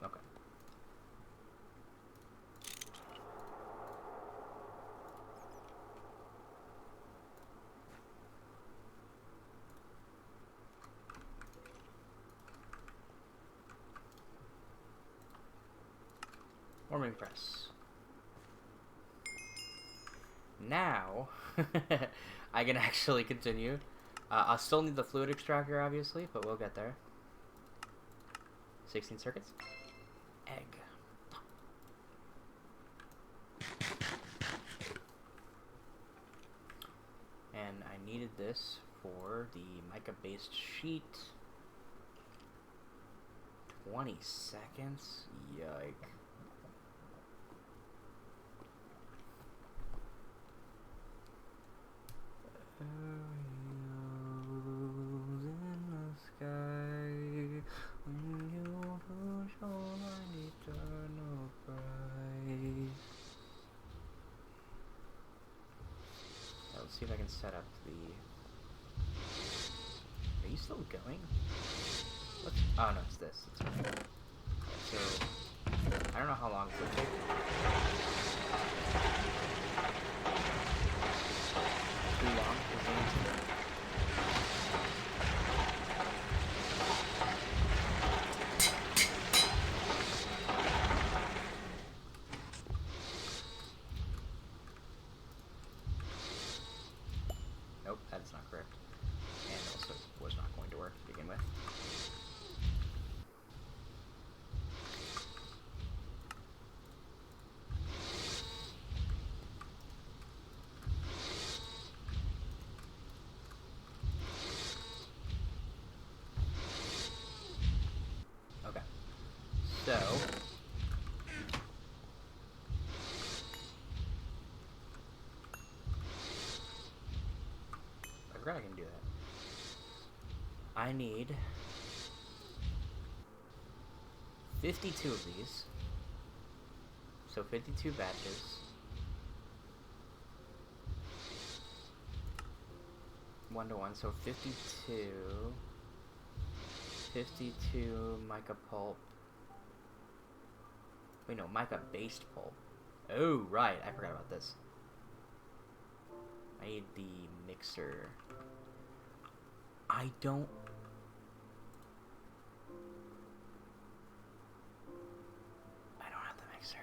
Okay. Warming press. Now, I can actually continue. I'll still need the fluid extractor, obviously, but we'll get there. 16 circuits. Egg. And I needed this for the mica-based sheet. 20 seconds? Yike. In the sky, when you push on an eternal price. Let's see if I can set up the... Are you still going? What's... Oh no, it's this. It's okay. So, I don't know how long it's going to take. Too long? Nope, that's not correct. And also was not going to work to begin with. Okay. So... I forgot I can do that. I need 52 of these. So 52 batches. One to one, so 52. 52 mica pulp. Wait, no, mica based pulp. Oh, right, I forgot about this. I need the mixer. I don't have the mixer.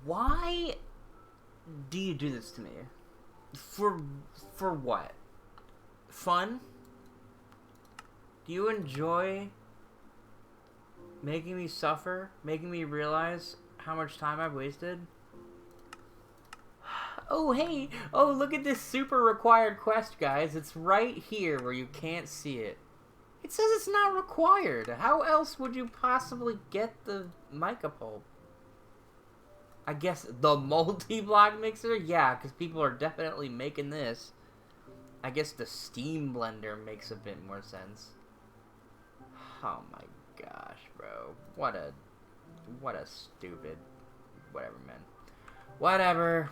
Why do you do this to me? For what? Fun? Do you enjoy making me suffer? Making me realize how much time I've wasted? Oh, hey! Oh, look at this super required quest, guys. It's right here where you can't see it. It says it's not required. How else would you possibly get the mica pulp? I guess the multi-block mixer? Yeah, because people are definitely making this. I guess the steam blender makes a bit more sense. Oh my gosh, bro. What a stupid... Whatever, man. Whatever.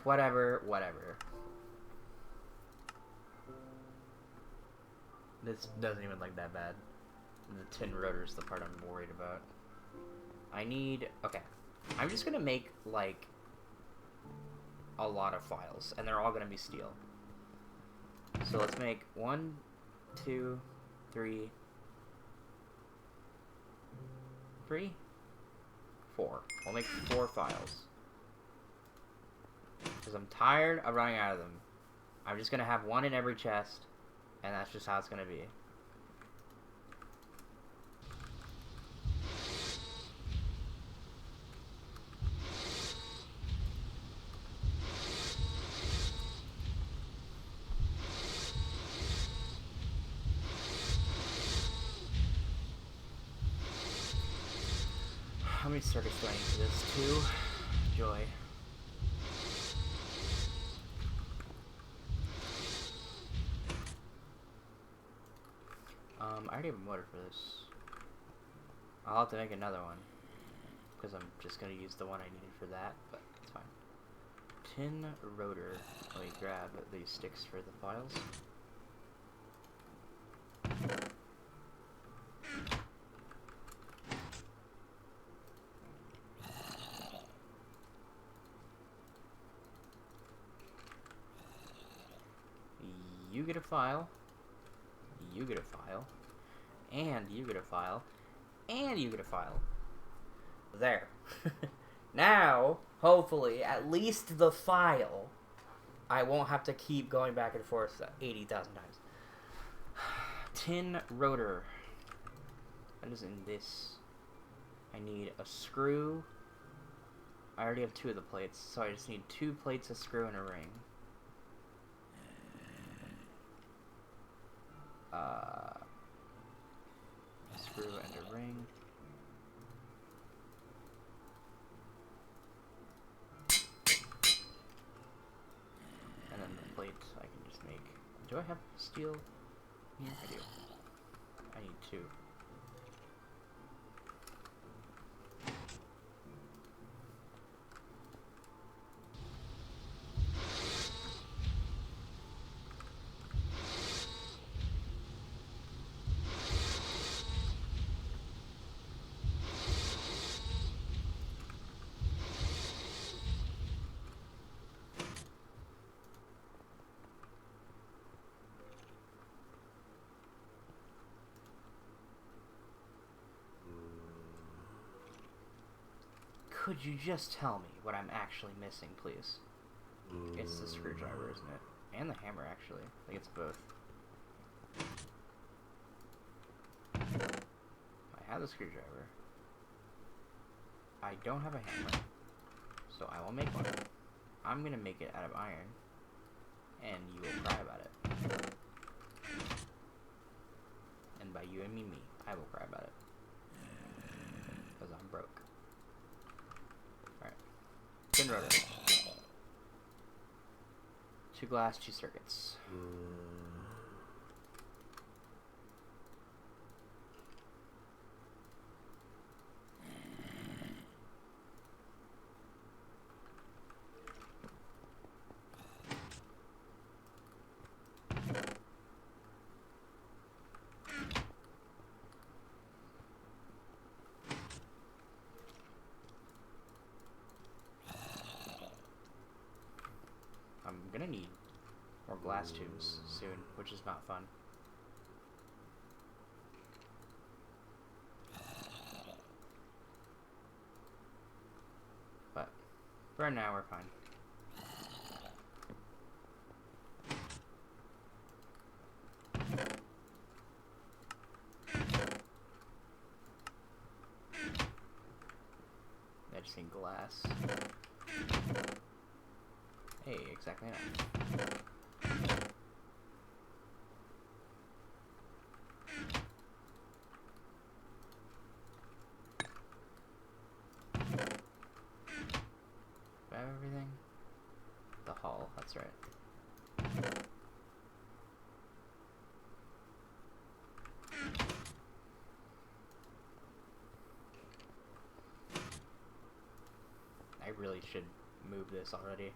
This doesn't even look that bad. The tin rotor's the part I'm worried about. I need... Okay. I'm just gonna make, like, a lot of files, and they're all going to be steel. So let's make 1, 2, 3, 4. We'll make 4 files. Because I'm tired of running out of them. I'm just going to have 1 in every chest, and that's just how it's going to be. How many circuits do I need for this? 2? Joy. I already have a motor for this. I'll have to make another one. Because I'm just going to use the one I needed for that, but it's fine. Tin rotor. Let me grab these sticks for the files. You get a file, you get a file, and you get a file, and you get a file. There. Now, hopefully, at least the file, I won't have to keep going back and forth 80,000 times. Tin rotor. What is in this? I need a screw. I already have 2 of the plates, so I just need 2 plates, a screw, and a ring. A screw and a ring. And then the plate I can just make. Do I have steel here? I do. I need 2. Could you just tell me what I'm actually missing, please? It's the screwdriver, isn't it? And the hammer, actually. I think it's both. I have the screwdriver. I don't have a hammer, so I will make one. I'm gonna make it out of iron, and you will cry about it. And by you, I mean me. I will cry about it. Because I'm broke. Alright. Tin rotor. 2 glass, 2 circuits. I'm gonna need more glass tubes soon, which is not fun. But for now, we're fine. I just need glass. Hey, exactly enough. Do I have everything? The hull, that's right. I really should move this already.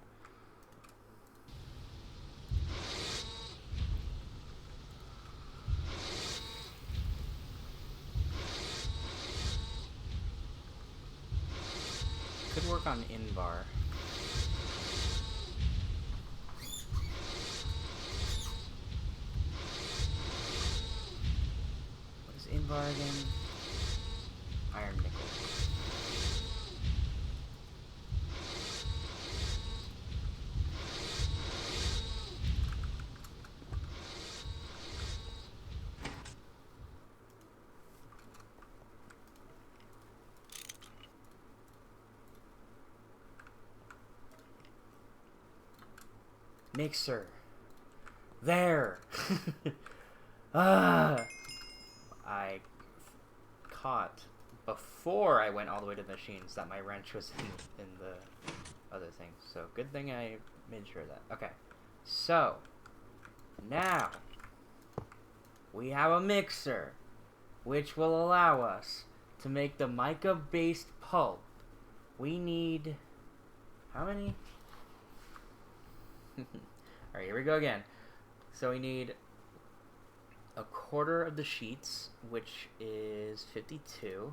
Could work on in-bar. bargain. Iron nickel. Mixer. There! I caught before I went all the way to the machines that my wrench was in the other thing. So good thing I made sure of that. Okay. So now we have a mixer which will allow us to make the mica based pulp. We need how many? Alright, here we go again. So we need a quarter of the sheets, which is 52.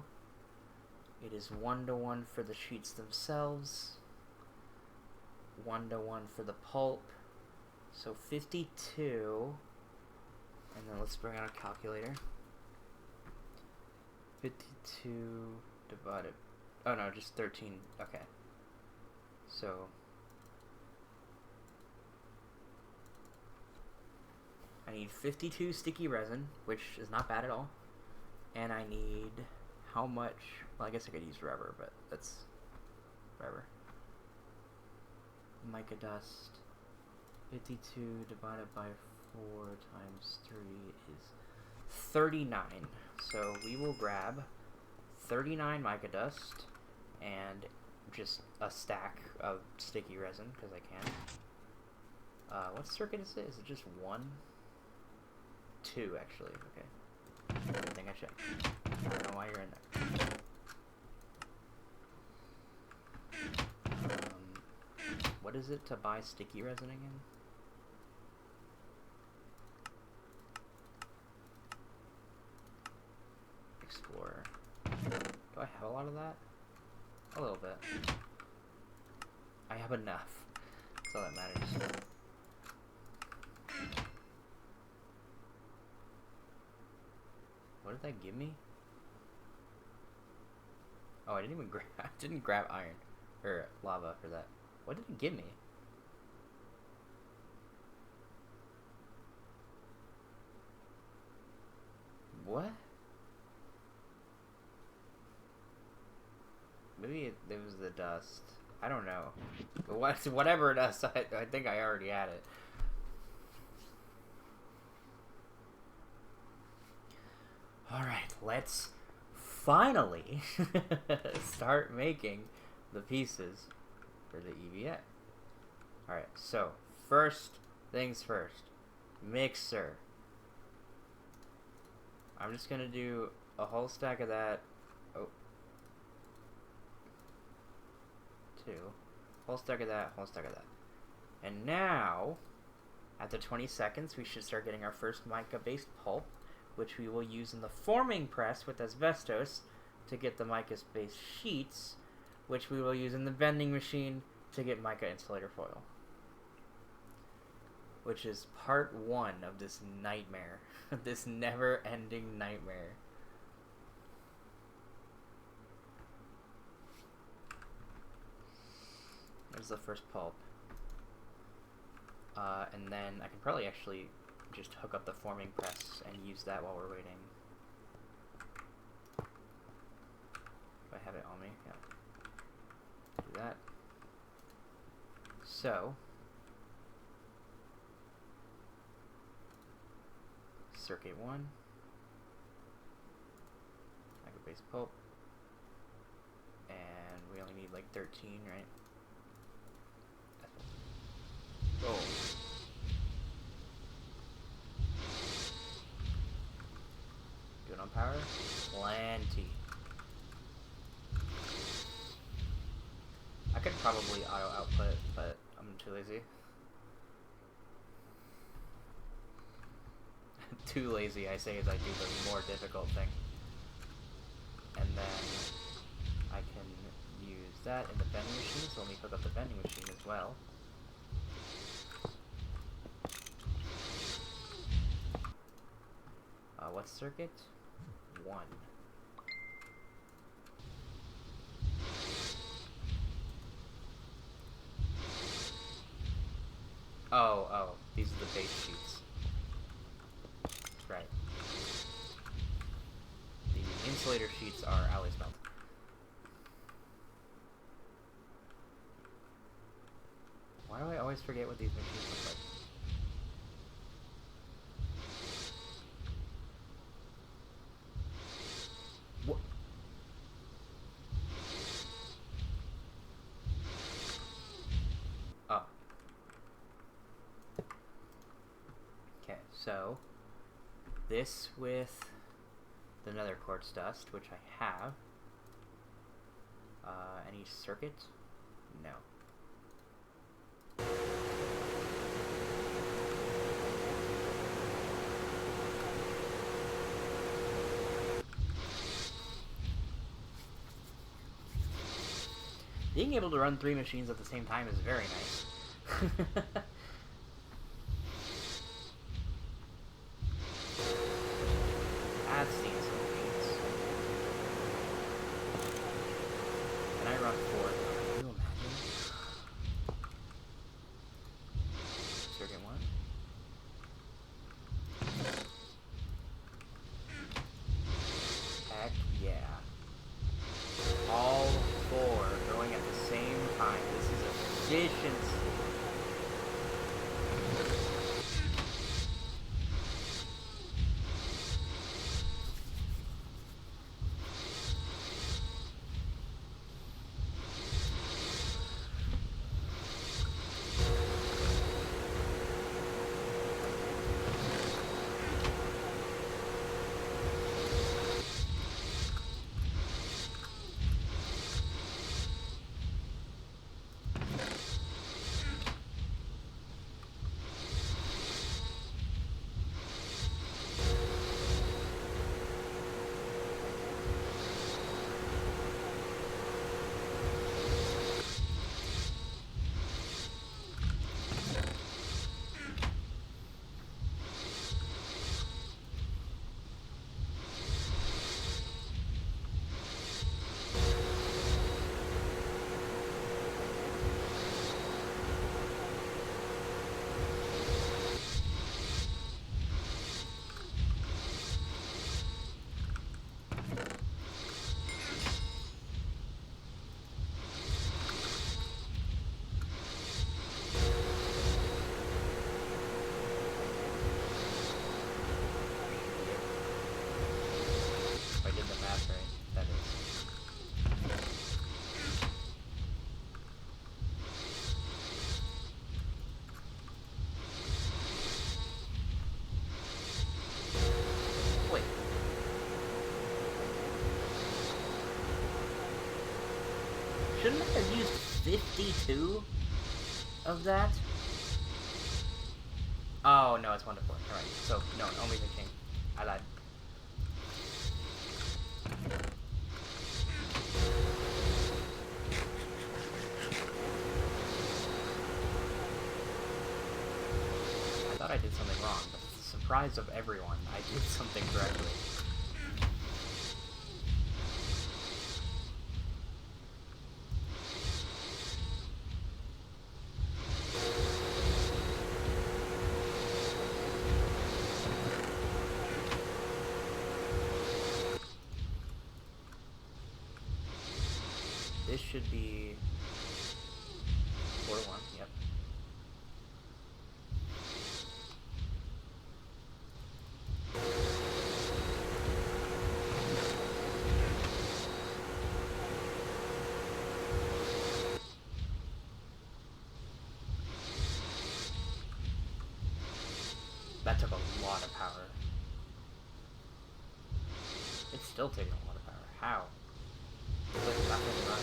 It is 1-to-1 for the sheets themselves. 1-to-1 for the pulp. So 52. And then let's bring out a calculator. 52 divided... Oh no, just 13. Okay. So... I need 52 sticky resin, which is not bad at all. And I need how much? Well, I guess I could use rubber, but that's rubber. Mica dust. 52 divided by 4 times 3 is 39. So we will grab 39 mica dust and just a stack of sticky resin, because I can. What circuit is it? Is it just one? 2, actually. Okay. Good thing I checked. I don't know why you're in there. What is it to buy sticky resin again? Explorer. Do I have a lot of that? A little bit. I have enough. That's all that matters. What did that give me? Oh, I didn't even grab. I didn't grab iron or lava for that. What did it give me? What? Maybe it was the dust. I don't know. But whatever it is, I think I already had it. Alright, let's finally start making the pieces for the EVA. Alright, so first things first. Mixer. I'm just gonna do a whole stack of that. Oh. 2. Whole stack of that, whole stack of that. And now, after 20 seconds, we should start getting our first mica-based pulp, which we will use in the forming press with asbestos to get the mica-based sheets, which we will use in the vending machine to get mica insulator foil. Which is part 1 of this nightmare. This never-ending nightmare. There's the first pulp. And then I can probably actually just hook up the forming press and use that while we're waiting. Do I have it on me? Yeah. Do that. So, circuit 1, mica-based pulp, and we only need like 13, right? Oh. Do it on power? Plenty. I could probably auto output, but I'm too lazy. Too lazy, I say, as I do the more difficult thing. And then I can use that in the vending machine, so let me hook up the vending machine as well. What circuit? 1. Oh, these are the base sheets. That's right. The insulator sheets are alloy smelt. Why do I always forget what these machines look like? What? Oh. Okay, so this with the nether quartz dust, which I have. Any circuit? No. Being able to run 3 machines at the same time is very nice. I've seen some machines. Can I run 4? Can you imagine? Circuit 1. Heck yeah. All 4 going at the same time. This is efficiency. If I did the math right, that is. Wait. Shouldn't I have used 52 of that? Oh, no, it's 1 to 4. Alright, so, no, only 15. I lied. I thought I did something wrong, but to the surprise of everyone, I did something correctly. This should be 4 to 1, yep. That took a lot of power. It's still taking a lot of power. How? It's like nothing run.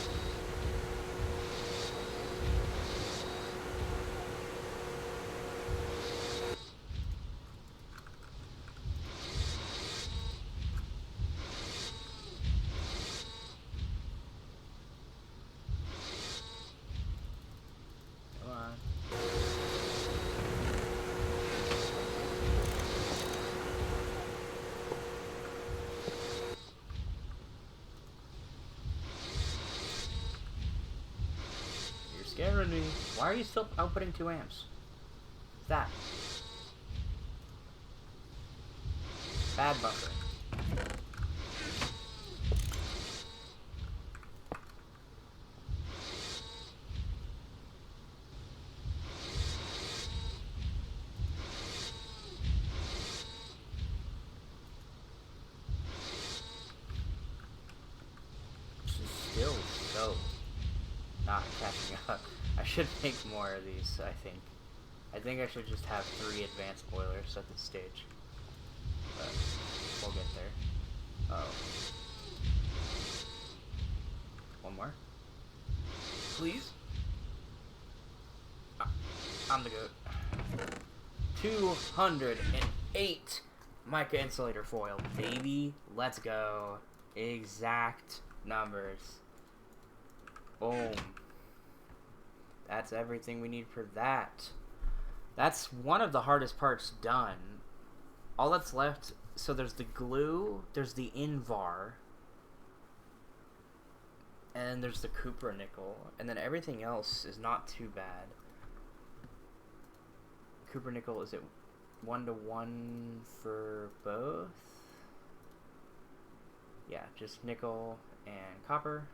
Come on. scaring me. Why are you still outputting 2 amps? What's that? Bad buffering. Still so not catching up. I should make more of these, I think. I think I should just have 3 advanced boilers at this stage. But we'll get there. Oh. One more? Please? I'm the goat. 208 mica insulator foil, baby. Let's go. Exact numbers. Boom. That's everything we need for that. That's one of the hardest parts done. All that's left, so there's the glue, there's the Invar, and there's the cupronickel, and then everything else is not too bad. Cupronickel, is it 1-to-1 for both? Yeah, just nickel and copper.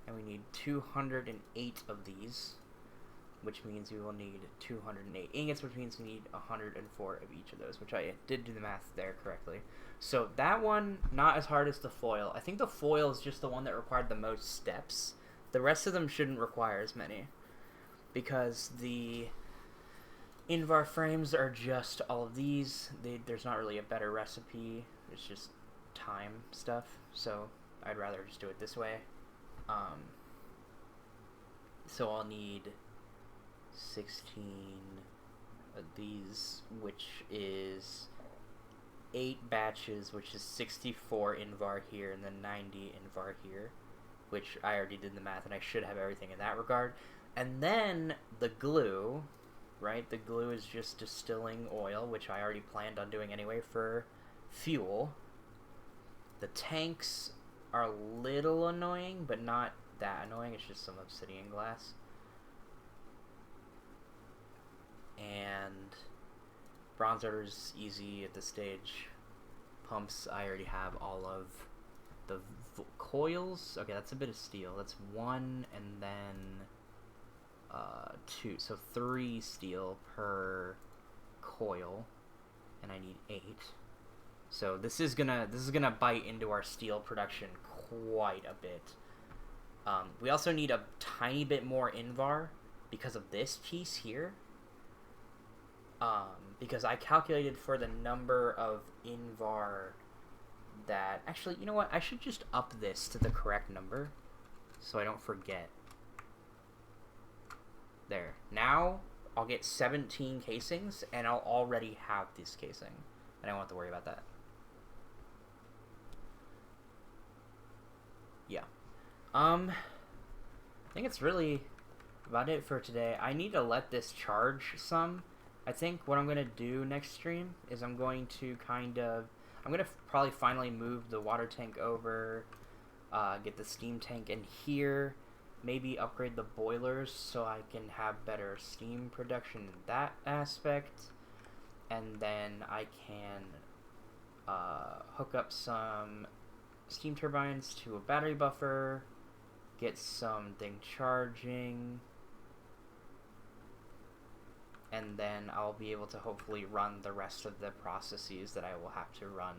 And we need 208 of these, which means we will need 208 ingots, which means we need 104 of each of those, which I did do the math there correctly. So that one, not as hard as the foil. I think the foil is just the one that required the most steps. The rest of them shouldn't require as many, because the Invar frames are just all of these. There's not really a better recipe. It's just time stuff. So I'd rather just do it this way. So I'll need 16 of these, which is 8 batches, which is 64 Invar here, and then 90 Invar here, which I already did the math, and I should have everything in that regard. And then the glue, right? The glue is just distilling oil, which I already planned on doing anyway for fuel. The tanks are a little annoying, but not that annoying. It's just some obsidian glass. And bronze order is easy at this stage. Pumps, I already have all of the coils. Okay, that's a bit of steel. That's 1 and then 2. So 3 steel per coil, and I need 8. So this is gonna bite into our steel production quite a bit. We also need a tiny bit more Invar because of this piece here. Because I calculated for the number of Invar that... Actually, you know what? I should just up this to the correct number so I don't forget. There. Now, I'll get 17 casings, and I'll already have this casing. And I won't have to worry about that. Yeah. I think it's really about it for today. I need to let this charge some. I think what I'm going to do next stream is I'm going to probably finally move the water tank over, get the steam tank in here, maybe upgrade the boilers so I can have better steam production in that aspect, and then I can hook up some steam turbines to a battery buffer, get something charging, and then I'll be able to hopefully run the rest of the processes that I will have to run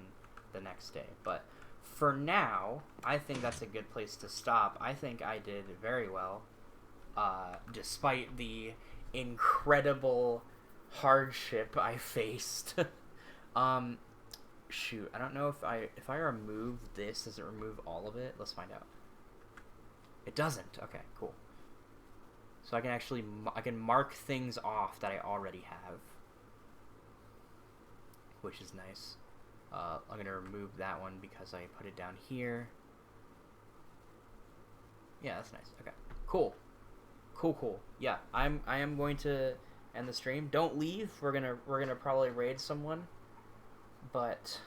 the next day. But for now, I think that's a good place to stop. I think I did very well, despite the incredible hardship I faced. Shoot, I don't know if I remove this, does it remove all of it? Let's find out. It doesn't. Okay, cool. So I can mark things off that I already have, which is nice. I'm going to remove that one because I put it down here. Yeah, that's nice. Okay, cool. Cool. Yeah, I am going to end the stream. Don't leave. We're gonna probably raid someone, but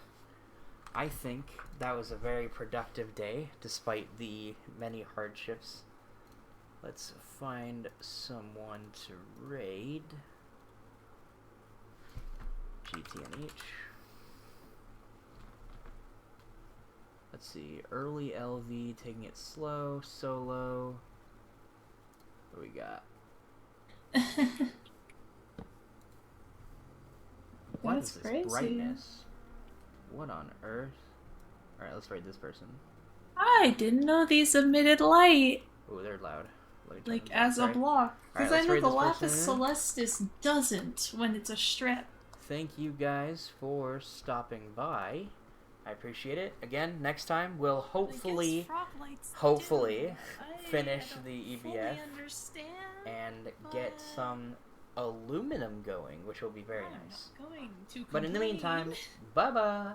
I think that was a very productive day despite the many hardships. Let's find someone to raid. GTNH. Let's see. Early LV, taking it slow, solo. What do we got? What is this crazy. brightness? What on earth? Alright, let's raid this person. I didn't know these emitted light. Ooh, they're loud. Let me turn Like, them down. as a Sorry. block. Because Alright, I know let's the raid this Lapis person. Celestis doesn't when it's a strip. Thank you guys for stopping by. I appreciate it. Again, next time we'll hopefully finish the EVF and get some aluminum going, which will be very nice. But in the meantime, bye-bye.